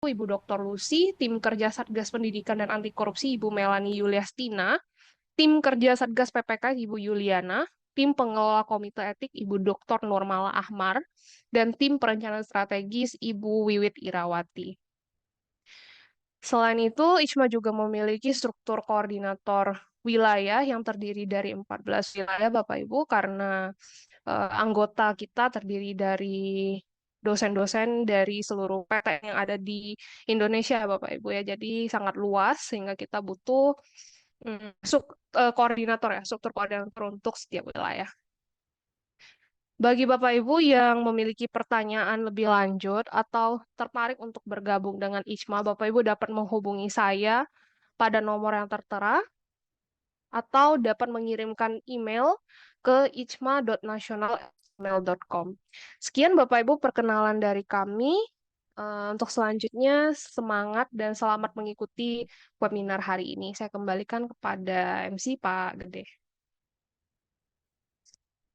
Ibu Dr. Lucy, tim kerja Satgas Pendidikan dan Anti Korupsi Ibu Melanie Yuliastina, tim kerja Satgas PPK Ibu Yuliana, tim pengelola Komite Etik Ibu Dr. Nurmala Ahmar, dan tim perencanaan strategis Ibu Wiwit Irawati. Selain itu, ICMA juga memiliki struktur koordinator wilayah yang terdiri dari 14 wilayah, Bapak Ibu, karena anggota kita terdiri dari dosen-dosen dari seluruh PTN yang ada di Indonesia, Bapak Ibu ya. Jadi sangat luas sehingga kita butuh koordinator ya, struktur koordinator untuk setiap wilayah. Bagi Bapak Ibu yang memiliki pertanyaan lebih lanjut atau tertarik untuk bergabung dengan ICMA, Bapak Ibu dapat menghubungi saya pada nomor yang tertera atau dapat mengirimkan email ke icma.nasional@gmail.com. Sekian Bapak Ibu perkenalan dari kami. Untuk selanjutnya, semangat dan selamat mengikuti webinar hari ini. Saya kembalikan kepada MC Pak Gede.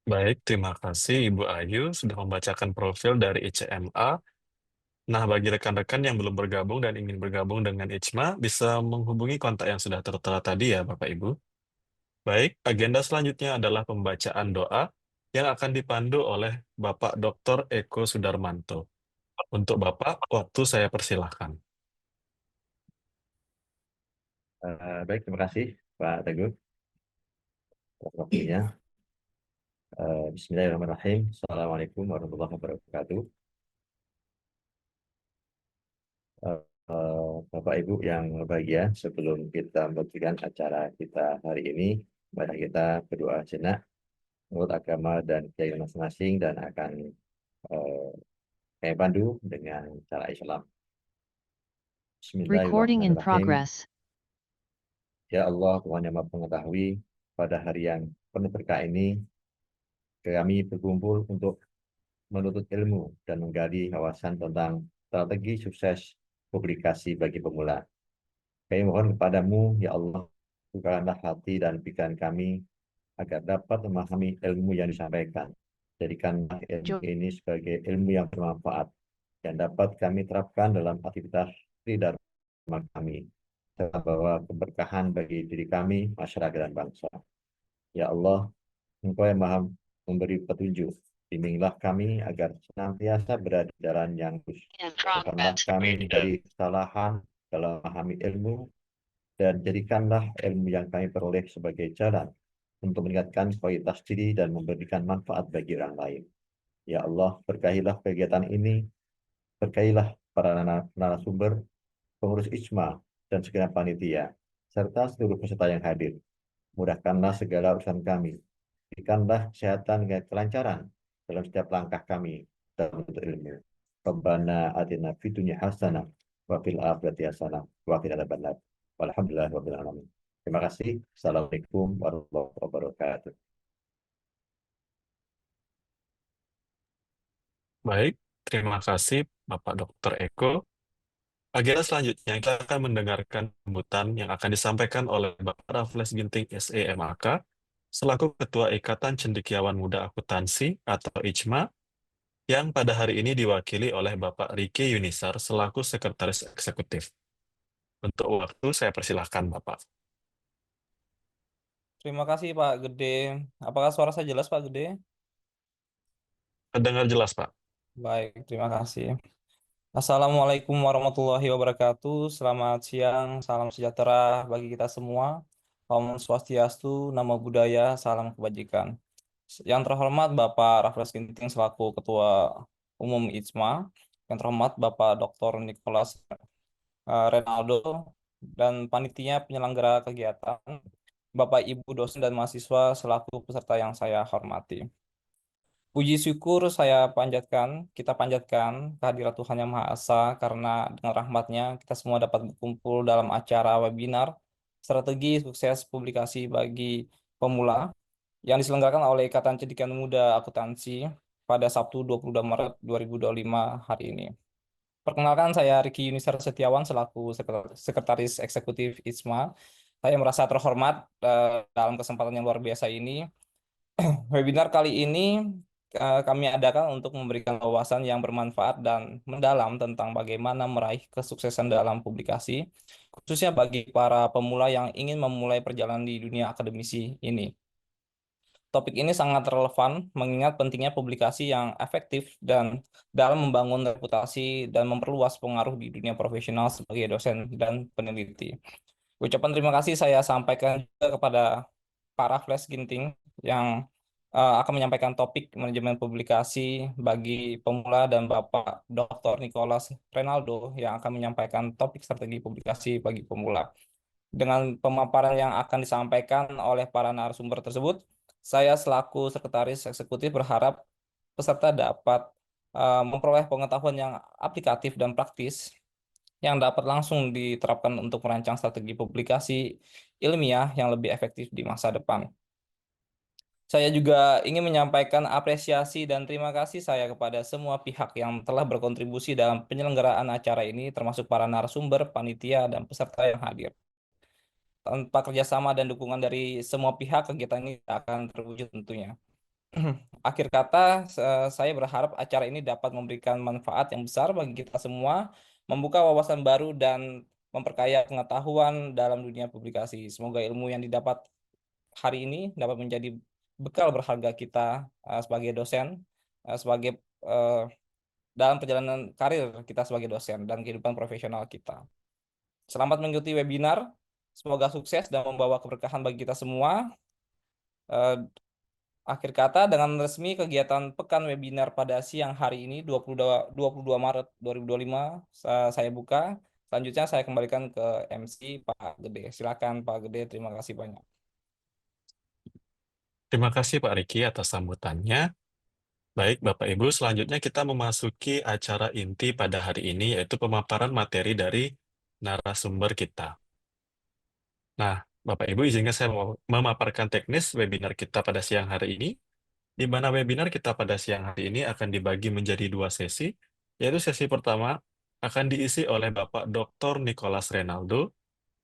Baik, terima kasih Ibu Ayu sudah membacakan profil dari ICMA. Nah, bagi rekan-rekan yang belum bergabung dan ingin bergabung dengan ICMA, bisa menghubungi kontak yang sudah tertera tadi ya, Bapak Ibu. Baik, agenda selanjutnya adalah pembacaan doa yang akan dipandu oleh Bapak Dr. Eko Sudarmanto. Untuk Bapak, waktu saya persilahkan. Baik, terima kasih Pak Teguh atas waktunya. Bismillahirrahmanirrahim. Assalamualaikum warahmatullahi wabarakatuh. Bapak Ibu yang berbahagia, sebelum kita melanjutkan acara kita hari ini, mari kita berdoa sejenak menurut agama dan keyakinan masing-masing dan akan saya pandu dengan cara Islam. Recording in Bismillahirrahmanirrahim. progress. Ya Allah, Tuhan yang Maha Mengetahui, pada hari yang penuh berkah ini, kami berkumpul untuk menuntut ilmu dan menggali wawasan tentang strategi sukses publikasi bagi pemula. Kami mohon kepadamu, ya Allah, bukakanlah hati dan pikiran kami agar dapat memahami ilmu yang disampaikan. Jadikanlah ilmu ini sebagai ilmu yang bermanfaat yang dapat kami terapkan dalam aktivitas tridharma kami, serta bawa keberkahan bagi diri kami, masyarakat, dan bangsa. Ya Allah, Engkau yang Maha memberi petunjuk, bimbinglah kami agar senantiasa berada di jalan yang lurus. Bukanlah kami dari kesalahan dalam memahami ilmu, dan jadikanlah ilmu yang kami peroleh sebagai jalan untuk meningkatkan kualitas diri dan memberikan manfaat bagi orang lain. Ya Allah, berkahilah kegiatan ini, berkahilah para narasumber, pengurus ICMA, dan segenap panitia, serta seluruh peserta yang hadir. Mudahkanlah segala urusan kami. Berikanlah kesehatan dan kelancaran dalam setiap langkah kami dalam menuntut ilmu. Rabbana atina fid dunya hasanah wa fil akhirati hasanah wa qina adzabannar. Walhamdulillah rabbil alamin. Terima kasih. Assalamualaikum warahmatullahi wabarakatuh. Baik, terima kasih Bapak Dr. Eko. Agenda selanjutnya kita akan mendengarkan sambutan yang akan disampaikan oleh Bapak Raffles Ginting SEMAK selaku Ketua Ikatan Cendekiawan Muda Akuntansi atau ICMA yang pada hari ini diwakili oleh Bapak Riki Yunisar selaku Sekretaris Eksekutif. Untuk waktu saya persilahkan Bapak. Terima kasih Pak Gede. Apakah suara saya jelas Pak Gede? Terdengar jelas Pak. Baik, terima kasih. Assalamualaikum warahmatullahi wabarakatuh. Selamat siang, salam sejahtera bagi kita semua. Om Swastiastu, Namo Buddhaya, salam kebajikan. Yang terhormat Bapak Raffles Ginting selaku Ketua Umum ICMA, yang terhormat Bapak Dr. Nicholas Renaldo dan panitia penyelenggara kegiatan, Bapak Ibu dosen dan mahasiswa selaku peserta yang saya hormati. Puji syukur kita panjatkan kehadirat Tuhan Yang Maha Esa karena dengan rahmatnya kita semua dapat berkumpul dalam acara webinar strategi sukses publikasi bagi pemula yang diselenggarakan oleh Ikatan Cendekiawan Muda Akuntansi pada Sabtu 22 Maret 2025 hari ini. Perkenalkan, saya Riki Yunisar Setiawan selaku Sekretaris Eksekutif ICMA. Saya merasa terhormat dalam kesempatan yang luar biasa ini. Webinar kali ini kami adakan untuk memberikan wawasan yang bermanfaat dan mendalam tentang bagaimana meraih kesuksesan dalam publikasi, khususnya bagi para pemula yang ingin memulai perjalanan di dunia akademisi ini. Topik ini sangat relevan mengingat pentingnya publikasi yang efektif dan dalam membangun reputasi dan memperluas pengaruh di dunia profesional sebagai dosen dan peneliti. Ucapan terima kasih saya sampaikan juga kepada Pak Raffles Ginting yang akan menyampaikan topik manajemen publikasi bagi pemula dan Bapak Dr. Nicholas Renaldo yang akan menyampaikan topik strategi publikasi bagi pemula. Dengan pemaparan yang akan disampaikan oleh para narasumber tersebut, saya selaku Sekretaris Eksekutif berharap peserta dapat memperoleh pengetahuan yang aplikatif dan praktis yang dapat langsung diterapkan untuk merancang strategi publikasi ilmiah yang lebih efektif di masa depan. Saya juga ingin menyampaikan apresiasi dan terima kasih saya kepada semua pihak yang telah berkontribusi dalam penyelenggaraan acara ini, termasuk para narasumber, panitia, dan peserta yang hadir. Tanpa kerjasama dan dukungan dari semua pihak, kegiatan ini tidak akan terwujud tentunya. Akhir kata, saya berharap acara ini dapat memberikan manfaat yang besar bagi kita semua, membuka wawasan baru dan memperkaya pengetahuan dalam dunia publikasi. Semoga ilmu yang didapat hari ini dapat menjadi bekal berharga kita sebagai dosen, sebagai dalam perjalanan karir kita sebagai dosen dan kehidupan profesional kita. Selamat mengikuti webinar. Semoga sukses dan membawa keberkahan bagi kita semua. Eh, Akhir kata, dengan resmi kegiatan Pekan Webinar pada siang hari ini, 22 Maret 2025, saya buka. Selanjutnya saya kembalikan ke MC Pak Gede. Silakan Pak Gede, terima kasih banyak. Terima kasih Pak Riki atas sambutannya. Baik, Bapak Ibu, selanjutnya kita memasuki acara inti pada hari ini, yaitu pemaparan materi dari narasumber kita. Nah, Bapak Ibu, izinkan saya memaparkan teknis webinar kita pada siang hari ini, di mana webinar kita pada siang hari ini akan dibagi menjadi dua sesi, yaitu sesi pertama akan diisi oleh Bapak Dr. Nicholas Renaldo,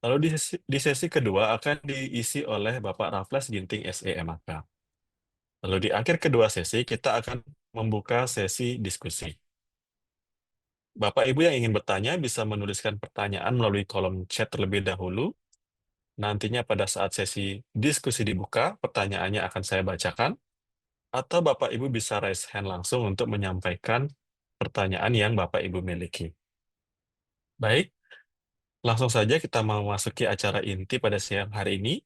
lalu di sesi kedua akan diisi oleh Bapak Raffles Ginting SEMAK. Lalu di akhir kedua sesi kita akan membuka sesi diskusi. Bapak Ibu yang ingin bertanya bisa menuliskan pertanyaan melalui kolom chat terlebih dahulu. Nantinya pada saat sesi diskusi dibuka, pertanyaannya akan saya bacakan, atau Bapak Ibu bisa raise hand langsung untuk menyampaikan pertanyaan yang Bapak Ibu miliki. Baik, langsung saja kita memasuki acara inti pada siang hari ini.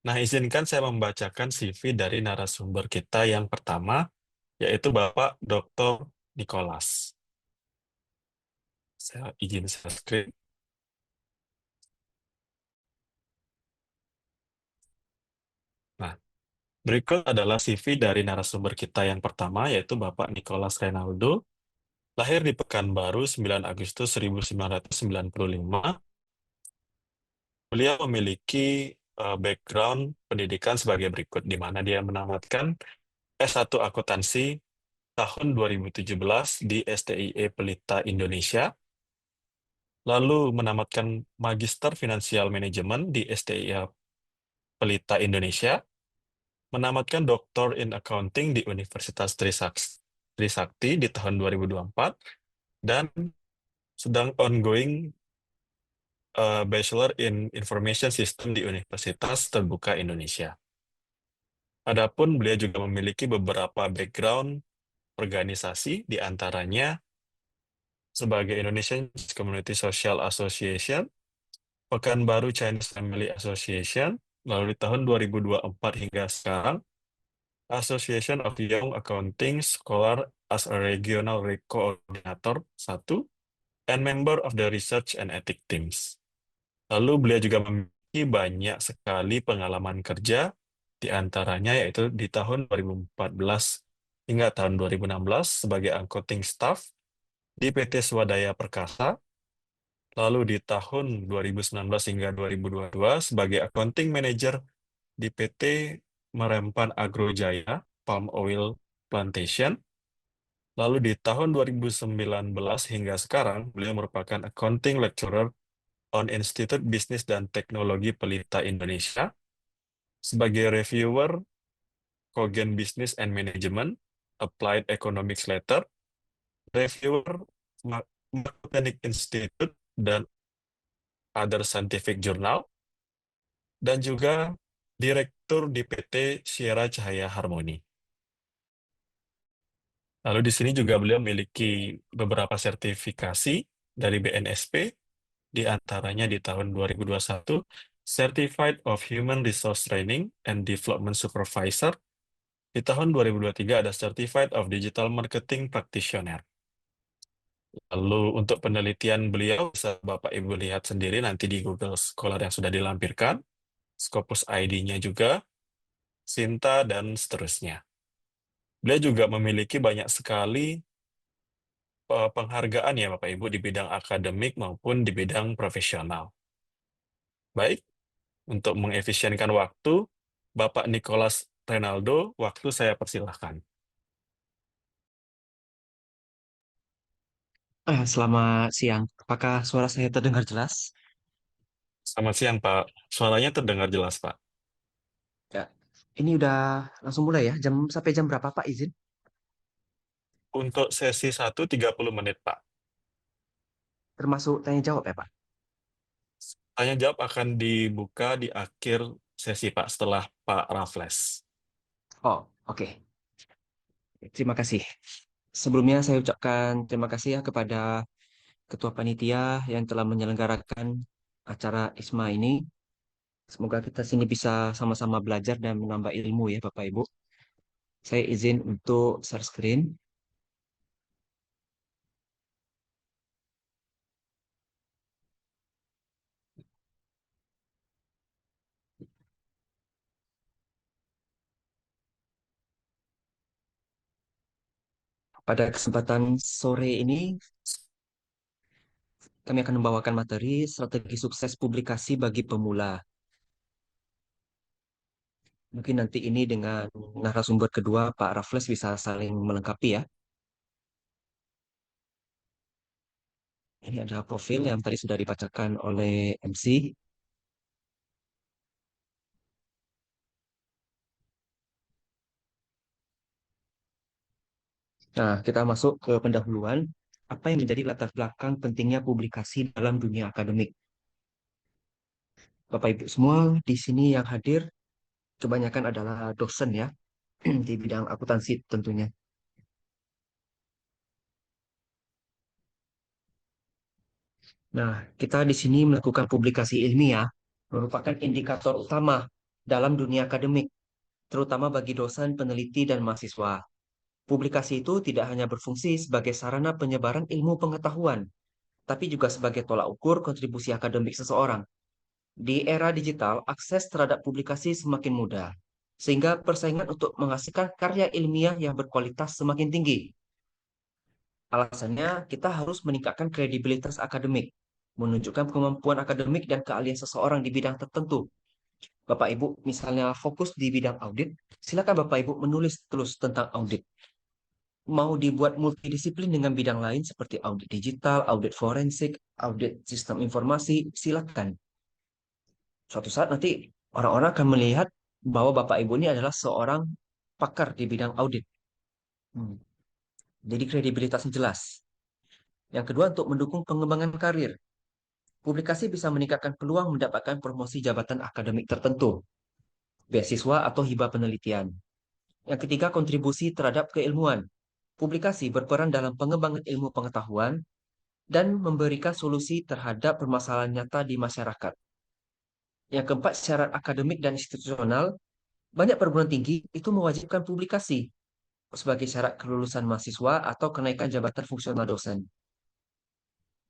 Nah, izinkan saya membacakan CV dari narasumber kita yang pertama, yaitu Bapak Dr. Nicholas. Saya izin share screen. Nah, berikut adalah CV dari narasumber kita yang pertama, yaitu Bapak Nicholas Renaldo, lahir di Pekanbaru 9 Agustus 1995. Beliau memiliki background pendidikan sebagai berikut, di mana dia menamatkan S1 Akuntansi tahun 2017 di STIE Pelita Indonesia, lalu menamatkan Magister Finansial Manajemen di STIE Pelita Indonesia, menamatkan Doktor in Accounting di Universitas Trisakti di tahun 2024, dan sedang ongoing Bachelor in Information System di Universitas Terbuka Indonesia. Adapun beliau juga memiliki beberapa background organisasi, di antaranya sebagai Indonesian Community Social Association, Pekanbaru Chinese Family Association, lalu di tahun 2024 hingga sekarang, Association of Young Accounting Scholar as a Regional Coordinator 1, and member of the Research and Ethics Teams. Lalu beliau juga memiliki banyak sekali pengalaman kerja, di antaranya yaitu di tahun 2014 hingga tahun 2016 sebagai accounting staff di PT Swadaya Perkasa, lalu di tahun 2019 hingga 2022 sebagai accounting manager di PT Merempan Agrojaya Palm Oil Plantation, lalu di tahun 2019 hingga sekarang beliau merupakan accounting lecturer on Institute Bisnis dan Teknologi Pelita Indonesia, sebagai reviewer Kogen Business and Management, Applied Economics Letter, reviewer Mayo Clinic Institute dan Other Scientific Journal, dan juga direktur di PT Sierra Cahaya Harmoni. Lalu di sini juga beliau memiliki beberapa sertifikasi dari BNSP, di antaranya di tahun 2021, Certified of Human Resource Training and Development Supervisor. Di tahun 2023 ada Certified of Digital Marketing Practitioner. Lalu untuk penelitian beliau bisa Bapak Ibu lihat sendiri nanti di Google Scholar yang sudah dilampirkan, Scopus ID-nya juga, Sinta, dan seterusnya. Beliau juga memiliki banyak sekali penghargaan ya Bapak Ibu di bidang akademik maupun di bidang profesional. Baik, untuk mengefisienkan waktu, Bapak Nicholas Renaldo, waktu saya persilahkan. Selamat siang. Apakah suara saya terdengar jelas? Selamat siang Pak, suaranya terdengar jelas Pak. Ya. Ini udah langsung mulai ya. Sampai jam berapa Pak izin? Untuk sesi 1, 30 menit Pak. Termasuk tanya jawab ya Pak? Tanya jawab akan dibuka di akhir sesi Pak, setelah Pak Raffles. Oh, oke. Terima kasih. Sebelumnya saya ucapkan terima kasih ya kepada Ketua Panitia yang telah menyelenggarakan acara ISMA ini. Semoga kita sini bisa sama-sama belajar dan menambah ilmu ya Bapak Ibu. Saya izin untuk share screen. Pada kesempatan sore ini, kami akan membawakan materi strategi sukses publikasi bagi pemula. Mungkin nanti ini dengan narasumber kedua, Pak Raffles bisa saling melengkapi ya. Ini ada profil yang tadi sudah dibacakan oleh MC. Nah, kita masuk ke pendahuluan. Apa yang menjadi latar belakang pentingnya publikasi dalam dunia akademik? Bapak Ibu semua di sini yang hadir, kebanyakan adalah dosen ya, di bidang akuntansi tentunya. Nah, kita di sini melakukan publikasi ilmiah, merupakan indikator utama dalam dunia akademik, terutama bagi dosen, peneliti, dan mahasiswa. Publikasi itu tidak hanya berfungsi sebagai sarana penyebaran ilmu pengetahuan, tapi juga sebagai tolak ukur kontribusi akademik seseorang. Di era digital, akses terhadap publikasi semakin mudah, sehingga persaingan untuk menghasilkan karya ilmiah yang berkualitas semakin tinggi. Alasannya, kita harus meningkatkan kredibilitas akademik, menunjukkan kemampuan akademik dan keahlian seseorang di bidang tertentu. Bapak Ibu, misalnya fokus di bidang audit, silakan Bapak Ibu menulis terus tentang audit. Mau dibuat multidisiplin dengan bidang lain seperti audit digital, audit forensik, audit sistem informasi, silakan. Suatu saat nanti orang-orang akan melihat bahwa Bapak Ibu ini adalah seorang pakar di bidang audit. Jadi kredibilitasnya jelas. Yang kedua, untuk mendukung pengembangan karir. Publikasi bisa meningkatkan peluang mendapatkan promosi jabatan akademik tertentu, beasiswa atau hibah penelitian. Yang ketiga, kontribusi terhadap keilmuan. Publikasi berperan dalam pengembangan ilmu pengetahuan dan memberikan solusi terhadap permasalahan nyata di masyarakat. Yang keempat, syarat akademik dan institusional. Banyak perguruan tinggi itu mewajibkan publikasi sebagai syarat kelulusan mahasiswa atau kenaikan jabatan fungsional dosen.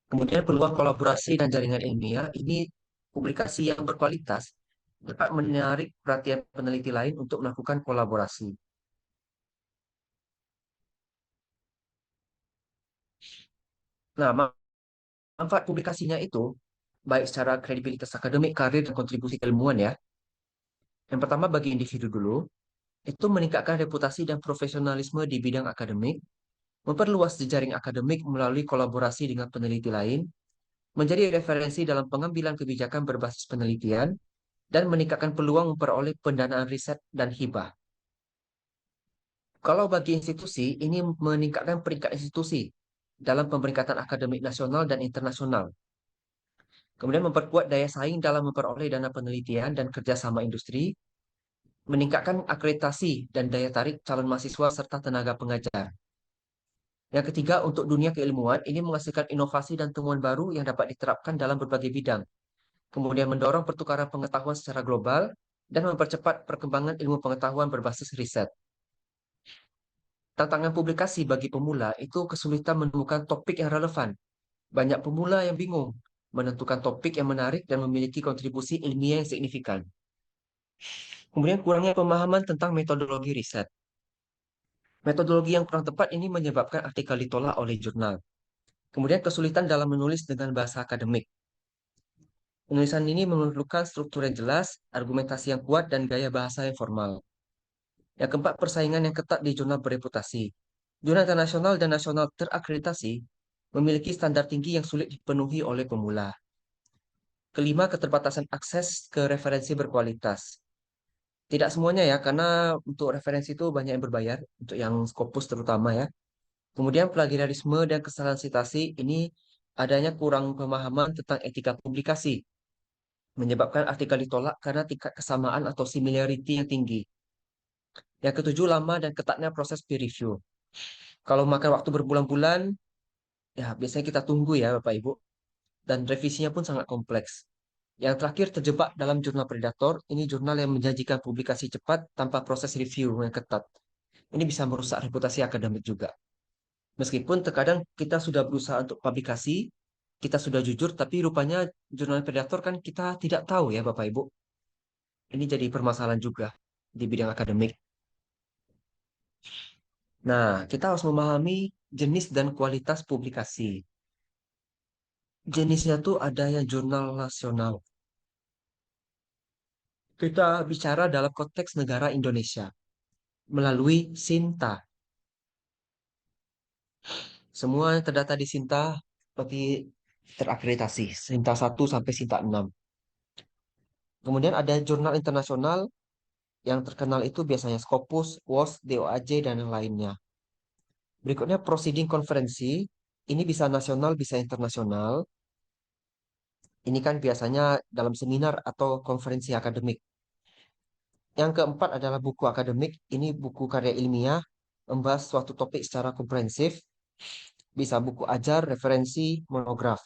Kemudian peluang kolaborasi dan jaringan ilmiah, ini publikasi yang berkualitas dapat menarik perhatian peneliti lain untuk melakukan kolaborasi. Nah, manfaat publikasinya itu baik secara kredibilitas akademik, karir, dan kontribusi keilmuan ya. Yang pertama bagi individu dulu, itu meningkatkan reputasi dan profesionalisme di bidang akademik, memperluas jejaring akademik melalui kolaborasi dengan peneliti lain, menjadi referensi dalam pengambilan kebijakan berbasis penelitian, dan meningkatkan peluang memperoleh pendanaan riset dan hibah. Kalau bagi institusi, ini meningkatkan peringkat institusi dalam pemeringkatan akademik nasional dan internasional. Kemudian memperkuat daya saing dalam memperoleh dana penelitian dan kerjasama industri, meningkatkan akreditasi dan daya tarik calon mahasiswa serta tenaga pengajar. Yang ketiga, untuk dunia keilmuan, ini menghasilkan inovasi dan temuan baru yang dapat diterapkan dalam berbagai bidang. Kemudian mendorong pertukaran pengetahuan secara global dan mempercepat perkembangan ilmu pengetahuan berbasis riset. Tantangan publikasi bagi pemula itu kesulitan menemukan topik yang relevan. Banyak pemula yang bingung menentukan topik yang menarik dan memiliki kontribusi ilmiah yang signifikan. Kemudian kurangnya pemahaman tentang metodologi riset. Metodologi yang kurang tepat ini menyebabkan artikel ditolak oleh jurnal. Kemudian kesulitan dalam menulis dengan bahasa akademik. Penulisan ini memerlukan struktur yang jelas, argumentasi yang kuat, dan gaya bahasa yang formal. Yang keempat, persaingan yang ketat di jurnal bereputasi. Jurnal internasional dan nasional terakreditasi memiliki standar tinggi yang sulit dipenuhi oleh pemula. Kelima, keterbatasan akses ke referensi berkualitas. Tidak semuanya ya, karena untuk referensi itu banyak yang berbayar, untuk yang Scopus terutama ya. Kemudian plagiarisme dan kesalahan sitasi ini adanya kurang pemahaman tentang etika publikasi, menyebabkan artikel ditolak karena tingkat kesamaan atau similarity yang tinggi. Yang ketujuh, lama dan ketatnya proses peer review. Kalau makan waktu berbulan-bulan, ya biasanya kita tunggu ya Bapak Ibu. Dan revisinya pun sangat kompleks. Yang terakhir, terjebak dalam jurnal predator. Ini jurnal yang menjanjikan publikasi cepat tanpa proses review yang ketat. Ini bisa merusak reputasi akademik juga. Meskipun terkadang kita sudah berusaha untuk publikasi, kita sudah jujur, tapi rupanya jurnal predator kan kita tidak tahu ya Bapak Ibu. Ini jadi permasalahan juga di bidang akademik. Nah, kita harus memahami jenis dan kualitas publikasi. Jenisnya tuh ada yang jurnal nasional. Kita bicara dalam konteks negara Indonesia melalui Sinta. Semua yang terdata di Sinta berarti terakreditasi, Sinta 1 sampai Sinta 6. Kemudian ada jurnal internasional yang terkenal itu biasanya Scopus, WOS, DOAJ, dan yang lainnya. Berikutnya proceeding konferensi, ini bisa nasional, bisa internasional. Ini kan biasanya dalam seminar atau konferensi akademik. Yang keempat adalah buku akademik. Ini buku karya ilmiah, membahas suatu topik secara komprehensif. Bisa buku ajar, referensi, monograf.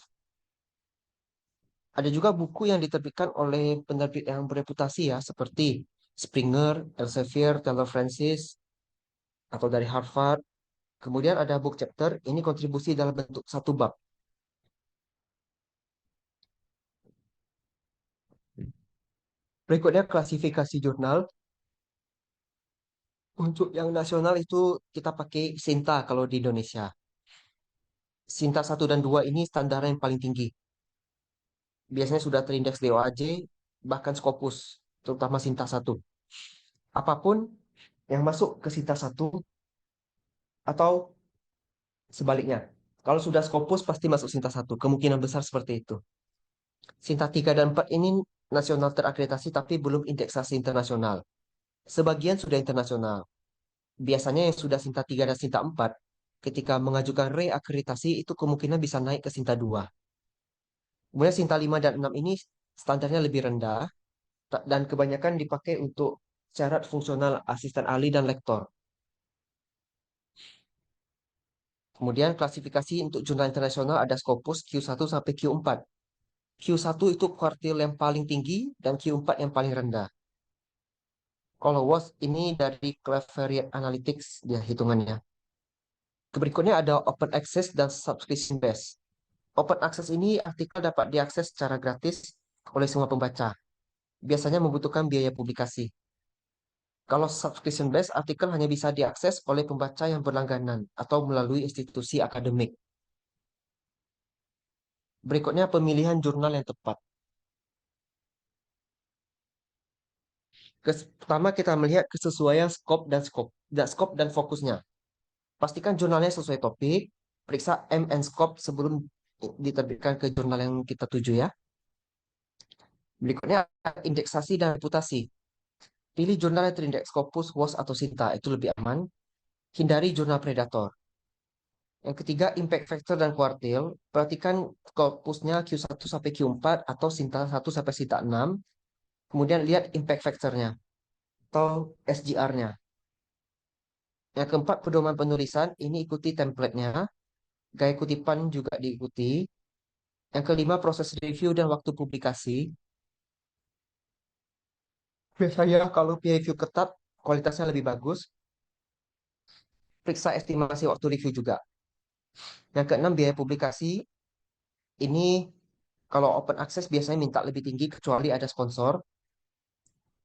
Ada juga buku yang diterbitkan oleh penerbit yang bereputasi ya, seperti Springer, Elsevier, Taylor Francis, atau dari Harvard. Kemudian ada book chapter, ini kontribusi dalam bentuk satu bab. Berikutnya klasifikasi jurnal. Untuk yang nasional itu kita pakai Sinta kalau di Indonesia. Sinta 1 dan 2 ini standar yang paling tinggi. Biasanya sudah terindeks DOAJ, bahkan Scopus, terutama Sinta 1. Apapun yang masuk ke Sinta 1 atau sebaliknya. Kalau sudah Scopus pasti masuk Sinta 1. Kemungkinan besar seperti itu. Sinta 3 dan 4 ini nasional terakreditasi tapi belum indeksasi internasional. Sebagian sudah internasional. Biasanya yang sudah Sinta 3 dan Sinta 4, ketika mengajukan reakreditasi itu kemungkinan bisa naik ke Sinta 2. Kemudian Sinta 5 dan 6 ini standarnya lebih rendah dan kebanyakan dipakai untuk syarat fungsional asisten ahli dan lektor. Kemudian klasifikasi untuk jurnal internasional ada Scopus Q1 sampai Q4. Q1 itu kuartil yang paling tinggi dan Q4 yang paling rendah. Kalau WOS ini dari Claveriate Analytics dia hitungannya. Berikutnya ada open access dan subscription based. Open access ini artikel dapat diakses secara gratis oleh semua pembaca. Biasanya membutuhkan biaya publikasi. Kalau subscription based, artikel hanya bisa diakses oleh pembaca yang berlangganan atau melalui institusi akademik. Berikutnya pemilihan jurnal yang tepat. Pertama kita melihat kesesuaian skop dan fokusnya. Pastikan jurnalnya sesuai topik. Periksa MN Scope sebelum diterbitkan ke jurnal yang kita tuju ya. Berikutnya indeksasi dan reputasi. Pilih jurnal yang terindeks Scopus, WOS, atau Sinta, itu lebih aman. hindari jurnal predator. Yang ketiga, impact factor dan kuartil. Perhatikan korpusnya Q1 sampai Q4 atau Sinta 1 sampai Sinta 6. Kemudian lihat impact factornya atau SGR-nya. Yang keempat, pedoman penulisan. Ini ikuti template-nya. Gaya kutipan juga diikuti. Yang kelima, proses review dan waktu publikasi. Biasanya kalau peer review ketat, kualitasnya lebih bagus. Periksa estimasi waktu review juga. Yang keenam, biaya publikasi. Ini kalau open access biasanya minta lebih tinggi kecuali ada sponsor.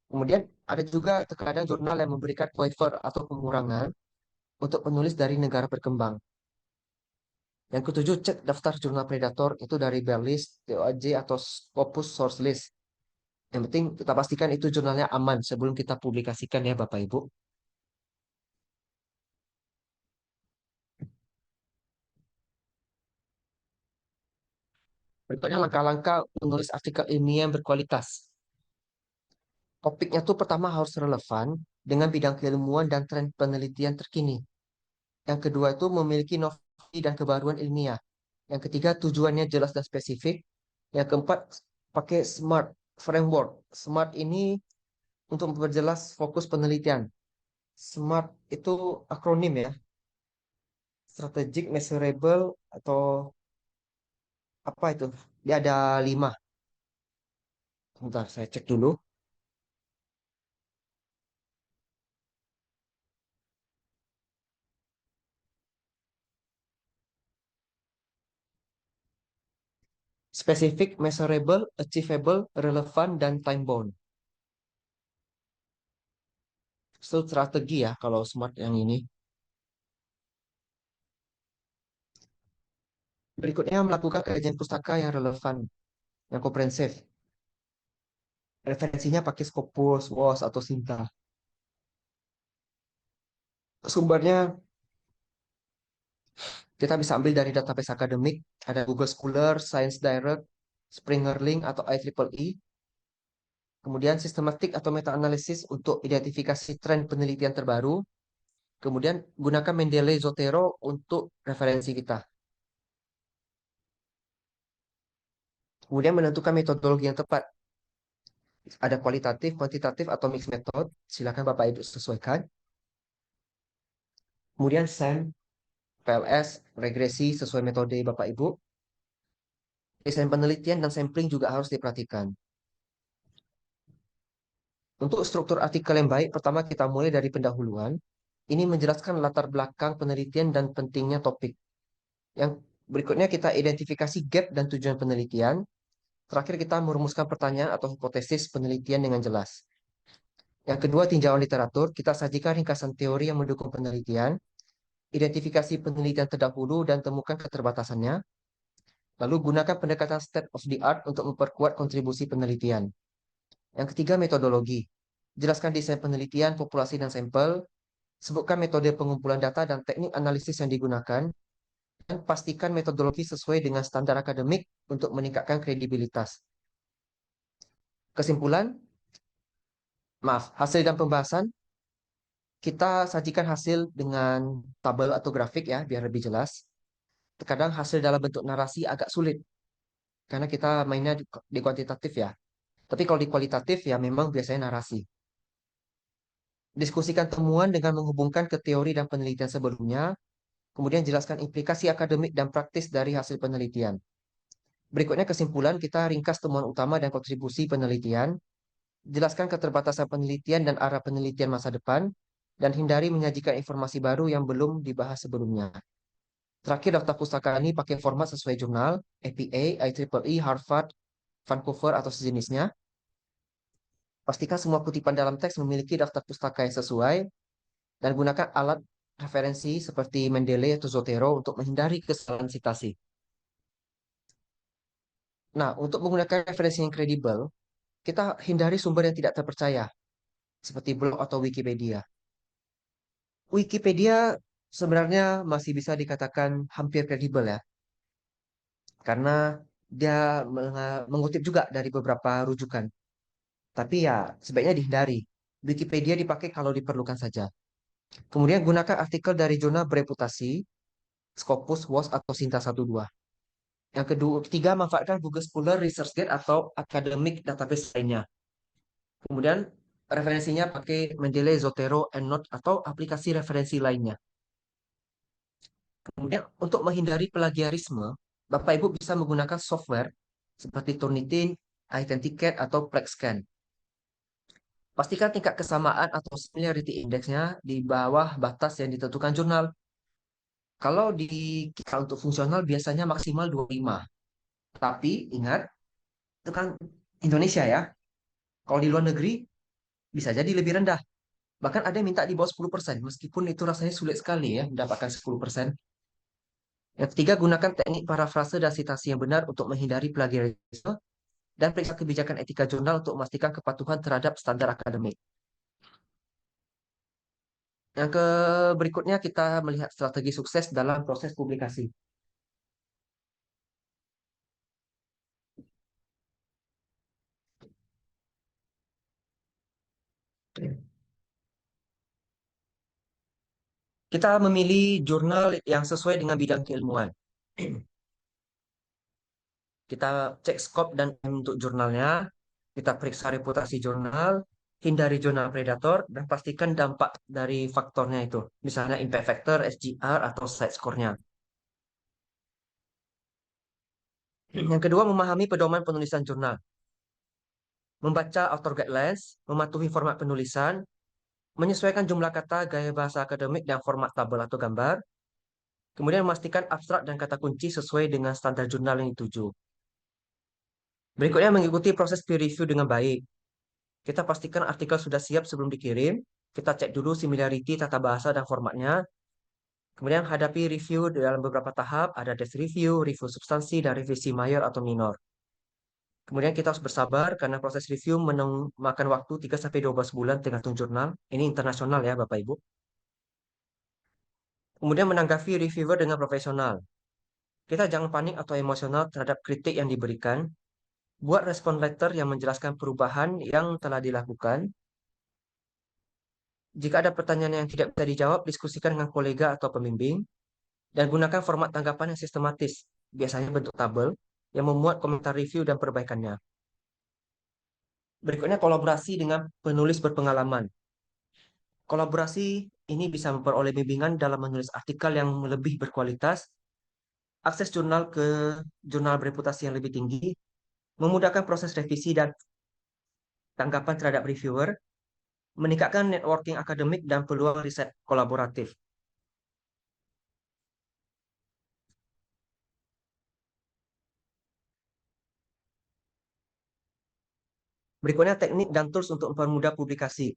Kemudian ada juga terkadang jurnal yang memberikan waiver atau pengurangan untuk penulis dari negara berkembang. Yang ketujuh, cek daftar jurnal predator itu dari Berlist, TOAJ, atau Scopus Source List. Yang penting kita pastikan itu jurnalnya aman sebelum kita publikasikan ya Bapak Ibu. Berikutnya langkah-langkah menulis artikel ilmiah yang berkualitas. Topiknya tuh pertama harus relevan dengan bidang keilmuan dan tren penelitian terkini. Yang kedua itu memiliki inovasi dan kebaruan ilmiah. Yang ketiga tujuannya jelas dan spesifik. Yang keempat pakai SMART framework. SMART ini untuk memperjelas fokus penelitian. SMART itu akronim ya. Strategic, measurable, atau apa itu? Dia ada 5. Bentar, saya cek dulu. Specific, measurable, achievable, relevant, dan time bound. Itu strategi ya kalau SMART yang ini. Berikutnya melakukan kajian pustaka yang relevan, yang komprehensif. Referensinya pakai Scopus, WOS, atau Sinta. Sumbernya kita bisa ambil dari database akademik, ada Google Scholar, Science Direct, Springer Link, atau IEEE. Kemudian sistematik atau meta-analisis untuk identifikasi tren penelitian terbaru. Kemudian gunakan Mendeley Zotero untuk referensi kita. Kemudian menentukan metodologi yang tepat. Ada kualitatif, kuantitatif, atau mixed method. Silakan Bapak Ibu sesuaikan. Kemudian SAM, PLS, regresi sesuai metode Bapak Ibu. Desain penelitian dan sampling juga harus diperhatikan. Untuk struktur artikel yang baik, pertama kita mulai dari pendahuluan. Ini menjelaskan latar belakang penelitian dan pentingnya topik. Yang berikutnya kita identifikasi gap dan tujuan penelitian. Terakhir kita merumuskan pertanyaan atau hipotesis penelitian dengan jelas. Yang kedua, tinjauan literatur. Kita sajikan ringkasan teori yang mendukung penelitian. Identifikasi penelitian terdahulu dan temukan keterbatasannya. Lalu gunakan pendekatan state of the art untuk memperkuat kontribusi penelitian. Yang ketiga, metodologi. Jelaskan desain penelitian, populasi, dan sampel. Sebutkan metode pengumpulan data dan teknik analisis yang digunakan. Dan pastikan metodologi sesuai dengan standar akademik untuk meningkatkan kredibilitas. Kesimpulan, hasil dan pembahasan. Kita sajikan hasil dengan tabel atau grafik ya, biar lebih jelas. Terkadang hasil dalam bentuk narasi agak sulit, karena kita mainnya di kuantitatif ya. Tapi kalau di kualitatif ya memang biasanya narasi. Diskusikan temuan dengan menghubungkan ke teori dan penelitian sebelumnya, kemudian jelaskan implikasi akademik dan praktis dari hasil penelitian. Berikutnya kesimpulan, kita ringkas temuan utama dan kontribusi penelitian, jelaskan keterbatasan penelitian dan arah penelitian masa depan, dan hindari menyajikan informasi baru yang belum dibahas sebelumnya. Terakhir, daftar pustaka ini pakai format sesuai jurnal, APA, IEEE, Harvard, Vancouver, atau sejenisnya. Pastikan semua kutipan dalam teks memiliki daftar pustaka yang sesuai, dan gunakan alat referensi seperti Mendeley atau Zotero untuk menghindari kesalahan citasi. Nah, untuk menggunakan referensi yang kredibel, kita hindari sumber yang tidak terpercaya, seperti blog atau Wikipedia. Wikipedia sebenarnya masih bisa dikatakan hampir kredibel ya, karena dia mengutip juga dari beberapa rujukan. Tapi ya sebaiknya dihindari. Wikipedia dipakai kalau diperlukan saja. Kemudian gunakan artikel dari jurnal bereputasi, Scopus, WOS, atau Sinta 12. Yang ketiga, manfaatkan Google Scholar, ResearchGate, atau academic database lainnya. Kemudian referensinya pakai Mendeley, Zotero, EndNote, atau aplikasi referensi lainnya. Kemudian untuk menghindari plagiarisme, Bapak Ibu bisa menggunakan software seperti Turnitin, Authenticate, atau PlexScan. Pastikan tingkat kesamaan atau similarity indexnya di bawah batas yang ditentukan jurnal. Kalau di kita untuk fungsional biasanya maksimal 25. Tapi ingat, itu kan Indonesia ya. Kalau di luar negeri bisa jadi lebih rendah. Bahkan ada yang minta di bawah 10%, meskipun itu rasanya sulit sekali ya mendapatkan 10%. Yang ketiga, gunakan teknik parafrase dan citasi yang benar untuk menghindari plagiarisme dan periksa kebijakan etika jurnal untuk memastikan kepatuhan terhadap standar akademik. Yang berikutnya kita melihat strategi sukses dalam proses publikasi. Kita memilih jurnal yang sesuai dengan bidang keilmuan. Kita cek skop dan aim untuk jurnalnya, kita periksa reputasi jurnal, hindari jurnal predator, dan pastikan dampak dari faktornya itu. Misalnya impact factor, SGR, atau site score-nya. Yang kedua, memahami pedoman penulisan jurnal. Membaca author guidelines, mematuhi format penulisan, menyesuaikan jumlah kata, gaya bahasa akademik, dan format tabel atau gambar. Kemudian memastikan abstrak dan kata kunci sesuai dengan standar jurnal yang dituju. Berikutnya, mengikuti proses peer review dengan baik. Kita pastikan artikel sudah siap sebelum dikirim. Kita cek dulu similarity tata bahasa dan formatnya. Kemudian hadapi review dalam beberapa tahap. Ada desk review, review substansi, dan revisi mayor atau minor. Kemudian kita harus bersabar karena proses review memakan waktu 3-12 bulan tergantung jurnal. Ini internasional ya Bapak Ibu. Kemudian menanggapi reviewer dengan profesional. Kita jangan panik atau emosional terhadap kritik yang diberikan. Buat respon letter yang menjelaskan perubahan yang telah dilakukan. Jika ada pertanyaan yang tidak bisa dijawab, diskusikan dengan kolega atau pembimbing. Dan gunakan format tanggapan yang sistematis, biasanya bentuk tabel, yang memuat komentar review dan perbaikannya. Berikutnya kolaborasi dengan penulis berpengalaman. Kolaborasi ini bisa memperoleh bimbingan dalam menulis artikel yang lebih berkualitas, akses jurnal ke jurnal bereputasi yang lebih tinggi, memudahkan proses revisi dan tanggapan terhadap reviewer, meningkatkan networking akademik dan peluang riset kolaboratif. Berikutnya teknik dan tools untuk mempermudah publikasi.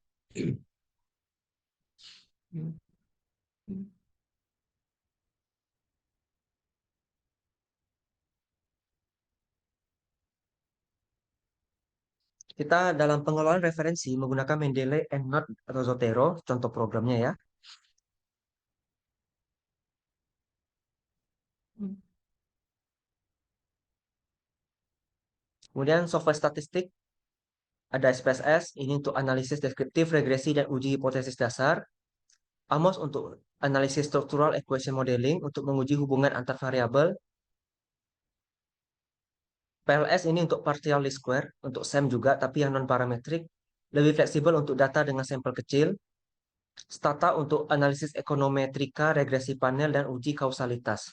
Kita dalam pengelolaan referensi menggunakan Mendeley, EndNote, atau Zotero, contoh programnya ya. Kemudian software statistik, ada SPSS, ini untuk analisis deskriptif, regresi, dan uji hipotesis dasar. AMOS untuk analisis struktural equation modeling, untuk menguji hubungan antar variabel. PLS ini untuk partial least square, untuk SEM juga, tapi yang non-parametrik. Lebih fleksibel untuk data dengan sampel kecil. Stata untuk analisis ekonometrika, regresi panel, dan uji kausalitas.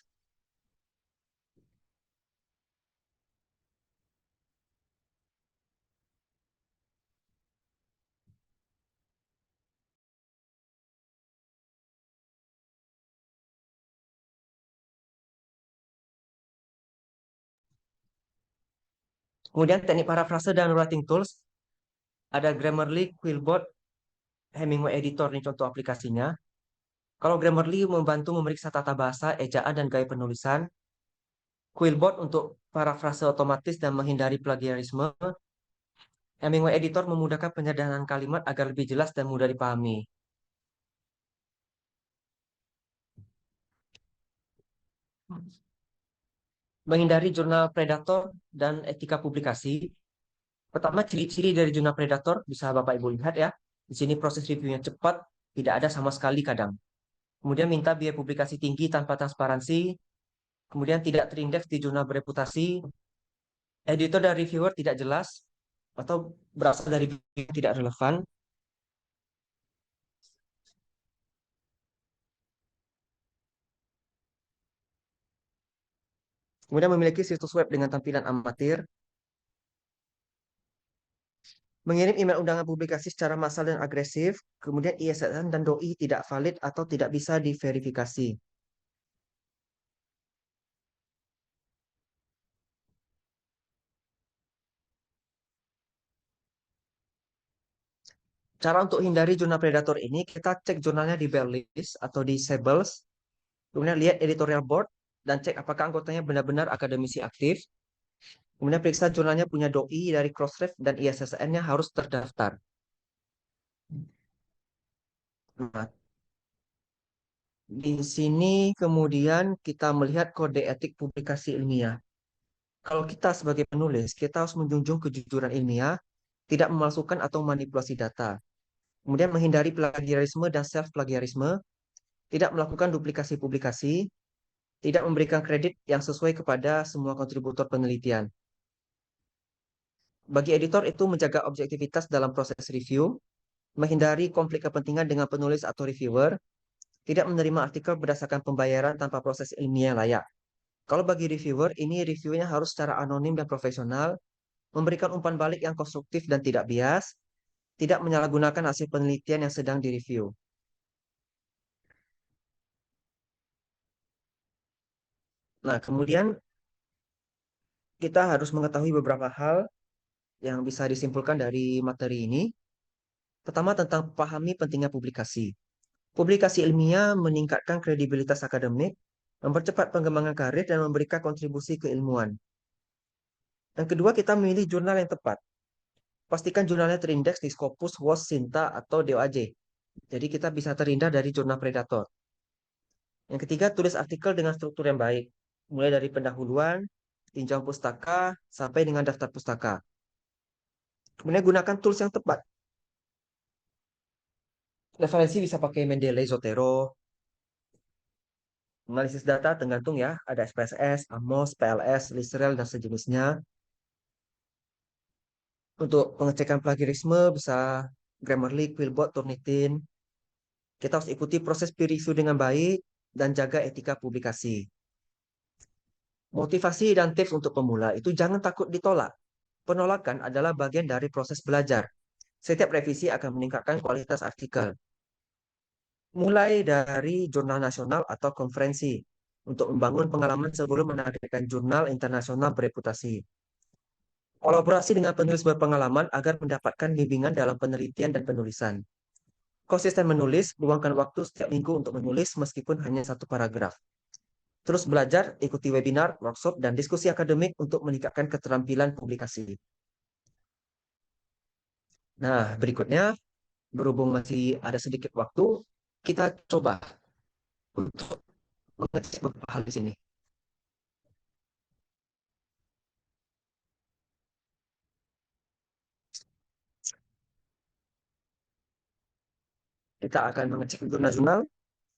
Kemudian teknik parafrase dan writing tools, ada Grammarly, Quillbot, Hemingway Editor, ini contoh aplikasinya. Kalau Grammarly membantu memeriksa tata bahasa, ejaan, dan gaya penulisan. Quillbot untuk parafrase otomatis dan menghindari plagiarisme. Hemingway Editor memudahkan penyederhanaan kalimat agar lebih jelas dan mudah dipahami. Menghindari jurnal predator dan etika publikasi. Pertama, ciri-ciri dari jurnal predator bisa Bapak Ibu lihat ya. Di sini proses reviewnya cepat, tidak ada sama sekali kadang. Kemudian minta biaya publikasi tinggi tanpa transparansi, kemudian tidak terindeks di jurnal bereputasi, editor dan reviewer tidak jelas, atau berasal dari yang tidak relevan, kemudian memiliki situs web dengan tampilan amatir, mengirim email undangan publikasi secara massal dan agresif, kemudian ISSN dan DOI tidak valid atau tidak bisa diverifikasi. Cara untuk hindari jurnal predator ini, kita cek jurnalnya di Berlitz atau di Sebels, kemudian lihat editorial board, dan cek apakah anggotanya benar-benar akademisi aktif. Kemudian periksa jurnalnya punya doi dari Crossref dan ISSN-nya harus terdaftar. Nah, di sini kemudian kita melihat kode etik publikasi ilmiah. Kalau kita sebagai penulis, kita harus menjunjung kejujuran ilmiah, tidak memalsukan atau manipulasi data. Kemudian menghindari plagiarisme dan self-plagiarisme, tidak melakukan duplikasi publikasi, tidak memberikan kredit yang sesuai kepada semua kontributor penelitian. Bagi editor itu menjaga objektivitas dalam proses review, menghindari konflik kepentingan dengan penulis atau reviewer, tidak menerima artikel berdasarkan pembayaran tanpa proses ilmiah yang layak. Kalau bagi reviewer, ini reviewnya harus secara anonim dan profesional, memberikan umpan balik yang konstruktif dan tidak bias, tidak menyalahgunakan hasil penelitian yang sedang direview. Nah, kemudian kita harus mengetahui beberapa hal yang bisa disimpulkan dari materi ini. Pertama, tentang pahami pentingnya publikasi. Publikasi ilmiah meningkatkan kredibilitas akademik, mempercepat pengembangan karir, dan memberikan kontribusi keilmuan. Yang kedua, kita memilih jurnal yang tepat. Pastikan jurnalnya terindeks di Scopus, WOS, Sinta, atau DOAJ. Jadi kita bisa terhindar dari jurnal predator. Yang ketiga, tulis artikel dengan struktur yang baik. Mulai dari pendahuluan, tinjauan pustaka, sampai dengan daftar pustaka. Kemudian gunakan tools yang tepat. Referensi bisa pakai Mendeley, Zotero. Analisis data tergantung ya, ada SPSS, AMOS, PLS, Listerel, dan sejenisnya. Untuk pengecekan plagiarisme bisa Grammarly, Quillbot, Turnitin. Kita harus ikuti proses peer review dengan baik dan jaga etika publikasi. Motivasi dan tips untuk pemula itu jangan takut ditolak. Penolakan adalah bagian dari proses belajar. Setiap revisi akan meningkatkan kualitas artikel. Mulai dari jurnal nasional atau konferensi untuk membangun pengalaman sebelum menerbitkan jurnal internasional bereputasi. Kolaborasi dengan penulis berpengalaman agar mendapatkan bimbingan dalam penelitian dan penulisan. Konsisten menulis, luangkan waktu setiap minggu untuk menulis meskipun hanya satu paragraf. Terus belajar, ikuti webinar, workshop, dan diskusi akademik untuk meningkatkan keterampilan publikasi. Nah, berikutnya, berhubung masih ada sedikit waktu, kita coba untuk mengecek beberapa hal di sini. Kita akan mengecek jurnal-jurnal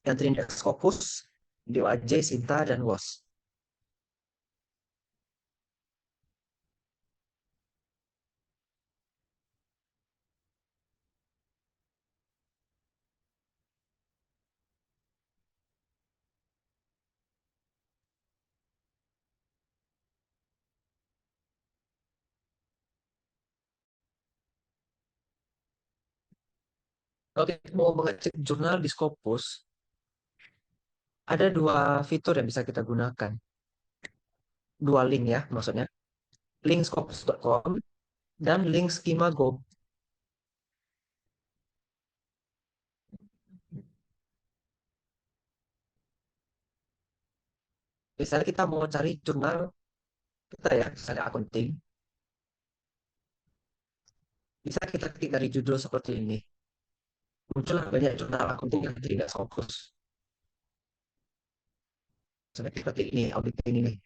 yang terindeks Scopus, DOAJ, Sinta, dan WOS. Kalau kita mau mengecek jurnal di Scopus, ada dua fitur yang bisa kita gunakan. Dua link ya, maksudnya. Link scopus.com dan link schema.go. Misalnya kita mau cari jurnal kita ya, misalnya accounting, bisa kita ketik dari judul seperti ini. Muncullah banyak jurnal accounting yang tidak fokus. Misalnya kita ketik ini, audit ini nih.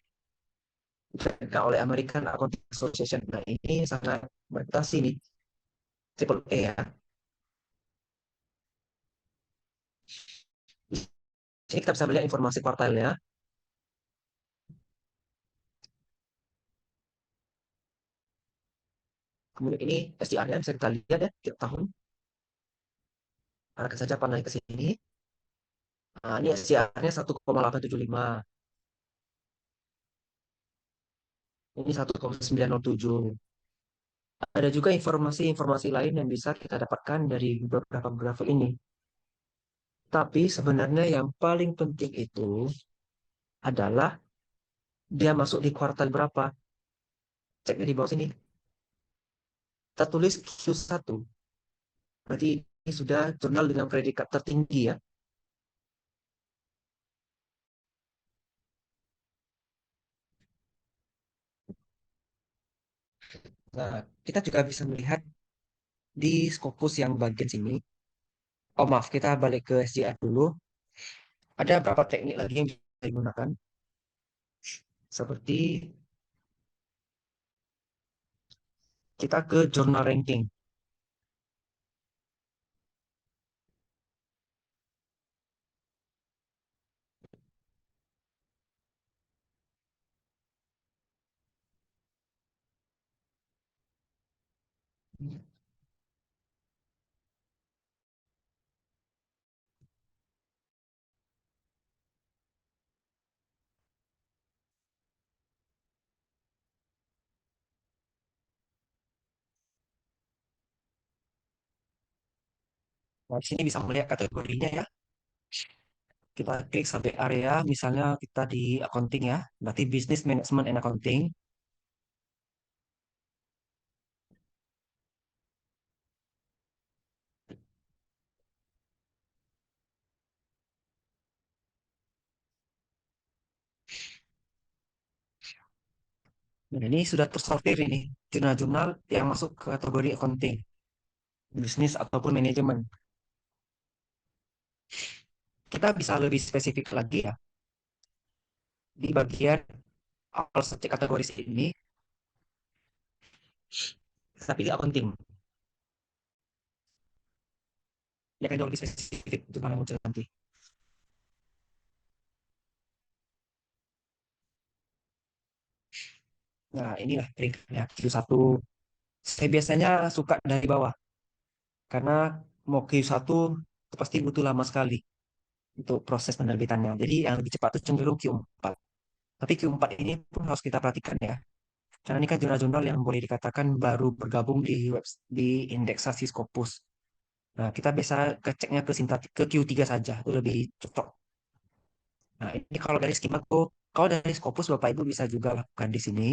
Dipegang oleh American Accounting Association. Nah, ini sangat berprestasi nih. Triple A ya. Sini kita bisa melihat informasi kuartalnya. Kemudian ini SDR-nya bisa kita lihat ya tiap tahun. Arahkan saja panah ke sini. Nah, ini SDR-nya 1,875. Ini 1,907. Ada juga informasi-informasi lain yang bisa kita dapatkan dari beberapa grafik ini. Tapi sebenarnya yang paling penting itu adalah dia masuk di kuartal berapa. Ceknya di bawah sini. Kita tulis Q1. Berarti ini sudah jurnal dengan predikat tertinggi ya. Nah, kita juga bisa melihat di Scopus yang bagian sini. Oh maaf, kita balik ke SJR dulu. Ada beberapa teknik lagi yang bisa digunakan. Seperti kita ke journal ranking. Nah, di sini bisa melihat kategorinya ya. Kita klik sampai area, misalnya kita di accounting ya. Berarti business management and accounting. Dan ini sudah tersortir ini. Jurnal-jurnal yang masuk ke kategori accounting, bisnis ataupun manajemen. Kita bisa lebih spesifik lagi ya. Di bagian all subject kategoris ini, kita pilih accounting. Dia akan jauh lebih spesifik jurnal yang muncul nanti. Nah, inilah peringkatnya Q1. Saya biasanya suka dari bawah. Karena mau Q1 itu pasti butuh lama sekali untuk proses penerbitannya. Jadi yang lebih cepat itu cenderung Q4. Tapi Q4 ini pun harus kita perhatikan ya. Karena ini kan jurnal-jurnal yang boleh dikatakan baru bergabung di indeksasi Scopus. Nah, kita bisa ngeceknya ke sintatik ke Q3 saja, itu lebih cocok. Nah, ini kalau dari skema tuh, kalau dari Scopus Bapak Ibu bisa juga lakukan di sini.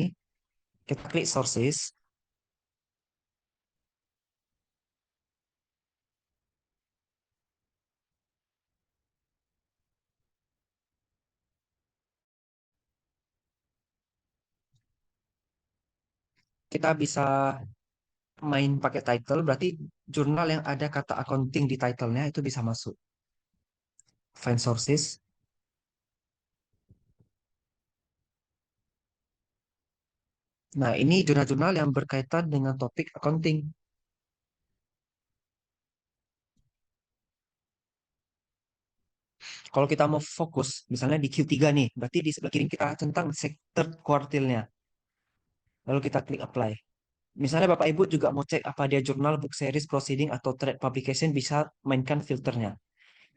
Kita klik sources, kita bisa main pakai title, berarti jurnal yang ada kata accounting di titlenya itu bisa masuk. Find sources. Nah, ini jurnal-jurnal yang berkaitan dengan topik accounting. Kalau kita mau fokus, misalnya di Q3 nih, berarti di sebelah kiri kita centang third quartilnya. Lalu kita klik apply. Misalnya Bapak Ibu juga mau cek apa dia jurnal, book series, proceeding, atau trade publication, bisa mainkan filternya.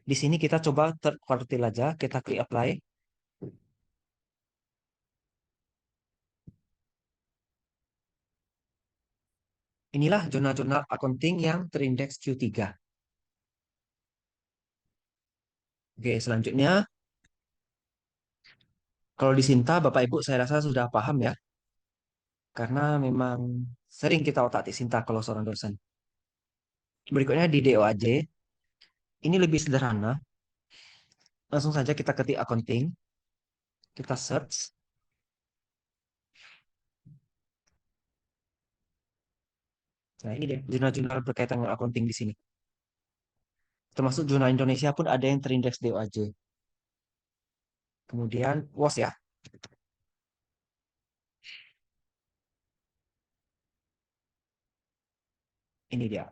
Di sini kita coba third quartile aja, kita klik apply. Inilah jurnal-jurnal accounting yang terindeks Q3. Oke, selanjutnya, kalau di Sinta, Bapak Ibu saya rasa sudah paham ya, karena memang sering kita otak-atik Sinta kalau seorang dosen. Berikutnya di DOAJ, ini lebih sederhana. Langsung saja kita ketik accounting, kita search. Nah, ini deh jurnal-jurnal berkaitan dengan accounting di sini. Termasuk jurnal Indonesia pun ada yang terindeks DOAJ. Kemudian WOS ya. Ini dia.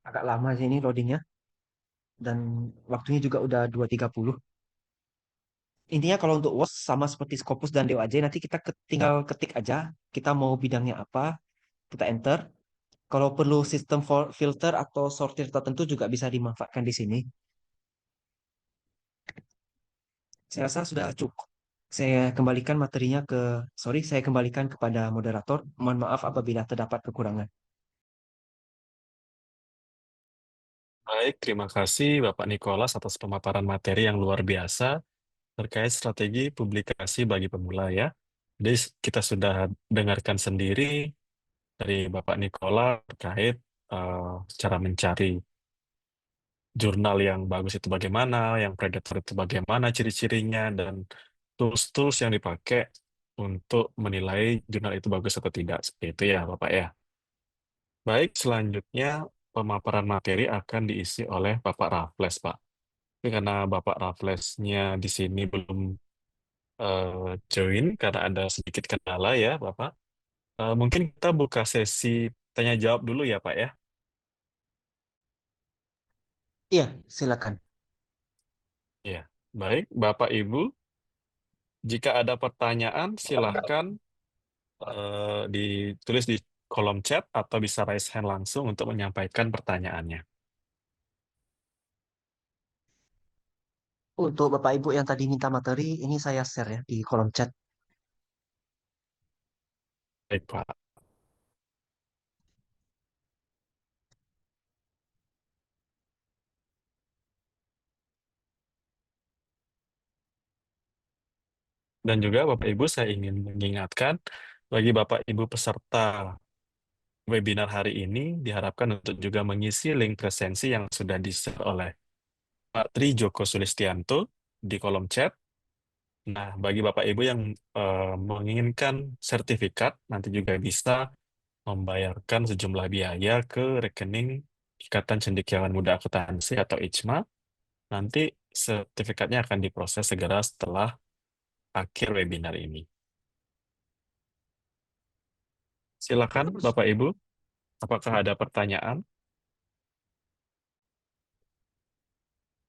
Agak lama sih ini loadingnya dan waktunya juga udah 2.30. Intinya kalau untuk WOS sama seperti Scopus dan DOAJ nanti kita tinggal ketik aja kita mau bidangnya apa, kita enter. Kalau perlu sistem filter atau sortir tertentu juga bisa dimanfaatkan di sini. Saya rasa sudah cukup. Saya kembalikan kepada moderator. Mohon maaf apabila terdapat kekurangan. Baik, terima kasih Bapak Nikolas atas pemaparan materi yang luar biasa terkait strategi publikasi bagi pemula ya. Jadi kita sudah dengarkan sendiri dari Bapak Nikola terkait cara mencari jurnal yang bagus itu bagaimana, yang predator itu bagaimana ciri-cirinya, dan tools-tools yang dipakai untuk menilai jurnal itu bagus atau tidak. Seperti itu ya, Bapak ya. Baik, selanjutnya pemaparan materi akan diisi oleh Bapak Raffles, Pak. Tapi karena Bapak Rafflesnya di sini belum join karena ada sedikit kendala ya, Bapak. Mungkin kita buka sesi tanya jawab dulu ya, Pak ya. Iya, silakan. Ya, baik, Bapak Ibu. Jika ada pertanyaan, silahkan ditulis di kolom chat atau bisa raise hand langsung untuk menyampaikan pertanyaannya. Untuk Bapak Ibu yang tadi minta materi, ini saya share ya di kolom chat. Baik, Pak. Dan juga Bapak Ibu saya ingin mengingatkan bagi Bapak Ibu peserta webinar hari ini diharapkan untuk juga mengisi link presensi yang sudah di-share oleh Pak Tri Joko Sulistianto di kolom chat. Nah, bagi Bapak Ibu yang menginginkan sertifikat, nanti juga bisa membayarkan sejumlah biaya ke rekening Ikatan Cendekiawan Muda Akuntansi atau ICMA. Nanti sertifikatnya akan diproses segera setelah akhir webinar ini. Silakan Bapak Ibu, apakah ada pertanyaan?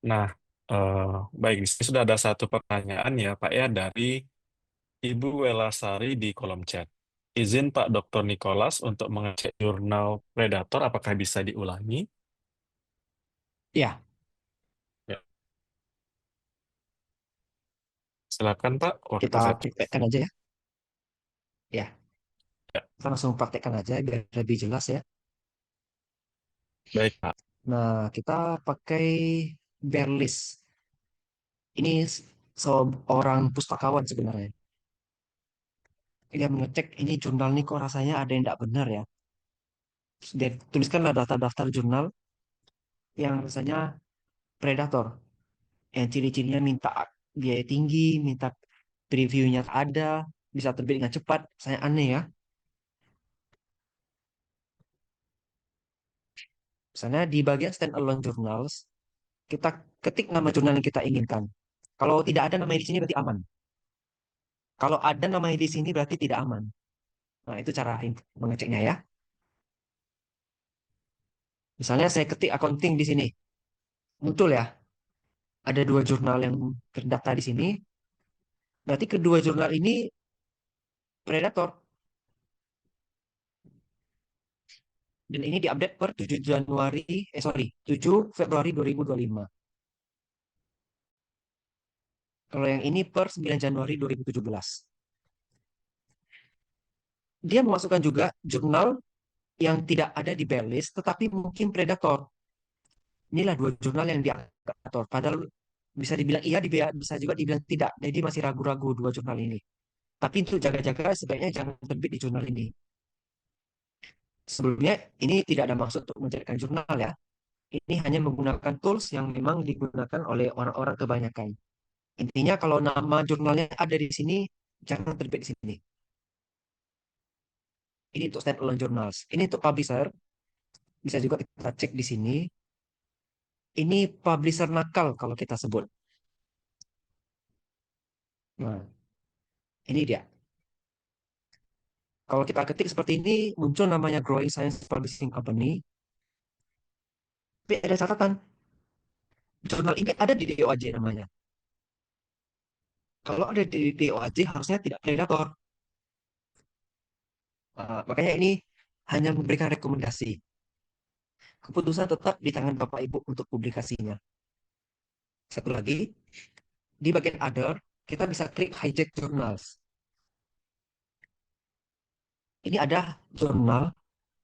Nah, eh, baik, di sini sudah ada satu pertanyaan ya Pak ya dari Ibu Welasari di kolom chat. Izin Pak Dr. Nicholas untuk mengecek jurnal Predator, apakah bisa diulangi? Ya, Ya, silakan Pak, waktu kita satu. praktekkan aja ya. Ya, Ya, kita langsung praktekkan aja biar lebih jelas ya. baik Pak. Nah, kita pakai Berlist. Ini seorang pustakawan sebenarnya. Dia mengecek ini jurnal nih kok rasanya ada yang tidak benar ya. Dia tuliskanlah daftar-daftar jurnal yang rasanya predator. Yang ciri-cirinya minta biaya tinggi, minta previewnya ada, bisa terbit dengan cepat. Saya aneh ya. Misalnya di bagian standalone journals, kita ketik nama jurnal yang kita inginkan. Kalau tidak ada namanya di sini berarti aman. Kalau ada namanya di sini berarti tidak aman. Nah, itu cara mengeceknya ya. Misalnya saya ketik accounting di sini. Muncul ya, ada dua jurnal yang terdaftar di sini. Berarti kedua jurnal ini predator. Dan ini diupdate per 7 Februari 2025. Kalau yang ini per 9 Januari 2017. Dia memasukkan juga jurnal yang tidak ada di Berlist, tetapi mungkin predator. Inilah dua jurnal yang diangkat predator. Padahal bisa dibilang iya, bisa juga dibilang tidak. Jadi masih ragu-ragu dua jurnal ini. Tapi untuk jaga-jaga sebaiknya jangan terbit di jurnal ini. Sebelumnya ini tidak ada maksud untuk menjadikan jurnal ya. Ini hanya menggunakan tools yang memang digunakan oleh orang-orang kebanyakan. Intinya kalau nama jurnalnya ada di sini, jangan terbit di sini. Ini untuk standalone journals. Ini untuk publisher. Bisa juga kita cek di sini. Ini publisher nakal kalau kita sebut. Nah, ini dia. Kalau kita ketik seperti ini, muncul namanya Growing Science Publishing Company. Tapi ada catatan, jurnal ini ada di DOAJ namanya. Kalau ada di DOAJ harusnya tidak predator. Makanya ini hanya memberikan rekomendasi. Keputusan tetap di tangan Bapak Ibu untuk publikasinya. Satu lagi, di bagian other, kita bisa klik hijack journals. Ini ada jurnal,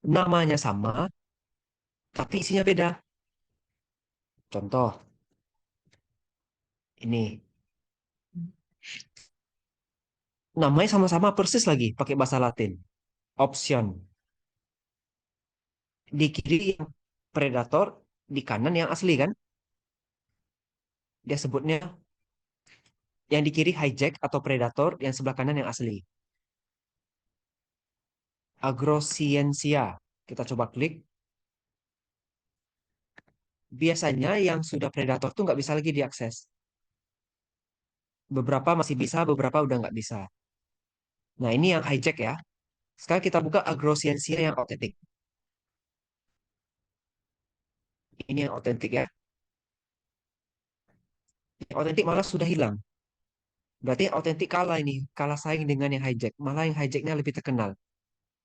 namanya sama, tapi isinya beda. Contoh, ini. Namanya sama-sama persis lagi, pakai bahasa Latin. Option. Di kiri yang predator, di kanan yang asli kan? Dia sebutnya yang di kiri hijack atau predator, yang sebelah kanan yang asli. Agrosciensia. Kita coba klik. Biasanya yang sudah predator tuh nggak bisa lagi diakses. Beberapa masih bisa, beberapa udah nggak bisa. Nah, ini yang hijack ya. Sekarang kita buka agrosciensia yang otentik. Ini yang otentik ya. Yang otentik malah sudah hilang. Berarti yang otentik kalah ini. Kalah saing dengan yang hijack. Malah yang hijacknya lebih terkenal.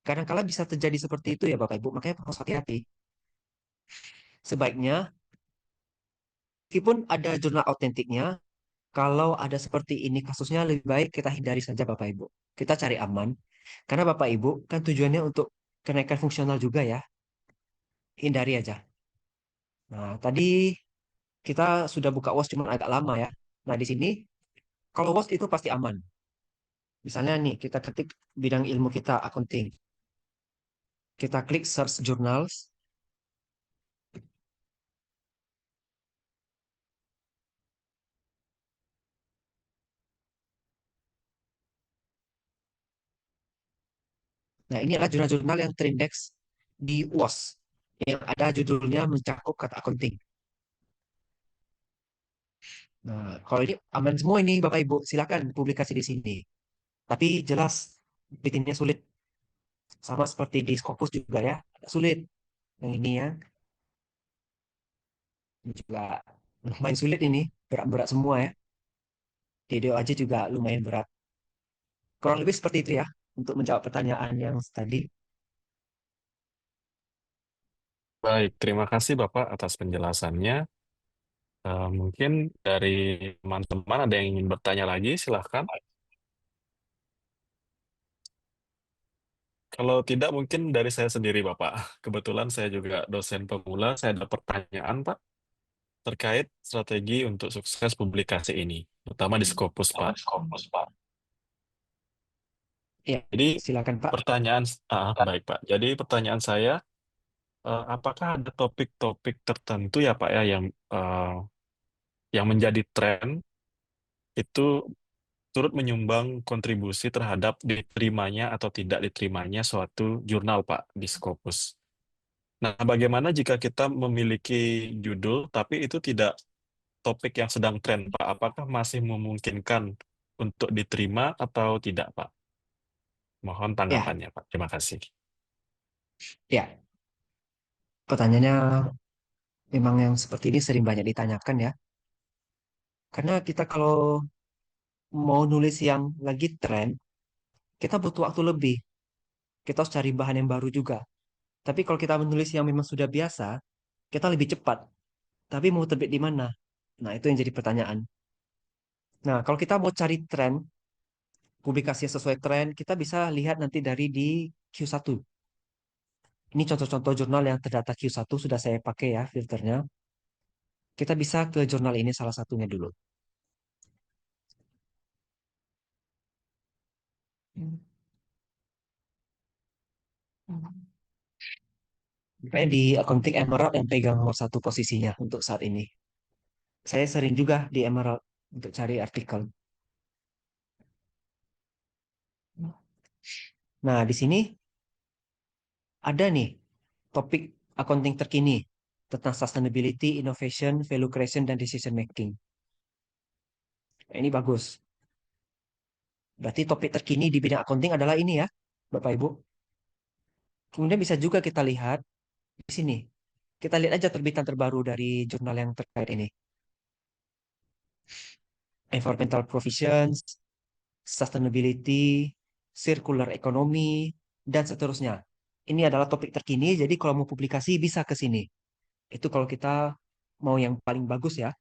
Kadang-kala bisa terjadi seperti itu ya Bapak Ibu. Makanya harus hati-hati. Sebaiknya, meskipun ada jurnal autentiknya, kalau ada seperti ini kasusnya lebih baik kita hindari saja Bapak Ibu. Kita cari aman. Karena Bapak Ibu kan tujuannya untuk kenaikan fungsional juga ya. Hindari aja. Nah, tadi kita sudah buka WOS cuma agak lama ya. Nah, di sini kalau WOS itu pasti aman. Misalnya nih, kita ketik bidang ilmu kita accounting. Kita klik search journals. Nah, ini adalah jurnal-jurnal yang terindeks di WOS. Yang ada judulnya mencakup kata accounting. Nah, kalau ini aman semua ini Bapak Ibu, silakan publikasi di sini. Tapi jelas bikinnya sulit. Sama seperti di Scopus juga ya, agak sulit. Yang ini ya, ini juga lumayan sulit ini, berat-berat semua ya. Video aja juga lumayan berat. Kurang lebih seperti itu ya, untuk menjawab pertanyaan yang tadi. Baik, terima kasih Bapak atas penjelasannya. Mungkin dari teman-teman ada yang ingin bertanya lagi, silahkan. Kalau tidak, mungkin dari saya sendiri, Bapak. Kebetulan saya juga dosen pemula, saya ada pertanyaan, Pak, terkait strategi untuk sukses publikasi ini, terutama di Scopus, Pak. Ya, Jadi, silakan Pak. baik, Pak. Jadi, pertanyaan saya, apakah ada topik-topik tertentu ya, Pak, ya, yang menjadi tren itu turut menyumbang kontribusi terhadap diterimanya atau tidak diterimanya suatu jurnal, Pak, di Scopus. Nah, bagaimana jika kita memiliki judul tapi itu tidak topik yang sedang tren, Pak? Apakah masih memungkinkan untuk diterima atau tidak, Pak? Mohon Ya, tanggapannya, Pak. Terima kasih. ya. Pertanyaannya memang yang seperti ini sering banyak ditanyakan ya. Karena kita kalau mau nulis yang lagi tren, kita butuh waktu lebih. Kita harus cari bahan yang baru juga. Tapi kalau kita menulis yang memang sudah biasa, kita lebih cepat. Tapi mau terbit di mana? Nah, itu yang jadi pertanyaan. Nah, kalau kita mau cari tren, publikasi sesuai tren, kita bisa lihat nanti dari di Q1. Ini contoh-contoh jurnal yang terdata Q1 sudah saya pakai ya filternya. Kita bisa ke jurnal ini salah satunya dulu. Kayak di Accounting Emerald yang pegang nomor satu posisinya untuk saat ini. Saya sering juga di Emerald untuk cari artikel. Nah, di sini Ada nih topik accounting terkini tentang sustainability, innovation, value creation, dan decision making. Ini bagus. Berarti topik terkini di bidang accounting adalah ini ya, Bapak Ibu. Kemudian bisa juga kita lihat di sini. Kita lihat aja terbitan terbaru dari jurnal yang terkait ini. Environmental provisions, sustainability, circular economy, dan seterusnya. Ini adalah topik terkini, jadi kalau mau publikasi bisa ke sini. Itu kalau kita mau yang paling bagus ya.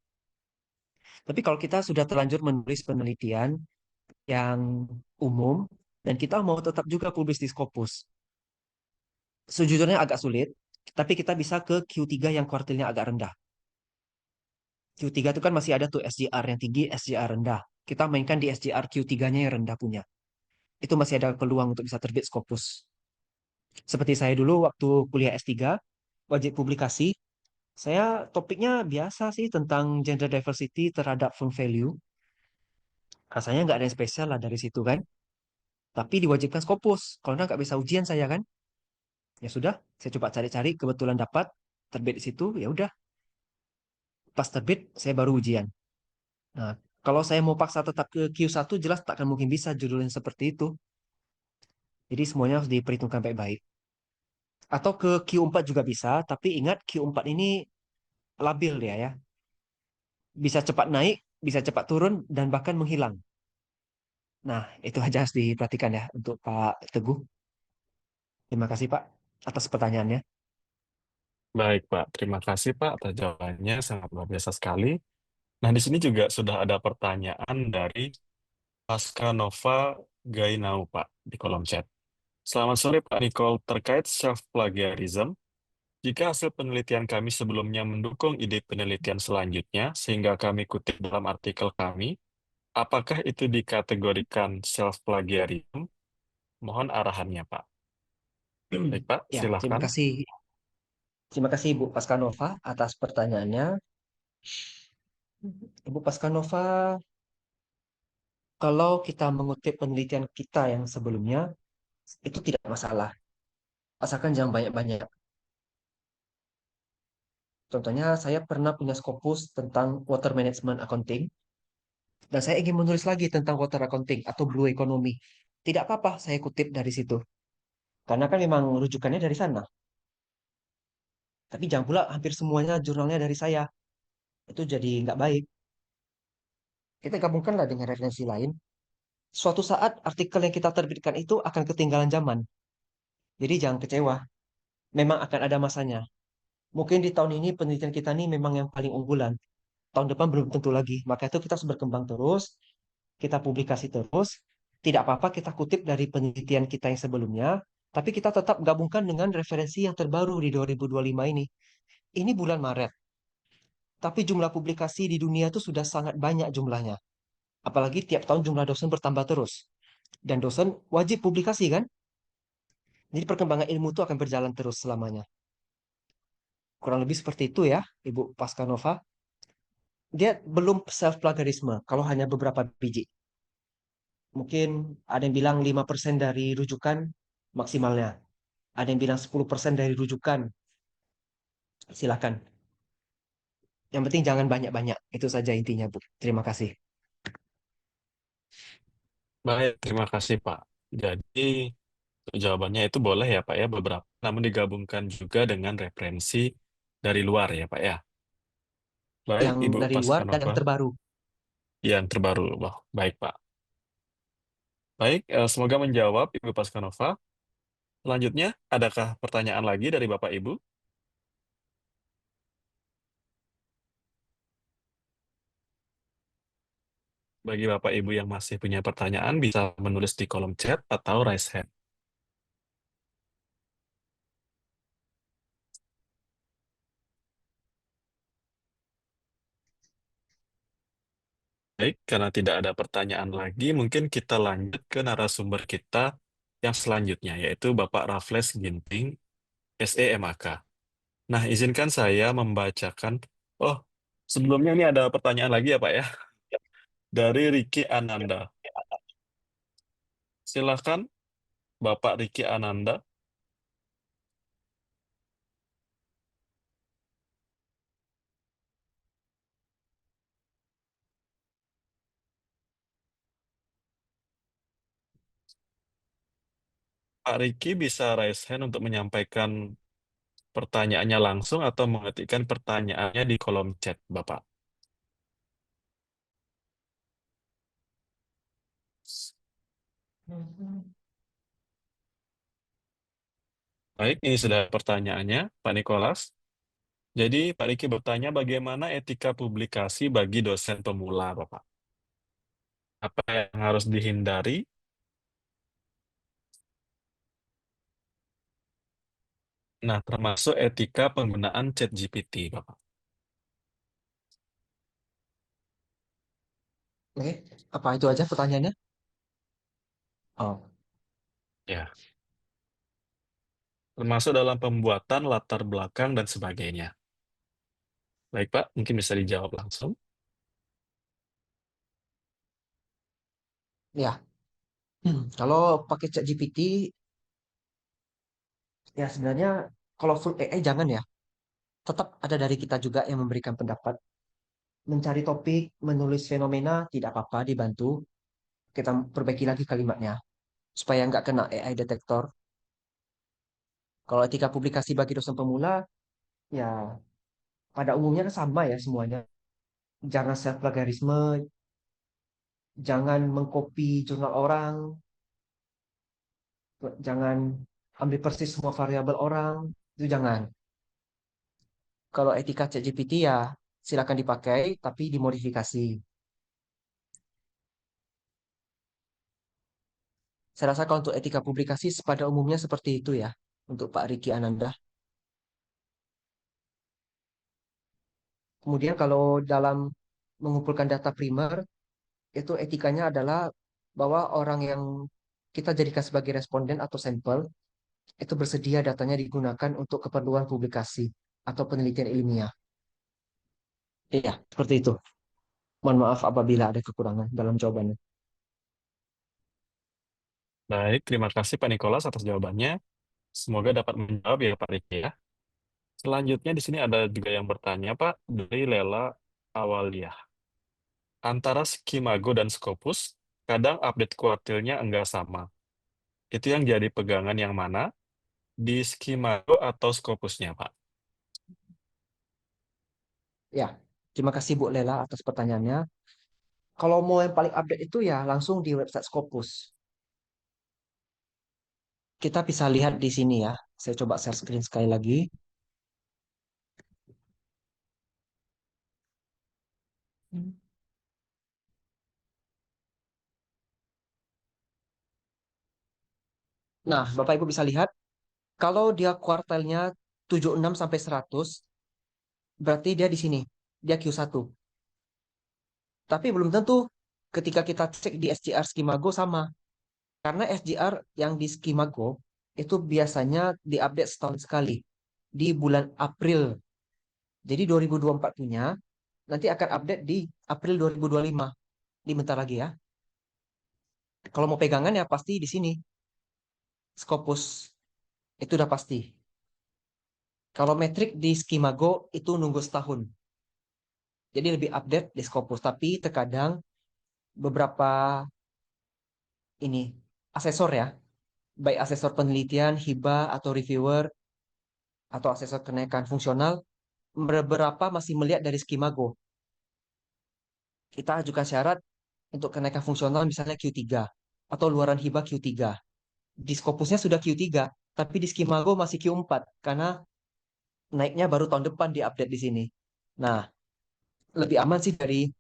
Tapi kalau kita sudah terlanjur menulis penelitian yang umum, dan kita mau tetap juga publis di Scopus, sejujurnya agak sulit, tapi kita bisa ke Q3 yang kuartilnya agak rendah. Q3 itu kan masih ada tuh SJR yang tinggi, SJR rendah. Kita mainkan di SJR Q3-nya yang rendah punya. Itu masih ada peluang untuk bisa terbit Scopus. Seperti saya dulu waktu kuliah S3, wajib publikasi, saya topiknya biasa sih tentang gender diversity terhadap firm value. Rasanya nggak ada yang spesial lah dari situ kan. Tapi diwajibkan Scopus. Kalau nggak bisa ujian saya kan. Ya sudah, saya coba cari-cari, kebetulan dapat, terbit di situ, ya udah. Pas terbit, saya baru ujian. Nah, kalau saya mau paksa tetap ke Q1, jelas tak akan mungkin bisa judulnya seperti itu. Jadi semuanya harus diperhitungkan baik-baik. Atau ke Q4 juga bisa, tapi ingat Q4 ini labil dia ya. Bisa cepat naik, bisa cepat turun, dan bahkan menghilang. Nah, itu aja harus diperhatikan ya untuk Pak Teguh. Terima kasih Pak atas pertanyaannya. Baik, Pak. Terima kasih, Pak, atas jawabannya. Sangat luar biasa sekali. Nah, di sini juga sudah ada pertanyaan dari Pasca Nova Gainau, Pak, di kolom chat. Selamat sore, Pak Nicole. Terkait self-plagiarism, jika hasil penelitian kami sebelumnya mendukung ide penelitian selanjutnya, sehingga kami kutip dalam artikel kami, apakah itu dikategorikan self-plagiarism? Mohon arahannya, Pak. Baik, Pak, Ya, terima silakan. kasih. Terima kasih Ibu Pascanova atas pertanyaannya. Ibu Pascanova, kalau kita mengutip penelitian kita yang sebelumnya, itu tidak masalah. Asalkan jangan banyak-banyak. Contohnya, saya pernah punya Scopus tentang water management accounting, dan saya ingin menulis lagi tentang water accounting atau blue economy. Tidak apa-apa, saya kutip dari situ. Karena kan memang rujukannya dari sana. Tapi jangan pula hampir semuanya jurnalnya dari saya. Itu jadi nggak baik. Kita gabungkanlah dengan referensi lain. Suatu saat artikel yang kita terbitkan itu akan ketinggalan zaman. Jadi jangan kecewa. Memang akan ada masanya. Mungkin di tahun ini penelitian kita ini memang yang paling unggulan. Tahun depan belum tentu lagi. Maka itu kita harus berkembang terus, kita publikasi terus. Tidak apa-apa kita kutip dari penelitian kita yang sebelumnya, tapi kita tetap gabungkan dengan referensi yang terbaru di 2025 ini. Ini bulan Maret, tapi jumlah publikasi di dunia itu sudah sangat banyak jumlahnya. Apalagi tiap tahun jumlah dosen bertambah terus. Dan dosen wajib publikasi kan? Jadi perkembangan ilmu itu akan berjalan terus selamanya. Kurang lebih seperti itu ya, Ibu Pascanova. Dia belum self-plagiarisme kalau hanya beberapa biji. Mungkin ada yang bilang 5% dari rujukan maksimalnya. Ada yang bilang 10% dari rujukan. Silakan. Yang penting jangan banyak-banyak. Itu saja intinya, Bu. Terima kasih. Baik, terima kasih, Pak. Jadi, jawabannya itu boleh ya, Pak ya, beberapa, namun digabungkan juga dengan referensi dari luar ya, Pak ya. Baik, Yang Ibu dari luar dan Pascanova, yang terbaru. yang terbaru. Wah, baik, Pak. Baik, semoga menjawab Ibu Pascanova. Selanjutnya, adakah pertanyaan lagi dari Bapak Ibu? Bagi Bapak Ibu yang masih punya pertanyaan, bisa menulis di kolom chat atau raise hand. Baik, karena tidak ada pertanyaan lagi, mungkin kita lanjut ke narasumber kita yang selanjutnya, yaitu Bapak Raffles Ginting, SEMAK. Nah, izinkan saya membacakan. Oh, sebelumnya ini ada pertanyaan lagi ya, Pak ya, dari Riki Ananda. Silakan, Bapak Riki Ananda. Pak Riki bisa raise hand untuk menyampaikan pertanyaannya langsung atau mengetikkan pertanyaannya di kolom chat, Bapak. Baik, ini sudah pertanyaannya, Pak Nikolas. Jadi, Pak Riki bertanya bagaimana etika publikasi bagi dosen pemula, Bapak. Apa yang harus dihindari? Nah, termasuk etika penggunaan ChatGPT, Bapak. Oke, apa itu aja pertanyaannya? Oh, Ya, termasuk dalam pembuatan latar belakang dan sebagainya. Baik, Pak, mungkin bisa dijawab langsung. ya. Kalau pakai ChatGPT, ya sebenarnya kalau full AI jangan ya. Tetap ada dari kita juga yang memberikan pendapat. Mencari topik, menulis fenomena, tidak apa-apa, dibantu. Kita perbaiki lagi kalimatnya, supaya nggak kena AI detektor. Kalau etika publikasi bagi dosen pemula, ya pada umumnya kan sama ya semuanya. Jangan self plagiarisme, jangan mengcopy jurnal orang, jangan ambil persis semua variabel orang, itu jangan. Kalau etika ChatGPT ya silakan dipakai, tapi dimodifikasi. Saya rasa kalau untuk etika publikasi pada umumnya seperti itu ya, untuk Pak Riki Ananda. Kemudian kalau dalam mengumpulkan data primer, itu etikanya adalah bahwa orang yang kita jadikan sebagai responden atau sampel, itu bersedia datanya digunakan untuk keperluan publikasi atau penelitian ilmiah. Iya, seperti itu. Mohon maaf apabila ada kekurangan dalam jawabannya. Baik, terima kasih Pak Nikolas atas jawabannya. Semoga dapat menjawab ya Pak Riki ya. Selanjutnya di sini ada juga yang bertanya Pak dari Lela Awalia. Antara Skimago dan Scopus, kadang update kuartilnya enggak sama. Itu yang jadi pegangan yang mana? Di Skimago atau Scopusnya Pak? Ya, terima kasih Bu Lela atas pertanyaannya. Kalau mau yang paling update itu ya langsung di website Scopus. Kita bisa lihat di sini ya. Saya coba share screen sekali lagi. Nah, Bapak Ibu bisa lihat kalau dia kuartalnya 76 sampai 100, berarti dia di sini. Dia Q1. Tapi belum tentu ketika kita cek di SJR Skimago sama. Karena SJR yang di Skimago itu biasanya diupdate setahun sekali di bulan April. Jadi 2024 punya nanti akan update di April 2025. Di bentar lagi ya. Kalau mau pegangan ya pasti di sini. Scopus itu udah pasti. Kalau metrik di Skimago itu nunggu setahun. Jadi lebih update di Scopus. Tapi terkadang beberapa ini asesor ya, baik asesor penelitian, hibah atau reviewer atau asesor kenaikan fungsional, beberapa masih melihat dari Skimago. Kita ajukan syarat untuk kenaikan fungsional misalnya Q3 atau luaran hibah Q3. Di Scopusnya sudah Q3, tapi di Skimago masih Q4 karena naiknya baru tahun depan di update di sini. Nah, lebih aman sih dari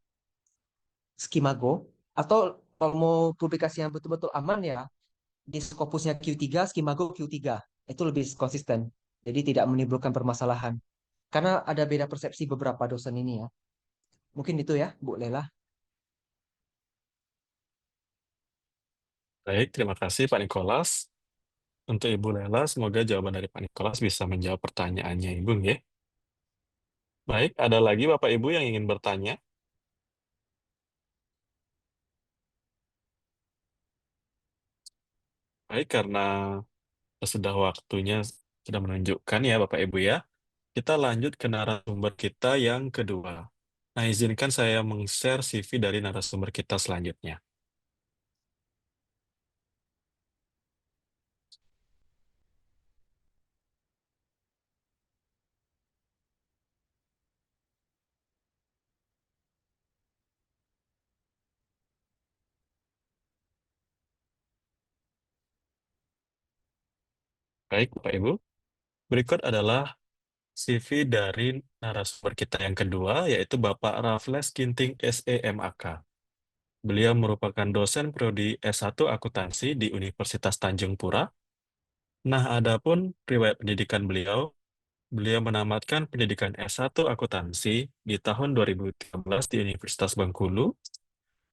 Skimago atau kalau mau publikasi yang betul-betul aman ya di Scopusnya Q3, Skimago Q3. Itu lebih konsisten. Jadi tidak menimbulkan permasalahan. Karena ada beda persepsi beberapa dosen ini ya. Mungkin itu ya, Bu Lela. Baik, terima kasih Pak Nikolas. Untuk Ibu Lela, semoga jawaban dari Pak Nikolas bisa menjawab pertanyaannya Ibu ya. Baik, ada lagi Bapak Ibu yang ingin bertanya? Baik, karena sudah waktunya sudah menunjukkan ya Bapak Ibu ya. Kita lanjut ke narasumber kita yang kedua. Nah, izinkan saya meng-share CV dari narasumber kita selanjutnya. Baik, Bapak Ibu. Berikut adalah CV dari narasumber kita yang kedua, yaitu Bapak Raffles Ginting SEMAK. Beliau merupakan dosen prodi S1 Akuntansi di Universitas Tanjung Pura. Nah, adapun riwayat pendidikan beliau menamatkan pendidikan S1 Akuntansi di tahun 2013 di Universitas Bengkulu,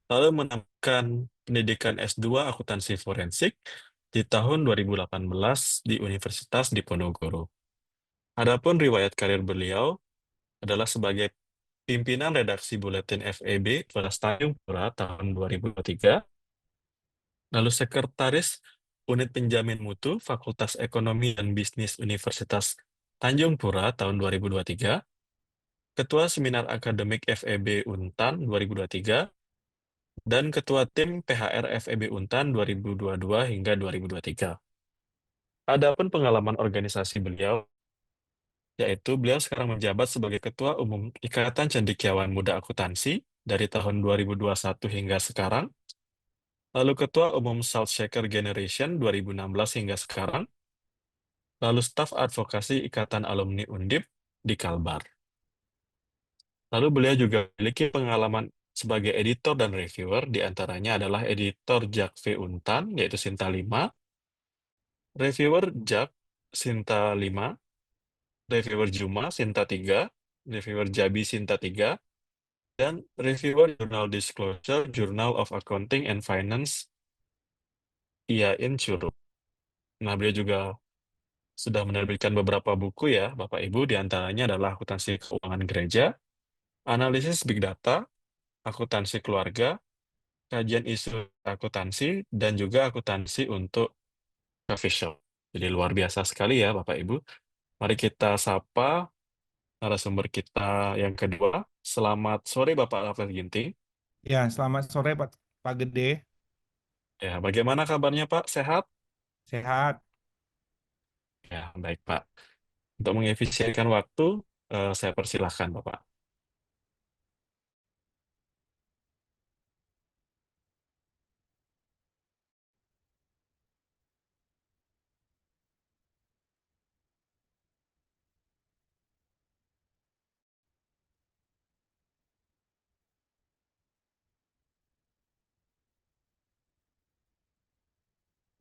lalu menamatkan pendidikan S2 Akuntansi Forensik di tahun 2018 di Universitas Diponegoro. Adapun riwayat karir beliau adalah sebagai pimpinan redaksi Buletin FEB Universitas Tanjung Pura tahun 2023, lalu sekretaris Unit Penjamin Mutu Fakultas Ekonomi dan Bisnis Universitas Tanjung Pura tahun 2023, Ketua Seminar Akademik FEB Untan 2023, dan Ketua Tim PHR FEB Untan 2022 hingga 2023. Adapun pengalaman organisasi beliau, yaitu beliau sekarang menjabat sebagai Ketua Umum Ikatan Cendekiawan Muda Akuntansi dari tahun 2021 hingga sekarang, lalu Ketua Umum Salt Shaker Generation 2016 hingga sekarang, lalu staf advokasi Ikatan Alumni Undip di Kalbar. Lalu beliau juga memiliki pengalaman sebagai editor dan reviewer, di antaranya adalah editor Jakve Untan, yaitu Sinta 5, reviewer Jak Sinta 5, reviewer Juma Sinta 3, reviewer Jabi Sinta 3, dan reviewer Journal Disclosure, Journal of Accounting and Finance, IAIN Curug. Nah, beliau juga sudah menerbitkan beberapa buku ya, Bapak Ibu, di antaranya adalah Akuntansi Keuangan Gereja, Analisis Big Data, Akuntansi Keluarga, Kajian Isu Akuntansi, dan juga Akuntansi untuk coffee shop. Jadi luar biasa sekali ya, Bapak Ibu. Mari kita sapa narasumber kita yang kedua. Selamat sore, Bapak Raffles Ginting. Ya, selamat sore Pak Gede. Ya, bagaimana kabarnya, Pak? Sehat? Sehat. Ya, baik, Pak. Untuk mengefisienkan waktu, saya persilahkan, Bapak.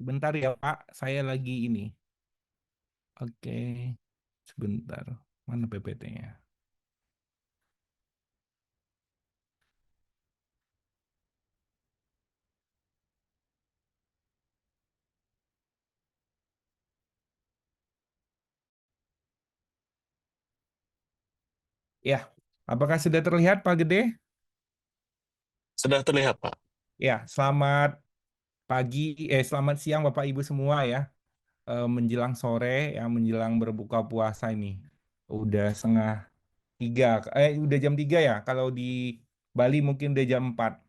Bentar ya Pak, saya lagi ini. Oke, sebentar. Mana PPT-nya? Ya, apakah sudah terlihat Pak Gede? Sudah terlihat, Pak. Ya, selamat pagi, selamat siang Bapak Ibu semua ya. Menjelang sore ya, menjelang berbuka puasa ini. Udah setengah 3, udah jam 3 ya. Kalau di Bali mungkin udah jam 4.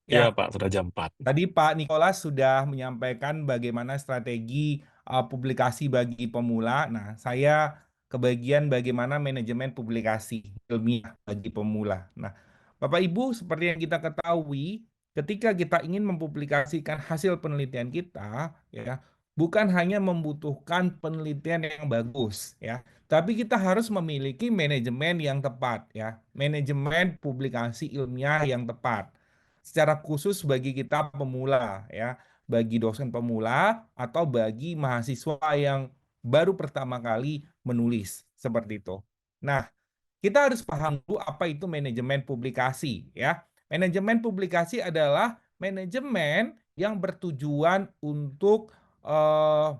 Iya, Ya, Pak, sudah jam 4. tadi Pak Nikolas sudah menyampaikan bagaimana strategi publikasi bagi pemula. Nah, saya kebagian bagaimana manajemen publikasi ilmiah bagi pemula. Nah, Bapak Ibu, seperti yang kita ketahui, ketika kita ingin mempublikasikan hasil penelitian kita, ya, bukan hanya membutuhkan penelitian yang bagus, ya, tapi kita harus memiliki manajemen yang tepat, ya, manajemen publikasi ilmiah yang tepat secara khusus bagi kita pemula ya, bagi dosen pemula atau bagi mahasiswa yang baru pertama kali menulis seperti itu. Nah, kita harus paham dulu apa itu manajemen publikasi ya. Manajemen publikasi adalah manajemen yang bertujuan untuk eh,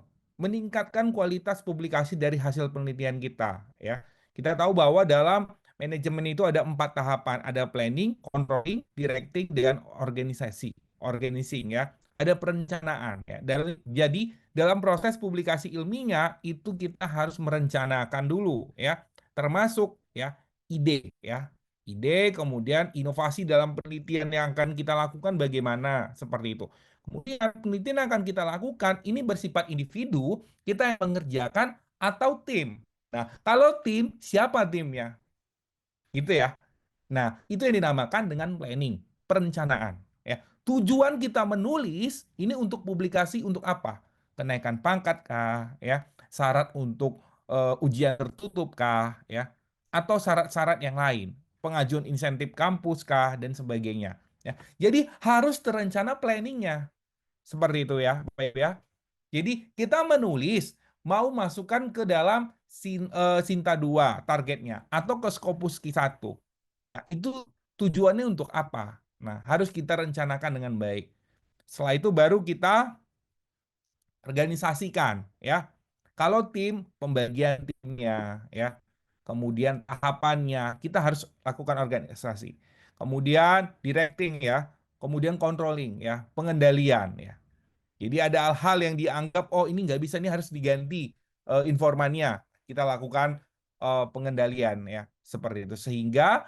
meningkatkan kualitas publikasi dari hasil penelitian kita ya. Kita tahu bahwa dalam manajemen itu ada 4 tahapan, ada planning, controlling, directing, dan organizing ya. Ada perencanaan ya. Jadi dalam proses publikasi ilmiahnya itu kita harus merencanakan dulu ya, termasuk ya ide, kemudian inovasi dalam penelitian yang akan kita lakukan bagaimana seperti itu. Kemudian penelitian yang akan kita lakukan ini bersifat individu, kita yang mengerjakan atau tim. Nah, kalau tim, siapa timnya? Gitu ya. Nah, itu yang dinamakan dengan planning, perencanaan. Ya. Tujuan kita menulis ini untuk publikasi untuk apa? kenaikan pangkat kah, ya, syarat untuk ujian tertutup kah, ya, atau syarat-syarat yang lain, pengajuan insentif kampus kah dan sebagainya. Ya, jadi harus terencana planningnya seperti itu ya, Bapak Ibu ya. Jadi kita menulis mau masukkan ke dalam Sinta 2 targetnya atau ke Scopus Q1. Nah, itu tujuannya untuk apa? Nah, harus kita rencanakan dengan baik. Setelah itu baru kita organisasikan ya. Kalau tim, pembagian timnya ya. Kemudian tahapannya kita harus lakukan organisasi. Kemudian directing ya, kemudian controlling ya, pengendalian ya. Jadi ada hal-hal yang dianggap oh ini nggak bisa, ini harus diganti informannya. Kita lakukan pengendalian ya seperti itu sehingga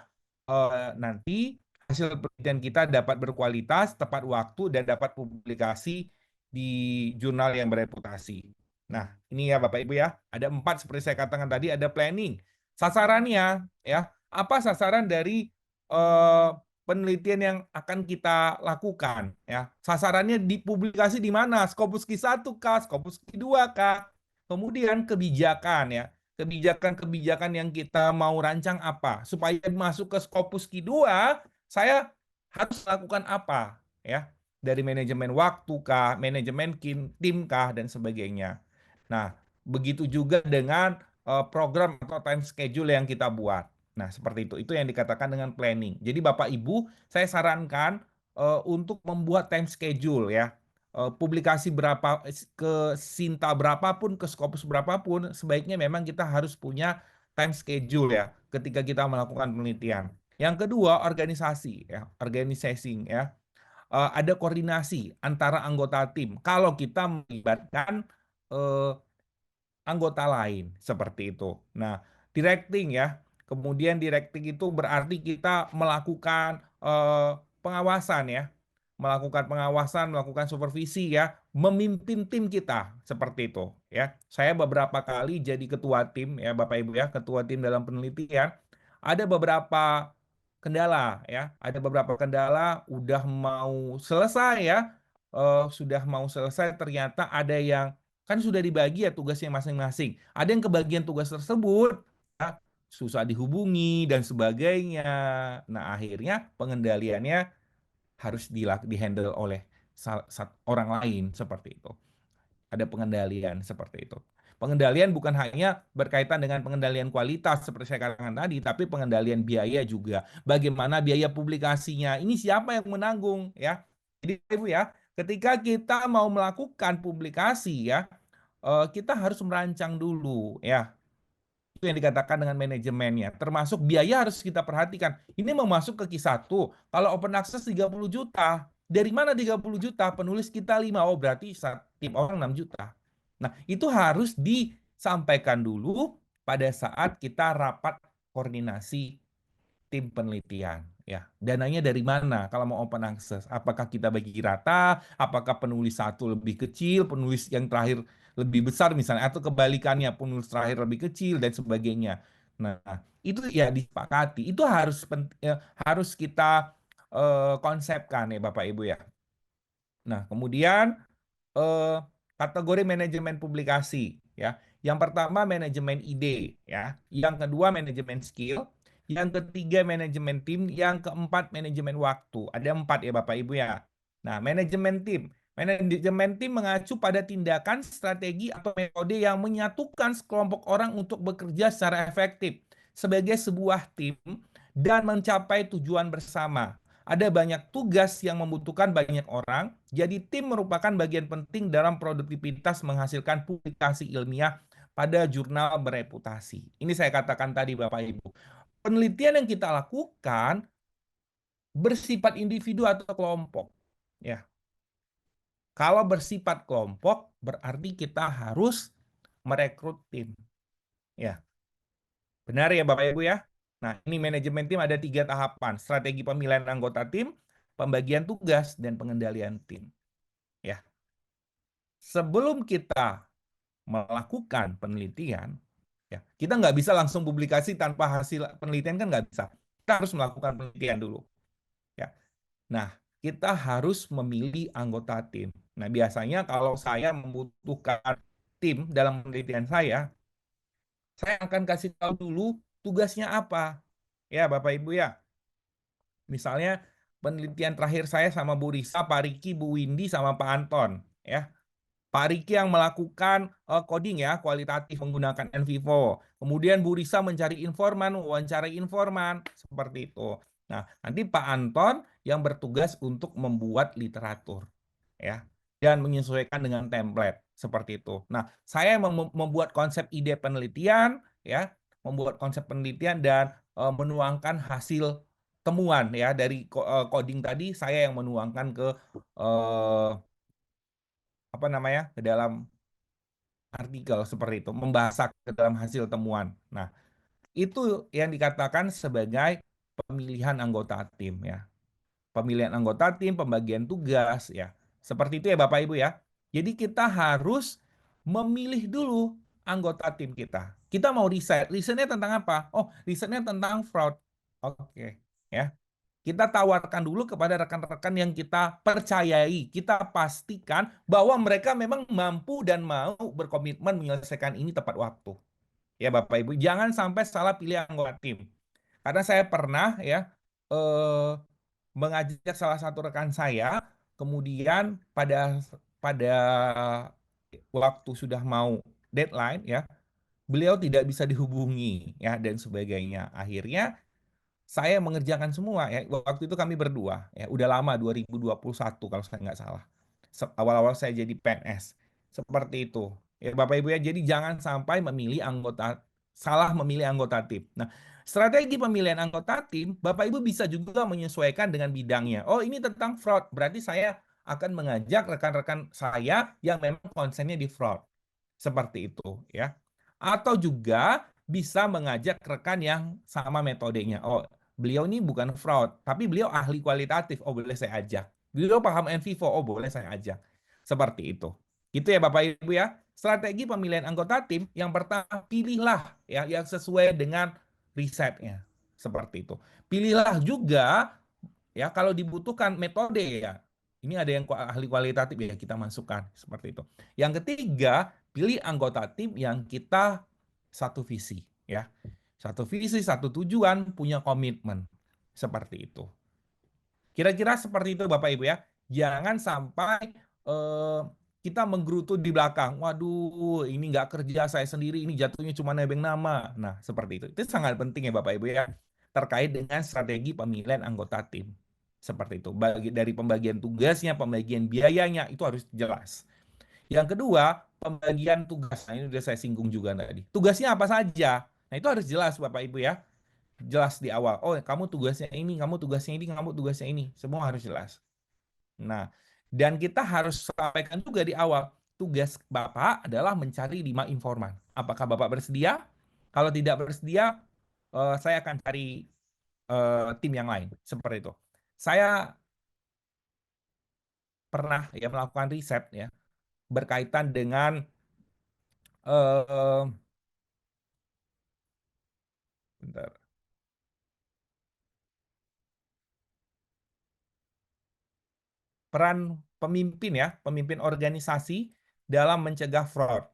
nanti hasil penelitian kita dapat berkualitas, tepat waktu dan dapat publikasi di jurnal yang bereputasi. Nah ini ya Bapak Ibu ya, ada 4 seperti saya katakan tadi, ada planning. Sasarannya ya, apa sasaran dari eh, penelitian yang akan kita lakukan ya. Sasarannya dipublikasi di mana? Scopus Q1 kah, Scopus Q2 kah? Kemudian kebijakan ya. Kebijakan-kebijakan yang kita mau rancang apa? Supaya masuk ke Scopus Q2, saya harus lakukan apa ya? Dari manajemen waktu kah, manajemen tim kah dan sebagainya. Nah, begitu juga dengan program atau time schedule yang kita buat. Nah, seperti itu. Itu yang dikatakan dengan planning. Jadi Bapak Ibu, saya sarankan untuk membuat time schedule ya. Publikasi berapa ke Sinta berapapun, ke Scopus berapapun, sebaiknya memang kita harus punya time schedule ya ketika kita melakukan penelitian. Yang kedua, organisasi ya, organizing ya. Ada koordinasi antara anggota tim. Kalau kita melibatkan eh, anggota lain seperti itu. Nah, directing ya. Kemudian directing itu berarti kita melakukan pengawasan ya. Melakukan pengawasan, melakukan supervisi ya, memimpin tim kita seperti itu ya. Saya beberapa kali jadi ketua tim ya Bapak Ibu ya, ketua tim dalam penelitian. Ada beberapa kendala ya, ada beberapa kendala udah mau selesai ya. Sudah mau selesai ternyata ada yang kan sudah dibagi ya tugasnya masing-masing. Ada yang kebagian tugas tersebut ya, susah dihubungi dan sebagainya. Nah, akhirnya pengendaliannya harus dihandle oleh orang lain seperti itu. Ada pengendalian seperti itu. Pengendalian bukan hanya berkaitan dengan pengendalian kualitas seperti saya katakan tadi, tapi pengendalian biaya juga. Bagaimana biaya publikasinya? Ini siapa yang menanggung ya? Jadi Ibu ya, ketika kita mau melakukan publikasi ya, kita harus merancang dulu ya. Itu yang dikatakan dengan manajemennya. Termasuk biaya harus kita perhatikan. Ini mau masuk ke Q1. Kalau open access 30 juta. Dari mana 30 juta? Penulis kita 5. Oh berarti tim orang 6 juta. Nah itu harus disampaikan dulu pada saat kita rapat koordinasi tim penelitian. Ya, dananya dari mana kalau mau open access? Apakah kita bagi rata? Apakah penulis satu lebih kecil, penulis yang terakhir lebih besar misalnya, atau kebalikannya penulis terakhir lebih kecil dan sebagainya. Nah, itu ya disepakati. Itu harus kita konsepkan ya Bapak Ibu ya. Nah, kemudian eh, kategori manajemen publikasi ya. Yang pertama manajemen ide ya. Yang kedua manajemen skill. Yang ketiga manajemen tim. Yang keempat manajemen waktu. Ada 4 ya Bapak Ibu ya. Nah, manajemen tim. Manajemen tim mengacu pada tindakan, strategi, atau metode yang menyatukan sekelompok orang untuk bekerja secara efektif sebagai sebuah tim dan mencapai tujuan bersama. Ada banyak tugas yang membutuhkan banyak orang, jadi tim merupakan bagian penting dalam produktivitas menghasilkan publikasi ilmiah pada jurnal bereputasi. Ini saya katakan tadi Bapak Ibu. Penelitian yang kita lakukan bersifat individu atau kelompok. Ya. Kalau bersifat kelompok berarti kita harus merekrut tim. Ya. Benar ya Bapak Ibu ya? Nah, ini manajemen tim ada 3 tahapan. Strategi pemilihan anggota tim, pembagian tugas, dan pengendalian tim. Ya. Sebelum kita melakukan penelitian, ya, kita nggak bisa langsung publikasi tanpa hasil penelitian kan nggak bisa. Kita harus melakukan penelitian dulu. Ya. Nah, kita harus memilih anggota tim. Nah, biasanya kalau saya membutuhkan tim dalam penelitian saya akan kasih tahu dulu tugasnya apa. Ya, Bapak Ibu ya. Misalnya penelitian terakhir saya sama Bu Risa, Pak Riki, Bu Windy, sama Pak Anton. Ya, Pak Riki yang melakukan coding ya, kualitatif menggunakan NVivo. Kemudian Bu Risa mencari informan, wawancarai informan, seperti itu. Nah, nanti Pak Anton yang bertugas untuk membuat literatur, ya, dan menyesuaikan dengan template, seperti itu. Nah, saya membuat konsep ide penelitian, ya, membuat konsep penelitian dan menuangkan hasil temuan ya dari coding tadi, saya yang menuangkan ke apa namanya, ke dalam artikel seperti itu, membahas ke dalam hasil temuan. Nah, itu yang dikatakan sebagai pemilihan anggota tim ya. Pemilihan anggota tim, pembagian tugas ya. Seperti itu ya Bapak Ibu ya. Jadi kita harus memilih dulu anggota tim kita. Kita mau riset. Risetnya tentang apa? Oh, risetnya tentang fraud. Oke, ya. Kita tawarkan dulu kepada rekan-rekan yang kita percayai. Kita pastikan bahwa mereka memang mampu dan mau berkomitmen menyelesaikan ini tepat waktu. Ya Bapak Ibu, jangan sampai salah pilih anggota tim. Karena saya pernah ya mengajak salah satu rekan saya, kemudian pada pada waktu sudah mau deadline ya, beliau tidak bisa dihubungi ya dan sebagainya. Akhirnya saya mengerjakan semua ya. Waktu itu kami berdua ya, udah lama 2021 kalau saya nggak salah. Awal-awal saya jadi PNS. Seperti itu. Ya Bapak Ibu ya, jadi jangan sampai salah memilih anggota tim. Nah, strategi pemilihan anggota tim, Bapak Ibu bisa juga menyesuaikan dengan bidangnya. Oh, ini tentang fraud, berarti saya akan mengajak rekan-rekan saya yang memang konsennya di fraud. Seperti itu ya. Atau juga bisa mengajak rekan yang sama metodenya. Oh, beliau ini bukan fraud, tapi beliau ahli kualitatif. Oh, boleh saya ajak. Beliau paham NVivo. Oh, boleh saya ajak. Seperti itu. Itu ya Bapak Ibu ya. Strategi pemilihan anggota tim, yang pertama pilihlah ya yang sesuai dengan risetnya. Seperti itu. Pilihlah juga ya kalau dibutuhkan metode ya. Ini ada yang ahli kualitatif ya kita masukkan seperti itu. Yang ketiga, pilih anggota tim yang kita satu visi ya. Satu visi, satu tujuan, punya komitmen. Seperti itu. Kira-kira seperti itu Bapak Ibu ya. Jangan sampai kita menggerutu di belakang. Waduh, ini nggak kerja saya sendiri, ini jatuhnya cuma nebeng nama. Nah, seperti itu. Itu sangat penting ya Bapak Ibu ya. Terkait dengan strategi pemilihan anggota tim. Seperti itu. Dari pembagian tugasnya, pembagian biayanya, itu harus jelas. Yang kedua, pembagian tugas. Nah, ini sudah saya singgung juga tadi. Tugasnya apa saja? Nah, itu harus jelas Bapak Ibu ya. Jelas di awal. Oh, kamu tugasnya ini, kamu tugasnya ini, kamu tugasnya ini. Semua harus jelas. Nah, dan kita harus sampaikan juga di awal. Tugas Bapak adalah mencari 5 informan. Apakah Bapak bersedia? Kalau tidak bersedia, saya akan cari tim yang lain. Seperti itu. Saya pernah ya melakukan riset ya berkaitan dengan bentar. Peran pemimpin ya, pemimpin organisasi dalam mencegah fraud.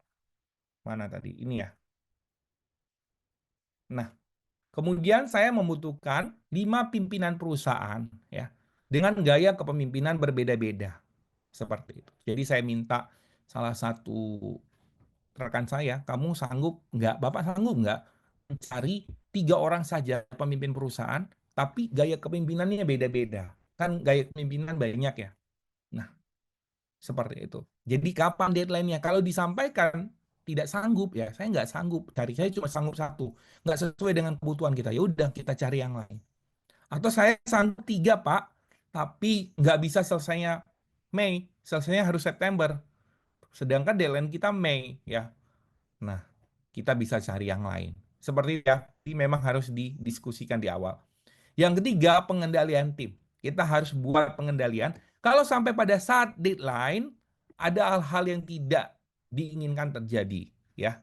Mana tadi? Ini ya. Nah, kemudian saya membutuhkan 5 pimpinan perusahaan ya dengan gaya kepemimpinan berbeda-beda. Seperti itu. Jadi saya minta salah satu rekan saya, kamu sanggup nggak, Bapak sanggup nggak mencari 3 orang saja pemimpin perusahaan, tapi gaya kepemimpinannya beda-beda. Kan gaya kepemimpinan banyak ya. Nah, seperti itu. Jadi kapan deadline-nya? Kalau disampaikan tidak sanggup ya, saya nggak sanggup. Cari saya cuma sanggup satu, nggak sesuai dengan kebutuhan kita. Ya udah kita cari yang lain. Atau saya sanggup 3 Pak, tapi nggak bisa selesainya Mei, selesainya harus September. Sedangkan deadline kita Mei ya. Nah, kita bisa cari yang lain. Seperti ya, ini memang harus didiskusikan di awal. Yang ketiga, pengendalian tim. Kita harus buat pengendalian. Kalau sampai pada saat deadline, ada hal-hal yang tidak diinginkan terjadi. Ya,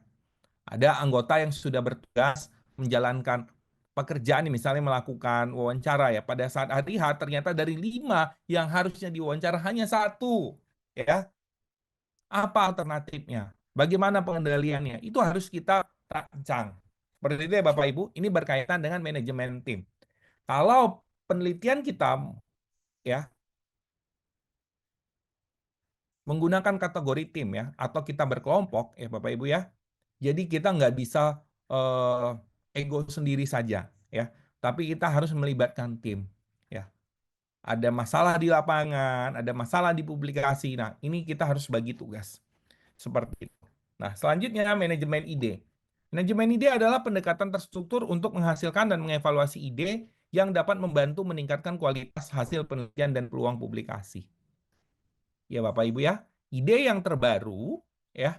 ada anggota yang sudah bertugas menjalankan pekerjaan, misalnya melakukan wawancara ya. Pada saat hari H, ternyata dari 5 yang harusnya diwawancara hanya 1. ya. Apa alternatifnya? Bagaimana pengendaliannya? Itu harus kita rancang. Seperti itu ya Bapak Ibu, ini berkaitan dengan manajemen tim. Kalau penelitian kita ya menggunakan kategori tim ya, atau kita berkelompok ya Bapak Ibu ya, jadi kita nggak bisa ego sendiri saja ya, tapi kita harus melibatkan tim ya. Ada masalah di lapangan, ada masalah di publikasi. Nah, ini kita harus bagi tugas. Seperti itu. Nah, selanjutnya manajemen ide. Manajemen ide adalah pendekatan terstruktur untuk menghasilkan dan mengevaluasi ide yang dapat membantu meningkatkan kualitas hasil penelitian dan peluang publikasi. Ya, Bapak Ibu ya, ide yang terbaru ya,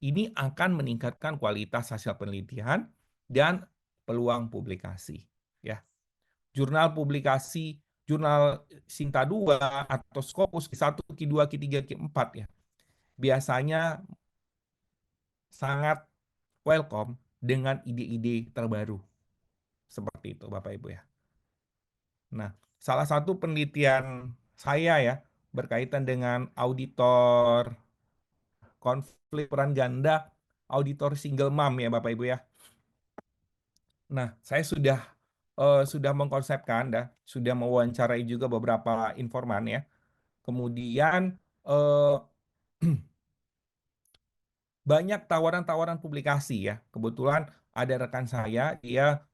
ini akan meningkatkan kualitas hasil penelitian dan peluang publikasi ya. Jurnal publikasi, jurnal Sinta 2 atau Scopus Q1, Q2, Q3, Q4 ya. Biasanya sangat welcome dengan ide-ide terbaru. Seperti itu Bapak Ibu ya. Nah, salah satu penelitian saya ya berkaitan dengan auditor konflik peran ganda, auditor single mom ya Bapak Ibu ya. Nah, saya sudah mengkonsepkan dan sudah mewawancarai juga beberapa informan ya. Kemudian eh, banyak tawaran-tawaran publikasi ya. Kebetulan ada rekan saya, dia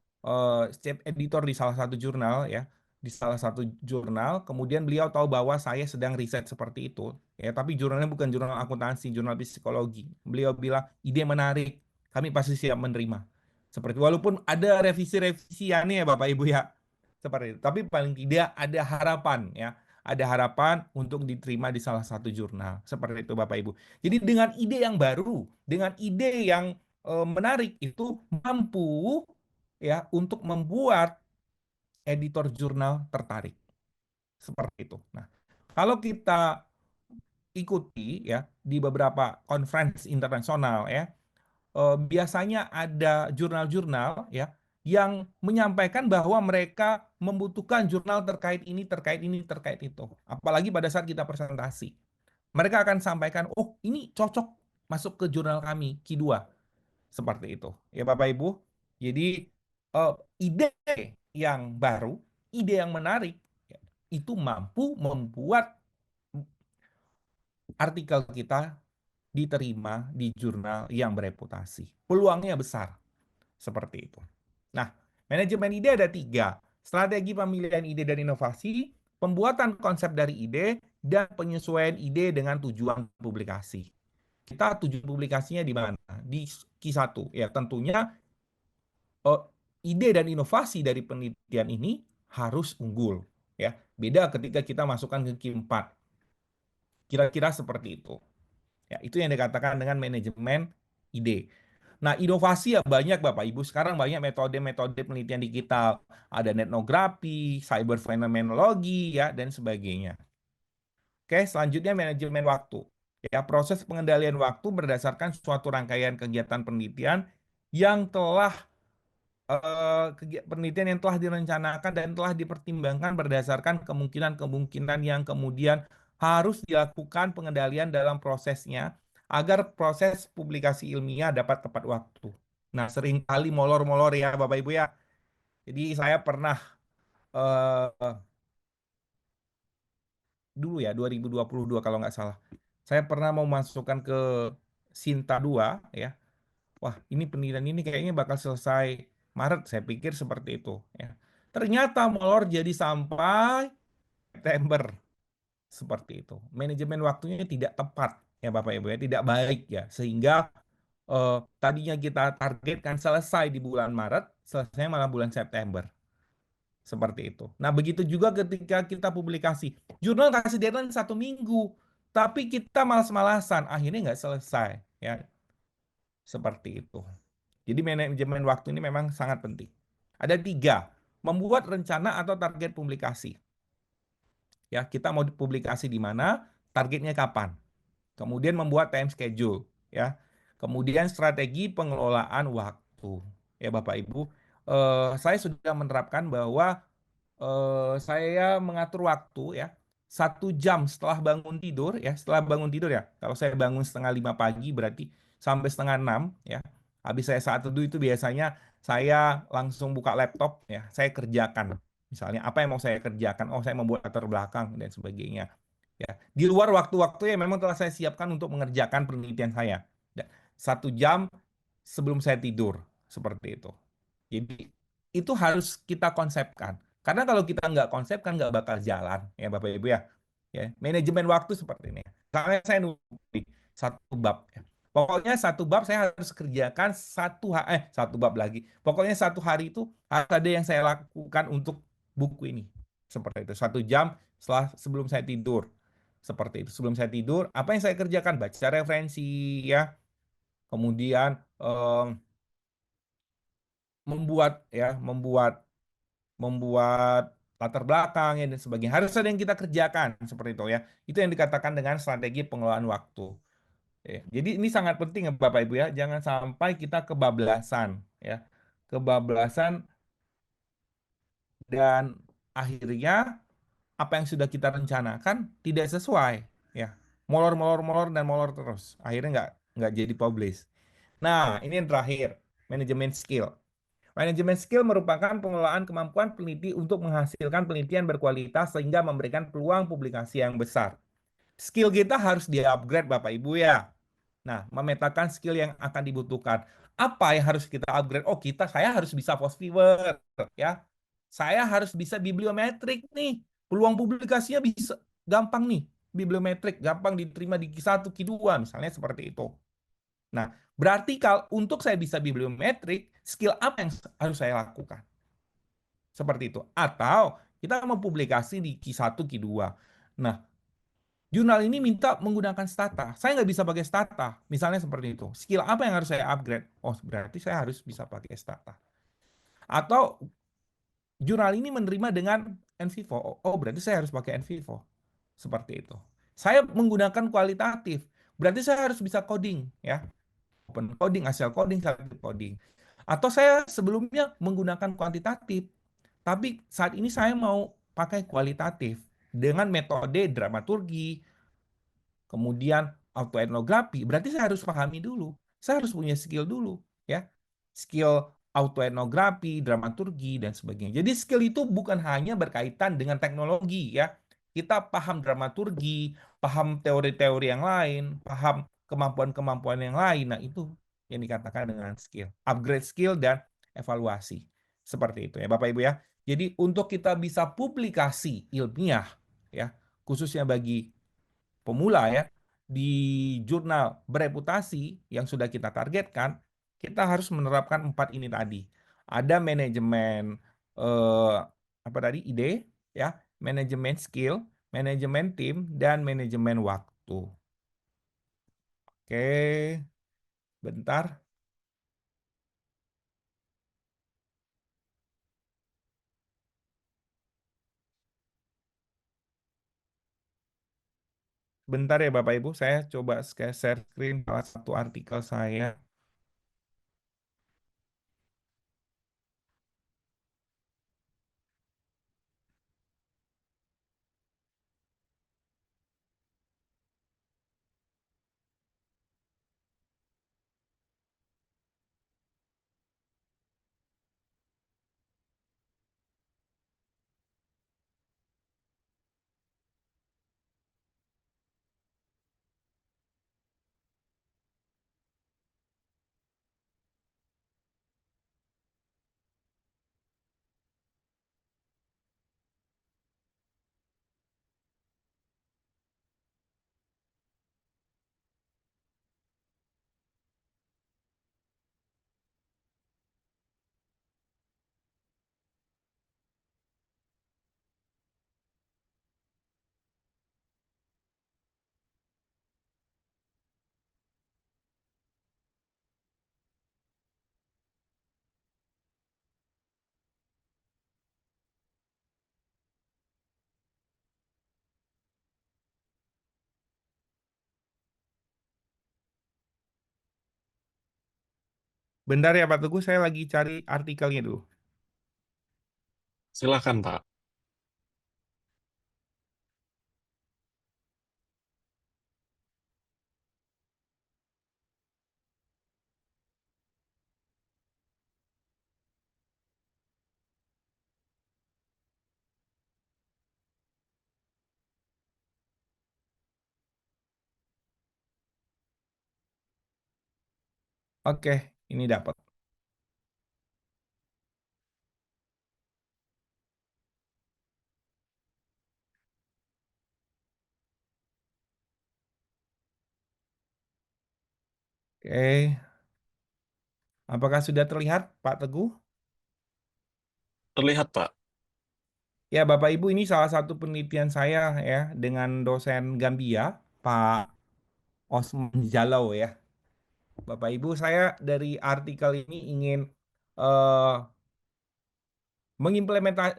chief editor di salah satu jurnal ya, di salah satu jurnal. Kemudian beliau tahu bahwa saya sedang riset seperti itu ya, tapi jurnalnya bukan jurnal akuntansi, jurnal psikologi. Beliau bilang ide menarik, kami pasti siap menerima. Seperti walaupun ada revisi-revisiannya ya Bapak Ibu ya. Seperti itu. Tapi paling tidak ada harapan ya. Ada harapan untuk diterima di salah satu jurnal. Seperti itu Bapak Ibu. Jadi dengan ide yang baru, dengan ide yang menarik itu mampu ya untuk membuat editor jurnal tertarik. Seperti itu. Nah, kalau kita ikuti ya di beberapa conference internasional ya, biasanya ada jurnal-jurnal ya yang menyampaikan bahwa mereka membutuhkan jurnal terkait ini, terkait ini, terkait itu. Apalagi pada saat kita presentasi. Mereka akan sampaikan, oh ini cocok masuk ke jurnal kami, Q2. Seperti itu. Ya Bapak Ibu. Jadi ide yang baru, ide yang menarik, ya, itu mampu membuat artikel kita diterima di jurnal yang bereputasi. Peluangnya besar. Seperti itu. Nah, manajemen ide ada 3. Strategi pemilihan ide dan inovasi, pembuatan konsep dari ide, dan penyesuaian ide dengan tujuan publikasi. Kita tujuan publikasinya di mana? Di Q1. Ya, tentunya ide dan inovasi dari penelitian ini harus unggul. Ya, beda ketika kita masukkan ke Q4. Kira-kira seperti itu. Ya, itu yang dikatakan dengan manajemen ide. Nah, inovasi ya banyak Bapak Ibu. Sekarang banyak metode-metode penelitian digital. Ada etnografi, cyber fenomenologi, ya, dan sebagainya. Oke, selanjutnya manajemen waktu. Ya, proses pengendalian waktu berdasarkan suatu rangkaian kegiatan penelitian yang telah penelitian yang telah direncanakan dan telah dipertimbangkan berdasarkan kemungkinan-kemungkinan yang kemudian harus dilakukan pengendalian dalam prosesnya agar proses publikasi ilmiah dapat tepat waktu. Nah, seringkali molor-molor ya Bapak Ibu ya. Jadi saya pernah eh, dulu ya 2022 kalau nggak salah. Saya pernah mau masukkan ke Sinta 2 ya. Wah, ini penelitian ini kayaknya bakal selesai Maret, saya pikir seperti itu ya. Ternyata molor jadi sampai September. Seperti itu. Manajemen waktunya tidak tepat ya Bapak Ibu ya, tidak baik ya. Sehingga tadinya kita targetkan selesai di bulan Maret, selesai malah bulan September. Seperti itu. Nah, begitu juga ketika kita publikasi. Jurnal kasih deadline 1 minggu, tapi kita malas-malasan, akhirnya nggak selesai. Ya, seperti itu. Jadi manajemen waktu ini memang sangat penting. Ada 3, membuat rencana atau target publikasi. Ya, kita mau publikasi di mana, targetnya kapan. Kemudian membuat time schedule. Ya, kemudian strategi pengelolaan waktu. Ya, Bapak Ibu, saya sudah menerapkan bahwa saya mengatur waktu ya 1 jam setelah bangun tidur ya, kalau saya bangun setengah 5 pagi berarti sampai setengah 6 ya, habis saya saat teduh itu biasanya saya langsung buka laptop ya, saya kerjakan misalnya apa yang mau saya kerjakan, oh saya membuat latar belakang dan sebagainya ya, di luar waktu-waktu yang memang telah saya siapkan untuk mengerjakan penelitian saya. 1 jam sebelum saya tidur seperti itu. Jadi itu harus kita konsepkan. Karena kalau kita nggak konsepkan nggak bakal jalan ya Bapak Ibu ya. Ya, manajemen waktu seperti ini. Misalnya saya nulis 1 bab ya. Pokoknya 1 bab saya harus kerjakan 1 bab lagi. Pokoknya 1 hari itu harus ada yang saya lakukan untuk buku ini. Seperti itu. 1 jam sebelum saya tidur. Seperti itu. Sebelum saya tidur, apa yang saya kerjakan? Baca referensi ya. Kemudian membuat ya, membuat latar belakang ya, dan sebagainya. Harus ada yang kita kerjakan seperti itu ya. Itu yang dikatakan dengan strategi pengelolaan waktu. Ya. Jadi ini sangat penting ya Bapak Ibu ya. Jangan sampai kita kebablasan ya. Kebablasan dan akhirnya apa yang sudah kita rencanakan tidak sesuai ya. Molor molor molor dan molor terus. Akhirnya nggak jadi publish. Nah, ini yang terakhir, manajemen skill. Manajemen skill merupakan pengelolaan kemampuan peneliti untuk menghasilkan penelitian berkualitas sehingga memberikan peluang publikasi yang besar. Skill kita harus di-upgrade Bapak Ibu ya. Nah, memetakan skill yang akan dibutuhkan. Apa yang harus kita upgrade? Oh, saya harus bisa post viewer ya. Saya harus bisa bibliometrik nih. Peluang publikasinya bisa gampang nih. Bibliometrik gampang diterima di Q1, Q2 misalnya seperti itu. Nah, berarti kalau untuk saya bisa bibliometrik, skill apa yang harus saya lakukan? Seperti itu. Atau kita mau publikasi di Q1, Q2. Nah, jurnal ini minta menggunakan stata. Saya nggak bisa pakai stata. Misalnya seperti itu. Skill apa yang harus saya upgrade? Oh, berarti saya harus bisa pakai stata. Atau jurnal ini menerima dengan NVivo. Oh, berarti saya harus pakai NVivo. Seperti itu. Saya menggunakan kualitatif. Berarti saya harus bisa coding, ya. Open coding, hasil coding, selektif coding. Atau saya sebelumnya menggunakan kuantitatif, tapi saat ini saya mau pakai kualitatif dengan metode dramaturgi, kemudian autoetnografi, berarti saya harus pahami dulu. Saya harus punya skill dulu, ya. Skill autoetnografi, dramaturgi, dan sebagainya. Jadi skill itu bukan hanya berkaitan dengan teknologi, ya. Kita paham dramaturgi, paham teori-teori yang lain, paham kemampuan-kemampuan yang lain. Nah, itu yang dikatakan dengan skill. Upgrade skill dan evaluasi. Seperti itu ya Bapak Ibu ya. Jadi untuk kita bisa publikasi ilmiah, ya, khususnya bagi pemula ya, di jurnal bereputasi yang sudah kita targetkan, kita harus menerapkan 4 ini tadi. Ada manajemen eh, apa tadi ide ya, manajemen skill, manajemen tim, dan manajemen waktu. Oke, bentar. Bentar ya Bapak Ibu, saya coba share screen salah satu artikel saya. Bentar ya Pak Teguh, saya lagi cari artikelnya dulu. Silakan, Pak. Oke, ini dapat. Oke, apakah sudah terlihat, Pak Teguh? Terlihat, Pak. Ya, Bapak Ibu, ini salah satu penelitian saya ya dengan dosen Gambia, Pak Osman Jalau ya. Bapak Ibu, saya dari artikel ini ingin eh,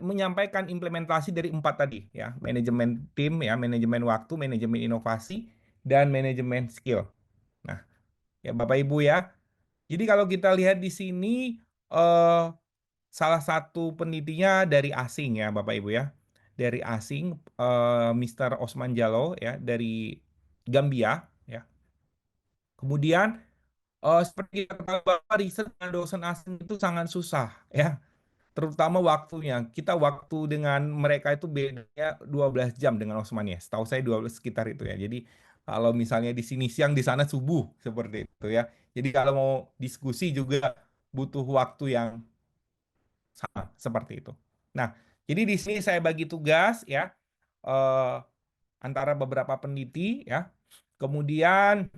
menyampaikan implementasi dari 4 tadi ya, manajemen tim ya, manajemen waktu, manajemen inovasi, dan manajemen skill. Nah, ya Bapak Ibu ya. Jadi kalau kita lihat di sini eh, salah satu penelitinya dari asing ya Bapak Ibu ya. Dari asing Mr. Osman Jalo ya dari Gambia ya. Kemudian seperti kata Bapak, riset dengan dosen asing itu sangat susah ya. Terutama waktunya. Kita waktu dengan mereka itu bedanya 12 jam dengan Osmania. Setahu saya 12 sekitar itu ya. Jadi kalau misalnya di sini siang, di sana subuh seperti itu ya. Jadi kalau mau diskusi juga butuh waktu yang sama seperti itu. Nah, jadi di sini saya bagi tugas ya eh, antara beberapa peneliti ya. Kemudian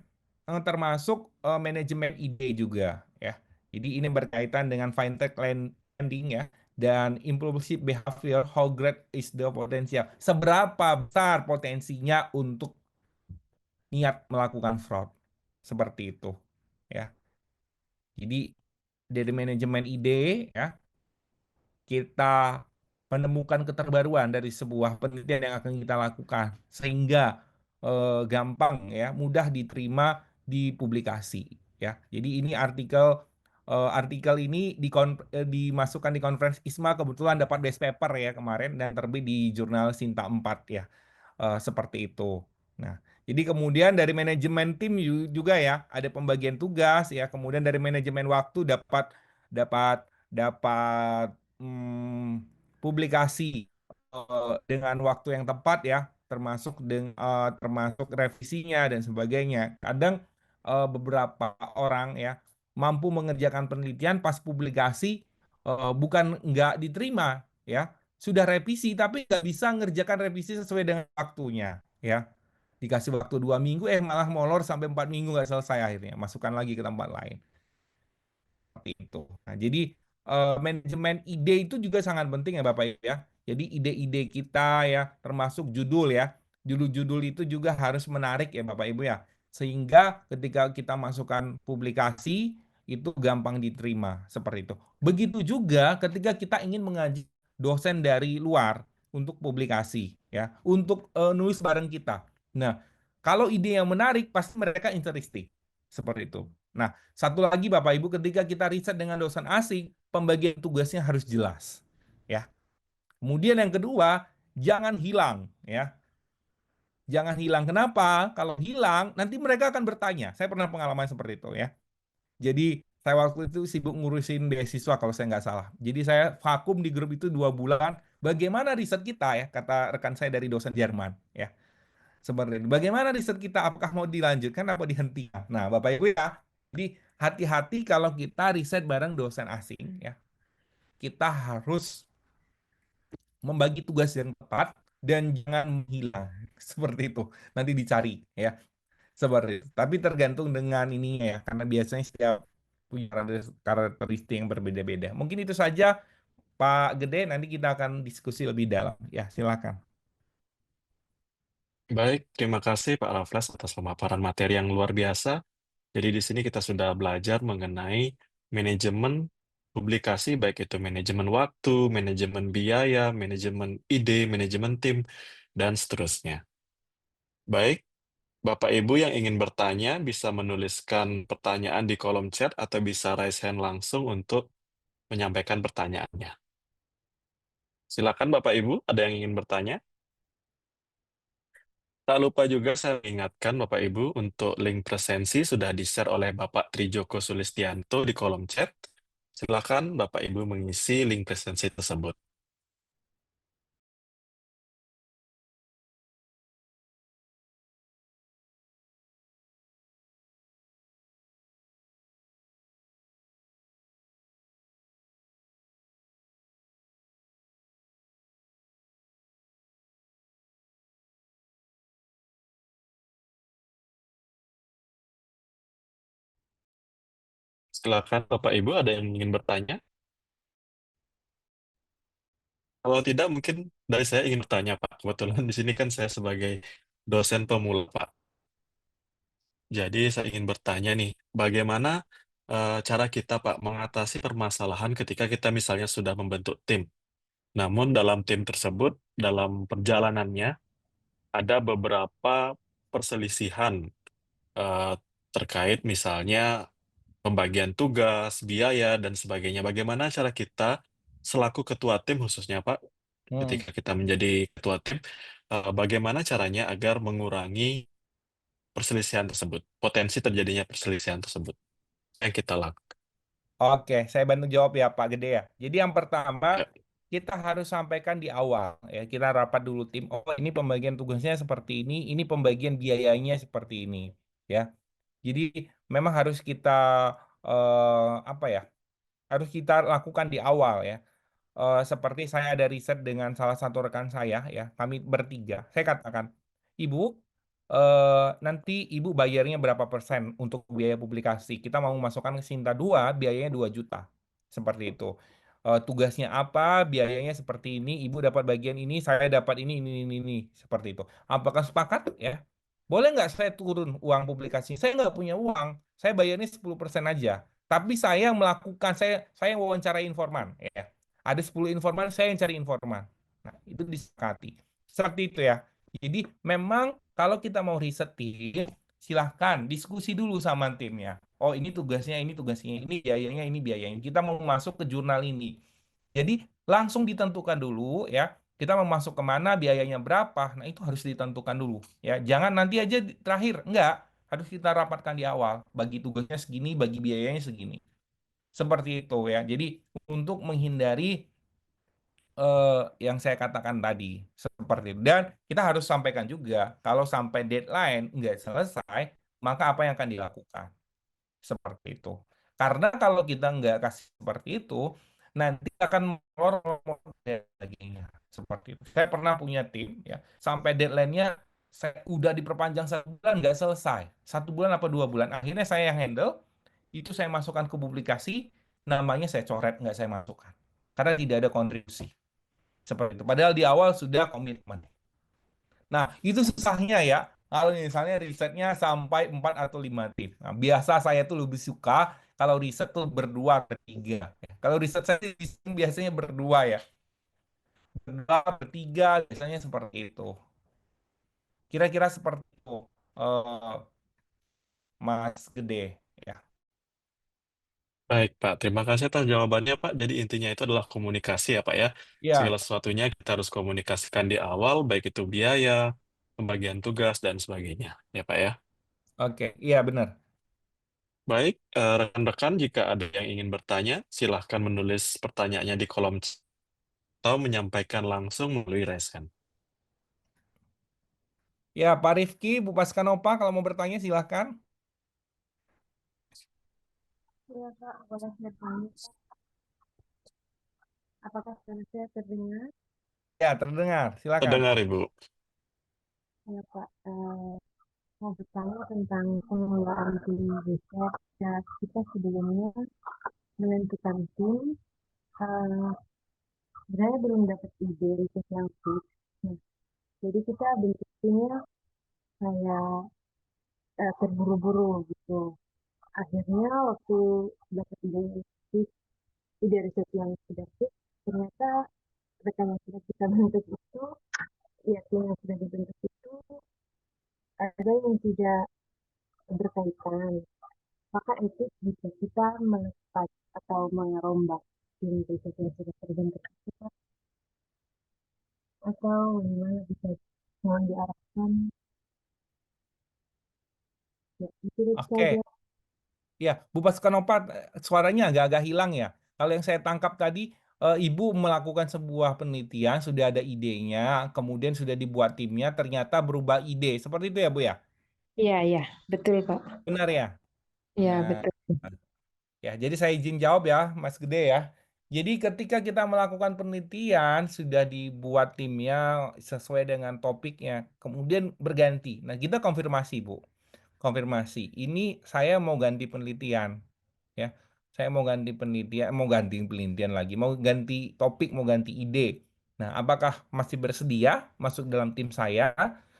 termasuk manajemen ide juga ya. Jadi ini berkaitan dengan fintech lending ya dan impulsive behavior, how great is the potential. Seberapa besar potensinya untuk niat melakukan fraud. Seperti itu ya. Jadi dari manajemen ide ya kita menemukan keterbaruan dari sebuah penelitian yang akan kita lakukan sehingga gampang ya mudah diterima di publikasi ya. Jadi ini artikel ini dimasukkan di konferensi ISMA, kebetulan dapat best paper ya kemarin dan terbit di jurnal Sinta 4 ya. Seperti itu. Nah, jadi kemudian dari manajemen tim juga ya ada pembagian tugas ya, kemudian dari manajemen waktu dapat dapat dapat publikasi dengan waktu yang tepat ya, termasuk revisinya dan sebagainya. Kadang beberapa orang ya mampu mengerjakan penelitian pas publikasi bukan nggak diterima ya, sudah revisi tapi nggak bisa ngerjakan revisi sesuai dengan waktunya ya. Dikasih waktu 2 minggu malah molor sampai 4 minggu nggak selesai, akhirnya masukkan lagi ke tempat lain seperti itu. Nah, jadi manajemen ide itu juga sangat penting ya Bapak Ibu ya. Jadi ide-ide kita ya, termasuk judul ya. Judul-judul itu juga harus menarik ya Bapak Ibu ya. Sehingga ketika kita masukkan publikasi itu gampang diterima seperti itu. Begitu juga ketika kita ingin mengaji dosen dari luar untuk publikasi ya, untuk nulis bareng kita. Nah, kalau ide yang menarik pasti mereka interesting seperti itu. Nah, satu lagi Bapak Ibu, ketika kita riset dengan dosen asing, pembagian tugasnya harus jelas, ya. Kemudian yang kedua, jangan hilang, ya. Jangan hilang. Kenapa? Kalau hilang, nanti mereka akan bertanya. Saya pernah pengalaman seperti itu, ya. Jadi saya waktu itu sibuk ngurusin beasiswa kalau saya nggak salah. Jadi saya vakum di grup itu 2 bulan. Bagaimana riset kita ya? Kata rekan saya dari dosen Jerman, ya. Seperti itu. Bagaimana riset kita? Apakah mau dilanjutkan atau dihentikan? Nah, Bapak Ibu ya. Jadi hati-hati kalau kita riset bareng dosen asing ya. Kita harus membagi tugas yang tepat dan jangan menghilang seperti itu. Nanti dicari ya. Seperti itu. Tapi tergantung dengan ininya ya, karena biasanya setiap punya karakteristik yang berbeda-beda. Mungkin itu saja Pak Gede, nanti kita akan diskusi lebih dalam. Ya, silakan. Baik, terima kasih Pak Raffles atas pemaparan materi yang luar biasa. Jadi di sini kita sudah belajar mengenai manajemen publikasi, baik itu manajemen waktu, manajemen biaya, manajemen ide, manajemen tim, dan seterusnya. Baik, Bapak Ibu yang ingin bertanya bisa menuliskan pertanyaan di kolom chat atau bisa raise hand langsung untuk menyampaikan pertanyaannya. Silakan Bapak Ibu, ada yang ingin bertanya? Tak lupa juga saya ingatkan Bapak Ibu untuk link presensi sudah di-share oleh Bapak Trijoko Sulistianto di kolom chat. Silakan Bapak Ibu mengisi link presensi tersebut. Silakan Bapak Ibu ada yang ingin bertanya? Kalau tidak, mungkin dari saya ingin bertanya, Pak. Kebetulan di sini kan saya sebagai dosen pemula, Pak. Jadi saya ingin bertanya nih, bagaimana cara kita, Pak, mengatasi permasalahan ketika kita misalnya sudah membentuk tim. Namun dalam tim tersebut, dalam perjalanannya, ada beberapa perselisihan eh, terkait misalnya pembagian tugas, biaya, dan sebagainya. Bagaimana cara kita selaku ketua tim khususnya, Pak, Hmm. ketika kita menjadi ketua tim, bagaimana caranya agar mengurangi perselisihan tersebut, potensi terjadinya perselisihan tersebut yang kita lakukan. Oke, saya bantu jawab ya Pak Gede ya. Jadi yang pertama Ya, kita harus sampaikan di awal ya. Kita rapat dulu tim. Oh, ini pembagian tugasnya seperti ini pembagian biayanya seperti ini ya. Jadi memang harus kita apa ya? Harus kita lakukan di awal ya. Seperti saya ada riset dengan salah satu rekan saya ya, kami bertiga. Saya katakan, Ibu, nanti Ibu bayarnya berapa persen untuk biaya publikasi? Kita mau masukkan ke Sinta 2, biayanya 2 juta. Seperti itu. Tugasnya apa? Biayanya seperti ini. Ibu dapat bagian ini, saya dapat ini. Seperti itu. Apakah sepakat ya? Boleh nggak saya turun uang publikasi? Saya nggak punya uang. Saya bayarnya 10% aja. Tapi saya melakukan, saya wawancara informan ya. Ada 10 informan, saya yang cari informan. Nah, itu disepakati. Seperti itu ya. Jadi memang kalau kita mau riset tim, silahkan diskusi dulu sama timnya. Oh, ini tugasnya, ini biayanya. Kita mau masuk ke jurnal ini. Jadi langsung ditentukan dulu ya. Kita mau masuk kemana, biayanya berapa. Nah, itu harus ditentukan dulu ya. Jangan nanti aja terakhir. Enggak. Harus kita rapatkan di awal. Bagi tugasnya segini, bagi biayanya segini. Seperti itu ya. Jadi untuk menghindari eh, yang saya katakan tadi seperti itu. Dan kita harus sampaikan juga kalau sampai deadline nggak selesai, maka apa yang akan dilakukan seperti itu. Karena kalau kita nggak kasih seperti itu, nanti akan molor dagingnya seperti itu. Saya pernah punya tim ya, sampai deadline-nya saya udah diperpanjang 1 bulan nggak selesai, 1 bulan apa 2 bulan. Akhirnya saya yang handle, itu saya masukkan ke publikasi, namanya saya coret nggak saya masukkan karena tidak ada kontribusi. Seperti itu. Padahal di awal sudah komitmen. Nah, itu susahnya ya. Kalau misalnya risetnya sampai 4 atau 5 tim. Nah, biasa saya tuh lebih suka kalau riset tuh berdua, bertiga. Kalau riset saya biasanya berdua ya. Berdua, bertiga, biasanya seperti itu. Kira-kira seperti itu, eh, Mas Gede. Ya, baik, Pak. Terima kasih atas jawabannya, Pak. Jadi intinya itu adalah komunikasi ya, Pak ya. Segala ya, sesuatunya kita harus komunikasikan di awal, baik itu biaya, pembagian tugas, dan sebagainya. Ya, Pak ya. oke, iya benar. Baik, rekan-rekan jika ada yang ingin bertanya, silahkan menulis pertanyaannya di kolom chat atau menyampaikan langsung melalui raise hand. Ya, Pak Rifki, Bu Paskanova, kalau mau bertanya silahkan. Iya Kak, boleh bertanya. Apakah suara saya terdengar? Ya, terdengar, silakan. Terdengar, Ibu. Ya Pak, mau bertanya tentang pengelolaan tim riset. Ya, kita sebelumnya menentukan tim, eh, sebenarnya belum dapat ide riset yang fix. Nah, jadi kita bentuk timnya kayak terburu-buru gitu. Akhirnya waktu dapat ide fix, ide riset yang sudah fix, ternyata rekan yang sudah kita bentuk itu, ya tim yang sudah dibentuk itu ada yang tidak berkaitan, maka itu bisa kita melepas atau merombak tim riset yang sudah terbentuk itu, atau bagaimana bisa mohon diarahkan. Ya, itu saja. Oke. Ya, Bu Paskanova, suaranya agak-agak hilang ya. Kalau yang saya tangkap tadi, Ibu melakukan sebuah penelitian, sudah ada idenya, kemudian sudah dibuat timnya, ternyata berubah ide. Seperti itu ya, Bu ya? Iya, iya, betul Pak. Benar ya? Iya, Nah, betul. ya, jadi saya izin jawab ya, Mas Gede ya. Jadi ketika kita melakukan penelitian, sudah dibuat timnya sesuai dengan topiknya, kemudian berganti. Nah, kita konfirmasi, Bu. Konfirmasi. Ini saya mau ganti penelitian. Ya, Saya mau ganti penelitian, mau ganti penelitian lagi, mau ganti topik, mau ganti ide. Nah, apakah masih bersedia masuk dalam tim saya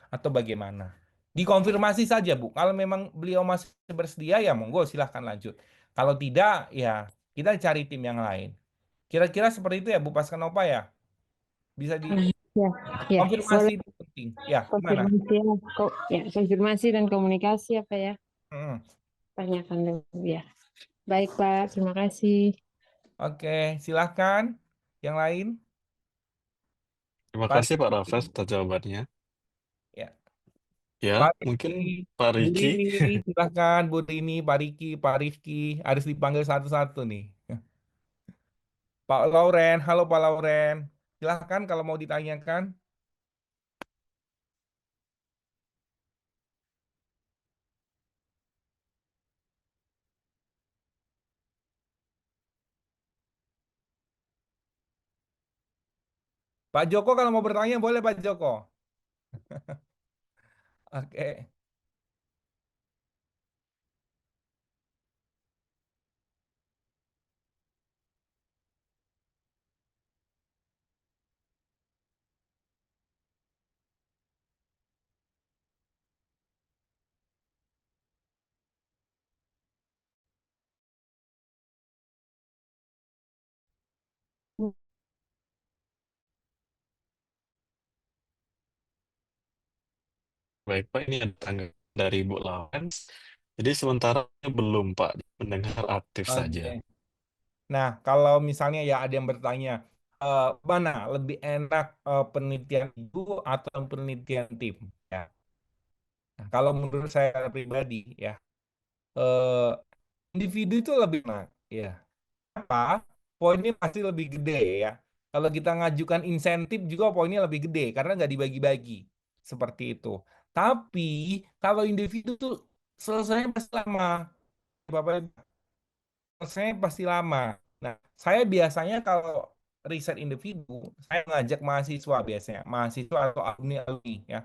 atau bagaimana? Dikonfirmasi saja, Bu. Kalau memang beliau masih bersedia, ya monggo silahkan lanjut. Kalau tidak, ya kita cari tim yang lain. Kira-kira seperti itu ya, Bu Paskanova ya? Bisa Ya, ya, dikonfirmasi boleh itu penting. Ya, gimana? konfirmasi ya, konfirmasi dan komunikasi apa ya? Hmm. Tanyakan dulu ya. Baik, Pak. Terima kasih. Oke, silahkan. Yang lain? Terima Pak kasih Pak Riki. Raffles atas jawabannya. Ya. Ya, Pak mungkin Riki, Pak Bu Riki. Rini, silahkan Bu Rini, Pak Riki, Pak Rifki, harus dipanggil satu-satu nih. Pak Lauren, halo Pak Lauren, silahkan kalau mau ditanyakan. Pak Joko kalau mau bertanya boleh Pak Joko. Oke, Baik Pak, ini ada tanggapan dari Bu Lawrence. Jadi sementara belum Pak, mendengar aktif saja. oke. Nah, kalau misalnya ya ada yang bertanya, mana lebih enak penelitian ibu atau penelitian tim? Ya. Nah, kalau menurut saya pribadi ya, eh, individu itu lebih enak. Ya. Apa? Poinnya pasti lebih gede ya. Kalau kita ngajukan insentif juga poinnya lebih gede karena nggak dibagi-bagi seperti itu. Tapi kalau individu tuh selesainya pasti lama, Bapak Ibu. Selesainya pasti lama. Nah, saya biasanya kalau riset individu, saya ngajak mahasiswa biasanya, mahasiswa atau alumni-alumni ya.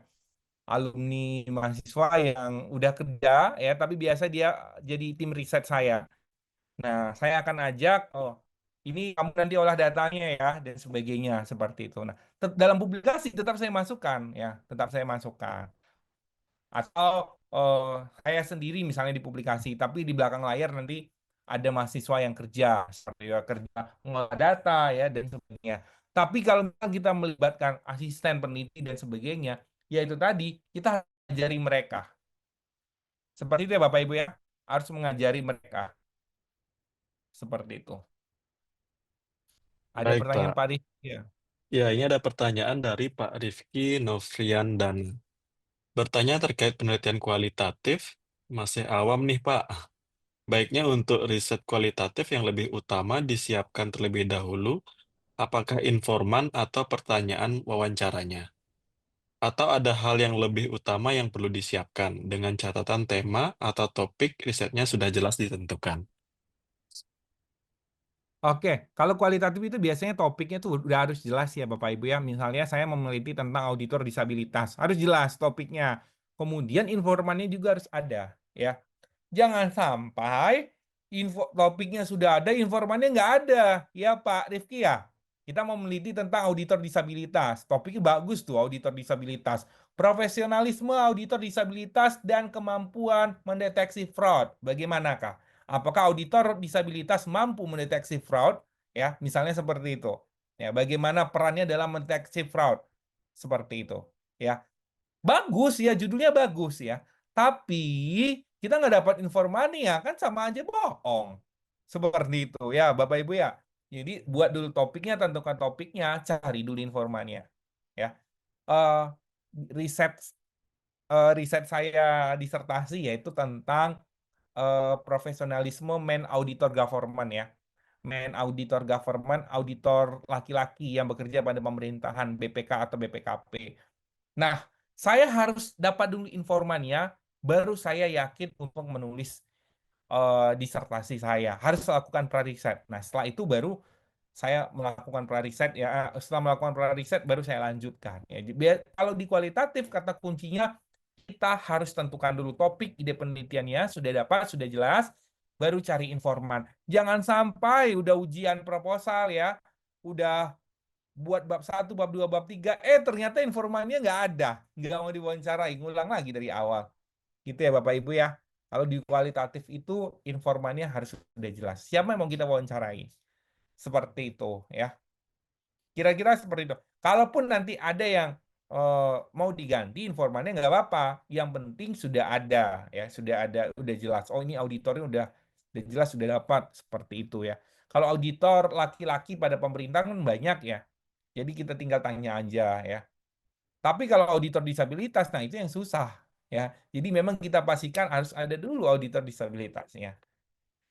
Alumni mahasiswa yang udah kerja ya, tapi biasa dia jadi tim riset saya. Nah, saya akan ajak, oh, ini kamu nanti olah datanya ya, dan sebagainya, seperti itu. Nah, dalam publikasi tetap saya masukkan, ya, tetap saya masukkan. Atau eh, saya sendiri misalnya di publikasi, tapi di belakang layar nanti ada mahasiswa yang kerja, seperti ya, kerja mengolah data, ya, dan sebagainya. Tapi kalau misalnya kita melibatkan asisten peneliti dan sebagainya, ya itu tadi, kita ajari mereka. Seperti itu ya Bapak Ibu ya, harus mengajari mereka. Seperti itu. Ada Baik pertanyaan Pak. Pak Rizky? Ya. Ya, ini ada pertanyaan dari Pak Rifki Novrian dan bertanya terkait penelitian kualitatif. Masih awam nih Pak. Baiknya untuk riset kualitatif yang lebih utama disiapkan terlebih dahulu, apakah informan atau pertanyaan wawancaranya? Atau ada hal yang lebih utama yang perlu disiapkan dengan catatan tema atau topik risetnya sudah jelas ditentukan? Oke, kalau kualitatif itu biasanya topiknya tuh udah harus jelas ya Bapak Ibu ya. Misalnya saya meneliti tentang auditor disabilitas, harus jelas topiknya. Kemudian informannya juga harus ada ya. Jangan sampai topiknya sudah ada, informannya nggak ada. Ya Pak Rifki ya, kita mau meneliti tentang auditor disabilitas. Topiknya bagus tuh, auditor disabilitas. Profesionalisme auditor disabilitas dan kemampuan mendeteksi fraud. Bagaimanakah? Apakah auditor disabilitas mampu mendeteksi fraud? Ya, misalnya seperti itu. Ya, bagaimana perannya dalam mendeteksi fraud? Seperti itu. Ya, bagus ya, judulnya bagus ya. Tapi kita nggak dapat informasi ya, kan sama aja bohong. Seperti itu ya, Bapak Ibu ya. Jadi buat dulu topiknya, tentukan topiknya, cari dulu informasinya. Ya, Eh, riset riset saya disertasi yaitu tentang profesionalisme man auditor government ya. Man auditor government, auditor laki-laki yang bekerja pada pemerintahan BPK atau BPKP. Nah, saya harus dapat dulu informannya, baru saya yakin untuk menulis disertasi saya. Harus lakukan pra-riset. Nah, setelah itu baru saya melakukan pra-riset ya. Setelah melakukan pra-riset baru saya lanjutkan. Ya, kalau di kualitatif kata kuncinya kita harus tentukan dulu topik, ide penelitiannya sudah dapat, sudah jelas. baru cari informan. Jangan sampai udah ujian proposal ya, udah buat bab 1, bab 2, bab 3, ternyata informannya nggak ada, nggak mau diwawancarai, ngulang lagi dari awal. Gitu ya Bapak Ibu ya. Kalau di kualitatif itu informannya harus sudah jelas. Siapa yang mau kita wawancarai? Seperti itu ya. Kira-kira seperti itu. Kalaupun nanti ada yang mau diganti informannya nggak apa-apa. Yang penting sudah ada ya, udah jelas. Oh ini auditornya udah jelas, sudah dapat seperti itu ya. Kalau auditor laki-laki pada pemerintah kan banyak ya. Jadi kita tinggal tanya aja ya. Tapi kalau auditor disabilitas, nah itu yang susah ya. Jadi memang kita pastikan harus ada dulu auditor disabilitasnya.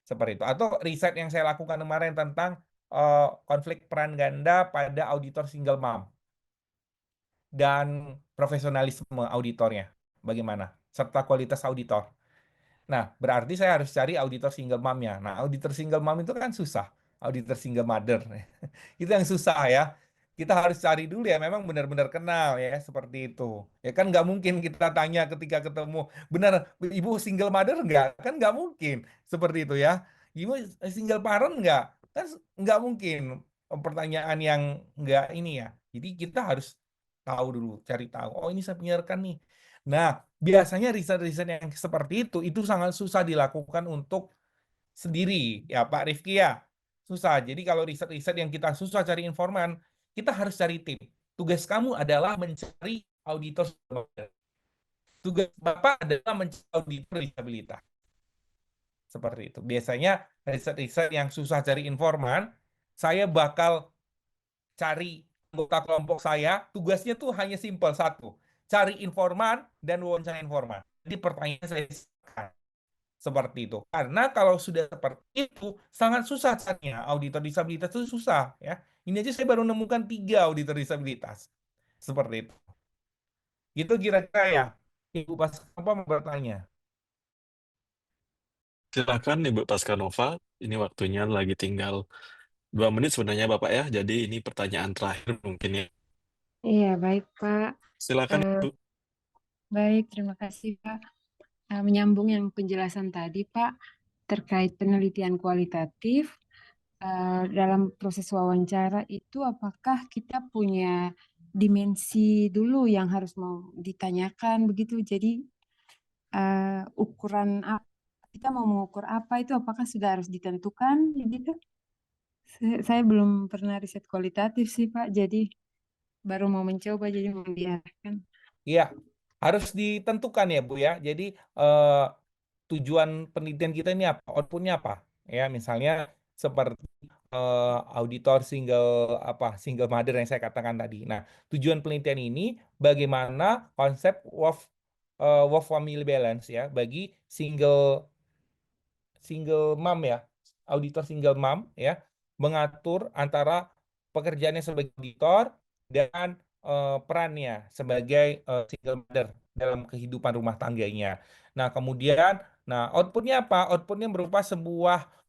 Seperti itu. Atau riset yang saya lakukan kemarin tentang konflik peran ganda pada auditor single mom dan profesionalisme auditornya bagaimana serta kualitas auditor. Nah, berarti saya harus cari auditor single mom-nya. Nah, auditor single mom itu kan susah. Auditor single mother. Itu yang susah ya. Kita harus cari dulu ya, memang benar-benar kenal ya, seperti itu. Ya kan nggak mungkin kita tanya ketika ketemu, benar ibu single mother nggak? Kan nggak mungkin seperti itu ya. Ibu single parent nggak? Kan nggak mungkin pertanyaan yang nggak ini ya. Jadi kita harus tahu dulu, cari tahu. Oh ini saya penyiarkan nih. Nah, biasanya riset-riset yang seperti itu sangat susah dilakukan untuk sendiri, ya Pak Rifki ya. Susah. Jadi kalau riset-riset yang kita susah cari informan, kita harus cari tim. Tugas kamu adalah mencari auditor. Tugas Bapak adalah mencari auditor disabilitas. Seperti itu. Biasanya riset-riset yang susah cari informan, saya bakal cari anggota kelompok saya, tugasnya tuh hanya simpel satu, cari informan dan wawancara informan. Jadi pertanyaan saya seperti itu. Karena kalau sudah seperti itu, sangat susah caranya. Auditor disabilitas itu susah ya. Ini aja saya baru nemukan 3 auditor disabilitas. Seperti itu. Itu kira-kira ya. Ibu Paskanova mau bertanya. Silakan Ibu Paskanova, ini waktunya lagi tinggal 2 menit sebenarnya Bapak ya, jadi ini pertanyaan terakhir mungkin ya. Iya, baik Pak. Silakan Eh, Ibu. baik, terima kasih Pak. Menyambung yang penjelasan tadi Pak, terkait penelitian kualitatif, dalam proses wawancara itu apakah kita punya dimensi dulu yang harus mau ditanyakan begitu. Jadi ukuran kita mau mengukur apa itu apakah sudah harus ditentukan begitu? Saya belum pernah riset kualitatif sih Pak, jadi baru mau mencoba jadi mau diarahkan. Iya, harus ditentukan ya Bu ya. Jadi eh, tujuan penelitian kita ini apa? Outputnya apa? Ya, misalnya seperti auditor single mother yang saya katakan tadi. Nah, tujuan penelitian ini bagaimana konsep work family balance ya bagi single mom ya, auditor single mom ya, mengatur antara pekerjaannya sebagai auditor dan perannya sebagai single mother dalam kehidupan rumah tangganya. Nah, kemudian, outputnya apa? Outputnya berupa sebuah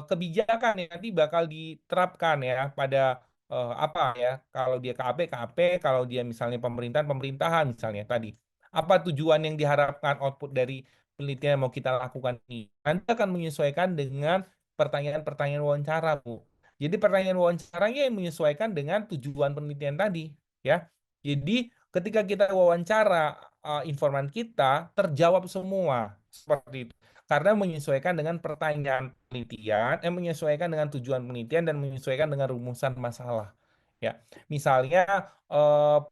kebijakan yang nanti bakal diterapkan ya pada apa ya? Kalau dia KAP, kalau dia misalnya pemerintahan misalnya tadi. Apa tujuan yang diharapkan output dari penelitian yang mau kita lakukan ini? Nanti akan menyesuaikan dengan pertanyaan-pertanyaan wawancara, Bu. Jadi pertanyaan wawancaranya yang menyesuaikan dengan tujuan penelitian tadi, ya. Jadi ketika kita wawancara informan kita terjawab semua seperti itu. Karena menyesuaikan dengan pertanyaan penelitian, menyesuaikan dengan tujuan penelitian dan menyesuaikan dengan rumusan masalah. Ya, misalnya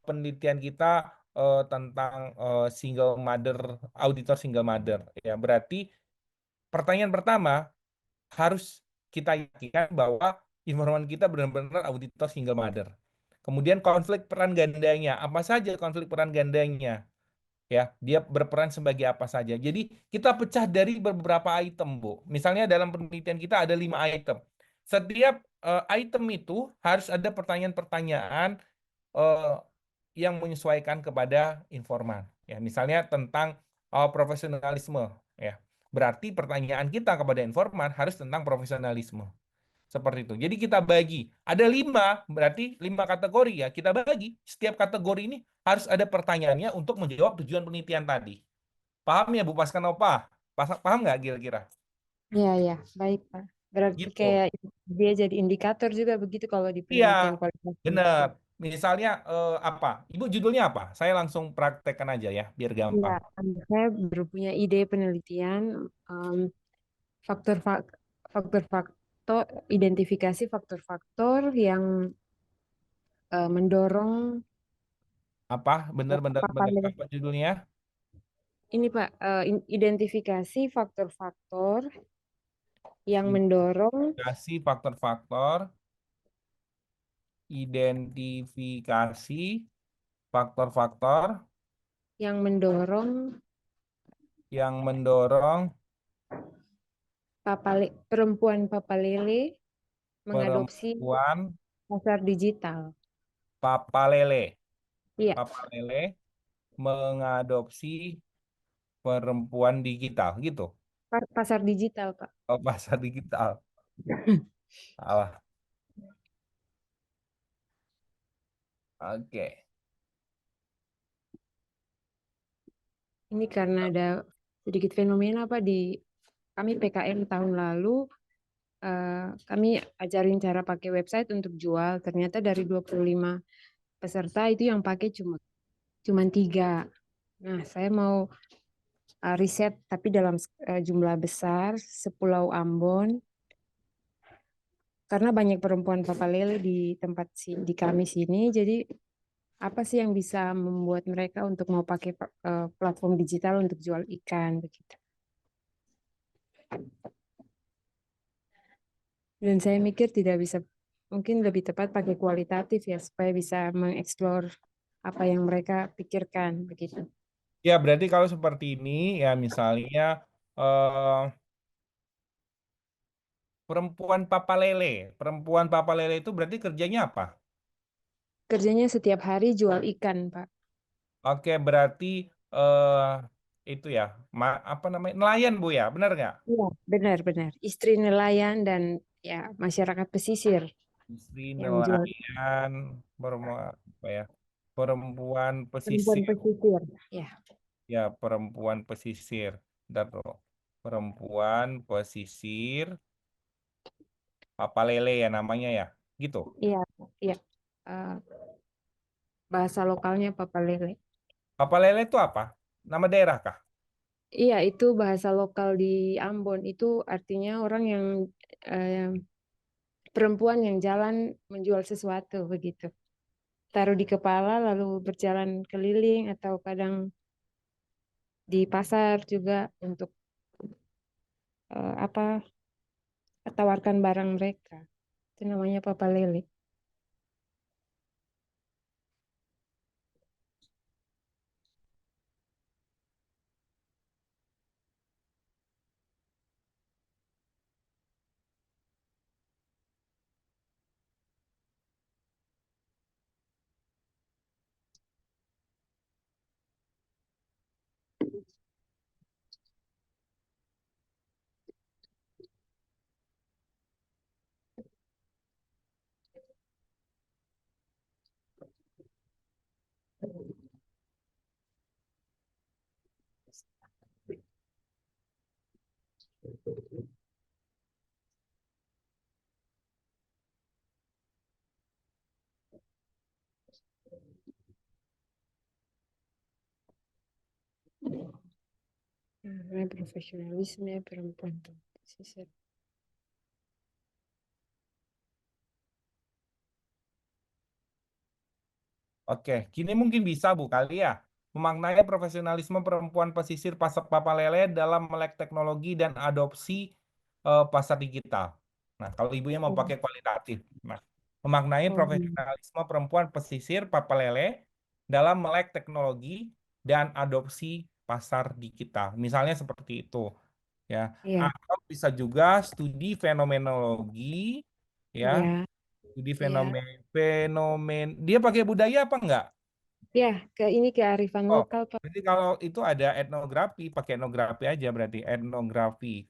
penelitian kita tentang auditor single mother. Ya, berarti pertanyaan pertama harus kita yakinkan bahwa informan kita benar-benar auditor single mother. Kemudian konflik peran gandanya, apa saja konflik peran gandanya? Ya, dia berperan sebagai apa saja. Jadi kita pecah dari beberapa item, Bu. Misalnya dalam penelitian kita ada 5 item. Setiap item itu harus ada pertanyaan-pertanyaan eh, yang menyesuaikan kepada informan. Ya, misalnya tentang profesionalisme. Ya, berarti pertanyaan kita kepada informan harus tentang profesionalisme. Seperti itu. Jadi kita bagi. Ada 5, berarti 5 kategori ya. Kita bagi. Setiap kategori ini harus ada pertanyaannya untuk menjawab tujuan penelitian tadi. Paham ya Bu Paskanova? Paham nggak kira-kira? Iya, ya, baik, Pak. Berarti Gitu. kayak dia jadi indikator juga begitu kalau di Iya, penelitian kualitas benar. riset. Misalnya apa? Ibu judulnya apa? Saya langsung praktekkan aja ya, biar Iya, gampang. saya baru punya ide penelitian em, faktor-faktor faktor-faktor identifikasi faktor-faktor yang mendorong Apa? Benar-benar benar papalia. apa judulnya? Ini Pak, identifikasi faktor-faktor yang mendorong Identifikasi faktor-faktor, identifikasi faktor-faktor yang mendorong yang mendorong perempuan papalele mengadopsi perempuan pasar digital. papalele. Iya, Papalele mengadopsi perempuan digital gitu. pasar digital, Pak. Oh, pasar digital. Salah. Oke. Ini karena ada sedikit fenomena Pak di kami PKM tahun lalu kami ajarin cara pakai website untuk jual. Ternyata dari 25 peserta itu yang pakai cuma 3. Nah, saya mau riset tapi dalam jumlah besar sepulau Ambon karena banyak perempuan papalele di tempat di kami sini. Jadi apa sih yang bisa membuat mereka untuk mau pakai platform digital untuk jual ikan begitu. Dan saya mikir tidak bisa, mungkin lebih tepat pakai kualitatif ya, supaya bisa mengeksplor apa yang mereka pikirkan begitu. Ya, berarti kalau seperti ini ya misalnya eh, perempuan papalele. Perempuan papalele itu berarti kerjanya apa? Kerjanya setiap hari jual ikan, Pak. Oke, berarti eh itu ya, apa namanya? Nelayan, Bu ya, benar nggak? Iya, benar-benar. Istri nelayan dan ya masyarakat pesisir Istri yang jual nelayan, apa ya? Perempuan perempuan pesisir, pesisir. Ya, ya perempuan pesisir. Bentar tuh. Perempuan pesisir, papalele ya namanya ya, gitu. iya, iya. Eh, bahasa lokalnya Papalele. Papalele itu apa? Nama daerah kah? Iya, itu bahasa lokal di Ambon. Itu artinya orang yang eh, perempuan yang jalan menjual sesuatu begitu. Taruh di kepala lalu berjalan keliling atau kadang di pasar juga untuk apa tawarkan barang mereka. Itu namanya Papa Lele. Namanya profesionalisme perempuan tuh. Sisir. Oke, kini mungkin bisa Bu kali ya memaknai profesionalisme perempuan pesisir pasar Papalele dalam melek teknologi dan adopsi pasar digital. Nah, kalau ibunya mau pakai kualitatif. Nah, memaknai Oh, profesionalisme perempuan pesisir Papalele dalam melek teknologi dan adopsi pasar digital. Misalnya seperti itu, ya. iya, Atau bisa juga studi fenomenologi, ya. iya, Studi iya. fenomen. Dia pakai budaya apa enggak? Ya, ke ini kearifan Oh, lokal, Pak. berarti kalau itu ada etnografi, pakai etnografi aja berarti etnografi.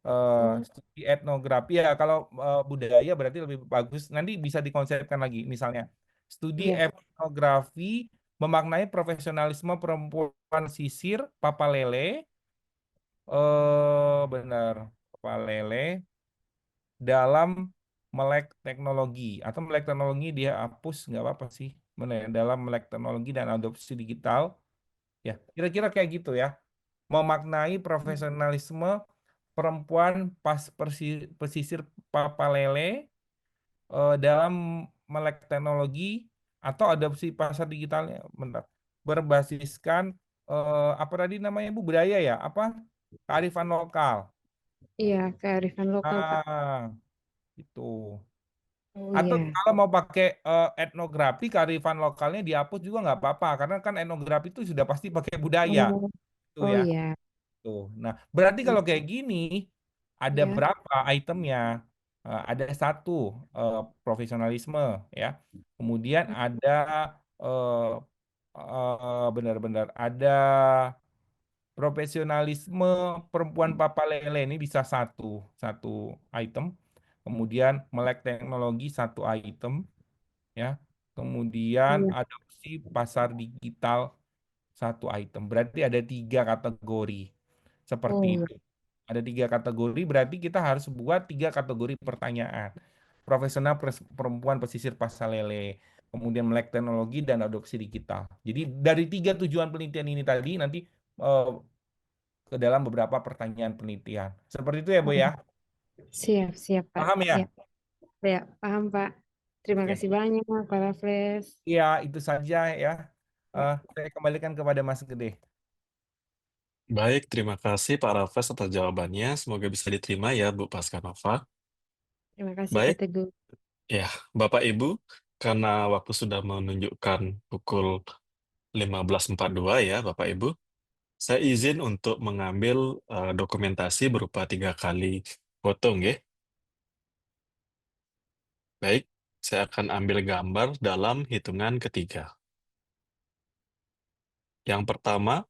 Oh, Studi etnografi ya kalau budaya berarti lebih bagus. Nanti bisa dikonsepkan lagi, misalnya studi iya. etnografi memaknai profesionalisme perempuan sisir Papalele. Benar. Papa Lele dalam melek teknologi, atau melek teknologi dia hapus nggak apa-apa sih. Dalam melek teknologi dan adopsi digital, ya kira-kira kayak gitu ya. Memaknai profesionalisme perempuan pesisir Papa Lele dalam melek teknologi atau adopsi pasar digitalnya, bentar, berbasiskan apa tadi namanya Bu, budaya ya, apa, kearifan lokal. Iya, kearifan lokal, Pak. Itu. Oh Atau iya. kalau mau pakai etnografi, kearifan lokalnya dihapus juga nggak apa-apa, karena kan etnografi itu sudah pasti pakai budaya, Oh, itu oh ya. iya. Tuh. Nah, berarti Iya. kalau kayak gini ada Iya. berapa itemnya? Ada satu, profesionalisme ya. Kemudian ada benar-benar ada profesionalisme perempuan Papa Lele, ini bisa satu satu item. Kemudian melek teknologi satu item ya. Kemudian Iya. adopsi pasar digital satu item. Berarti ada 3 kategori seperti Oh iya. itu. Ada 3 kategori, berarti kita harus buat 3 kategori pertanyaan. Profesional perempuan pesisir pasar lele, kemudian melek teknologi dan adopsi digital. Jadi dari 3 tujuan penelitian ini tadi nanti eh, ke dalam beberapa pertanyaan penelitian. Seperti itu ya, Bu ya. Siap, siap, Pak. Paham ya? Ya, ya, paham, Pak. Terima Oke. kasih banyak, Pak Raffles. Iya, itu saja ya. Ya. Saya kembalikan kepada Mas Gede. Baik, terima kasih Pak Raffles atas jawabannya. Semoga bisa diterima ya Bu Paskanova. Terima kasih, Pak Baik, Teguh. ya Bapak Ibu, karena waktu sudah menunjukkan pukul 15.42 ya Bapak Ibu, saya izin untuk mengambil dokumentasi berupa 3 kali foto, nggih. Baik, saya akan ambil gambar dalam hitungan ketiga. Yang pertama,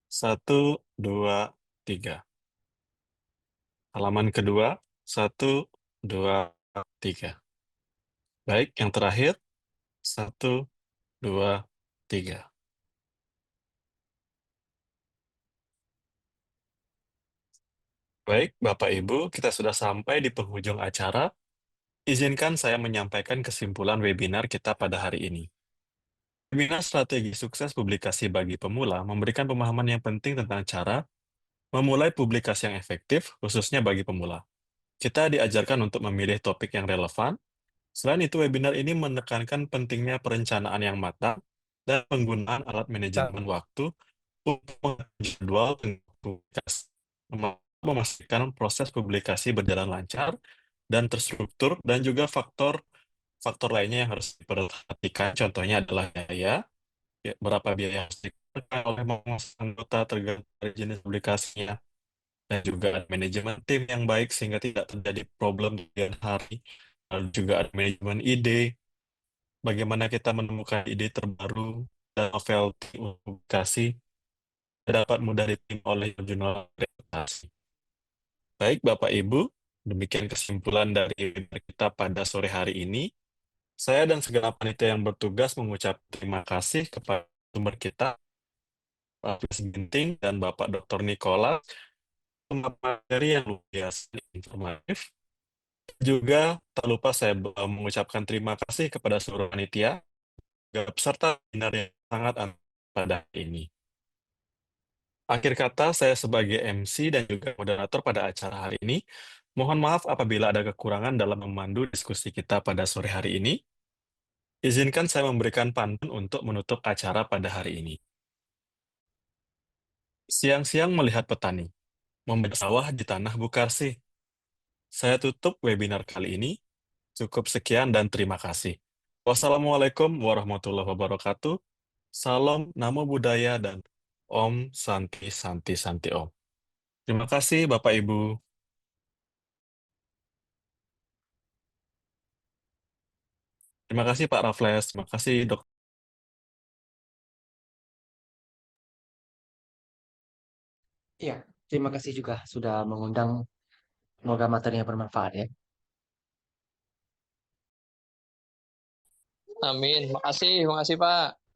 1, 2, 3. Halaman kedua, 1, 2, 3. Baik, yang terakhir, 1, 2, 3. Baik, Bapak Ibu, kita sudah sampai di penghujung acara. Izinkan saya menyampaikan kesimpulan webinar kita pada hari ini. Webinar Strategi Sukses Publikasi bagi Pemula memberikan pemahaman yang penting tentang cara memulai publikasi yang efektif, khususnya bagi pemula. Kita diajarkan untuk memilih topik yang relevan. Selain itu, webinar ini menekankan pentingnya perencanaan yang matang dan penggunaan alat manajemen waktu untuk menjadwal publikasi, memastikan proses publikasi berjalan lancar dan terstruktur, dan juga faktor lainnya yang harus diperhatikan. Contohnya adalah biaya, berapa biaya yang harus dikeluarkan oleh masing-masing anggota tergantung dari jenis publikasinya, dan juga ada manajemen tim yang baik sehingga tidak terjadi problem di kemudian hari. Lalu juga ada manajemen ide, bagaimana kita menemukan ide terbaru dan novelty untuk publikasi dapat mudah diterima oleh jurnal reputasi. Baik, Bapak Ibu, demikian kesimpulan dari webinar kita pada sore hari ini. Saya dan segenap panitia yang bertugas mengucap terima kasih kepada sumber kita, Pak Flis Ginting dan Bapak Dr. Nicholas, untuk materi yang luar biasa informatif. Juga tak lupa saya mengucapkan terima kasih kepada seluruh panitia, juga peserta webinar yang sangat pada hari ini. Akhir kata, saya sebagai MC dan juga moderator pada acara hari ini, mohon maaf apabila ada kekurangan dalam memandu diskusi kita pada sore hari ini. Izinkan saya memberikan pantun untuk menutup acara pada hari ini. Siang-siang melihat petani, membeli sawah di tanah Bukarsih. Saya tutup webinar kali ini. Cukup sekian dan terima kasih. Wassalamualaikum warahmatullahi wabarakatuh. Salam, namo buddhaya, dan Om Santi Santi Santi Om. Terima kasih Bapak Ibu. Terima kasih Pak Raffles. Terima kasih Dok. Iya, terima kasih juga sudah mengundang. Semoga materinya bermanfaat ya. Amin. Makasih Pak.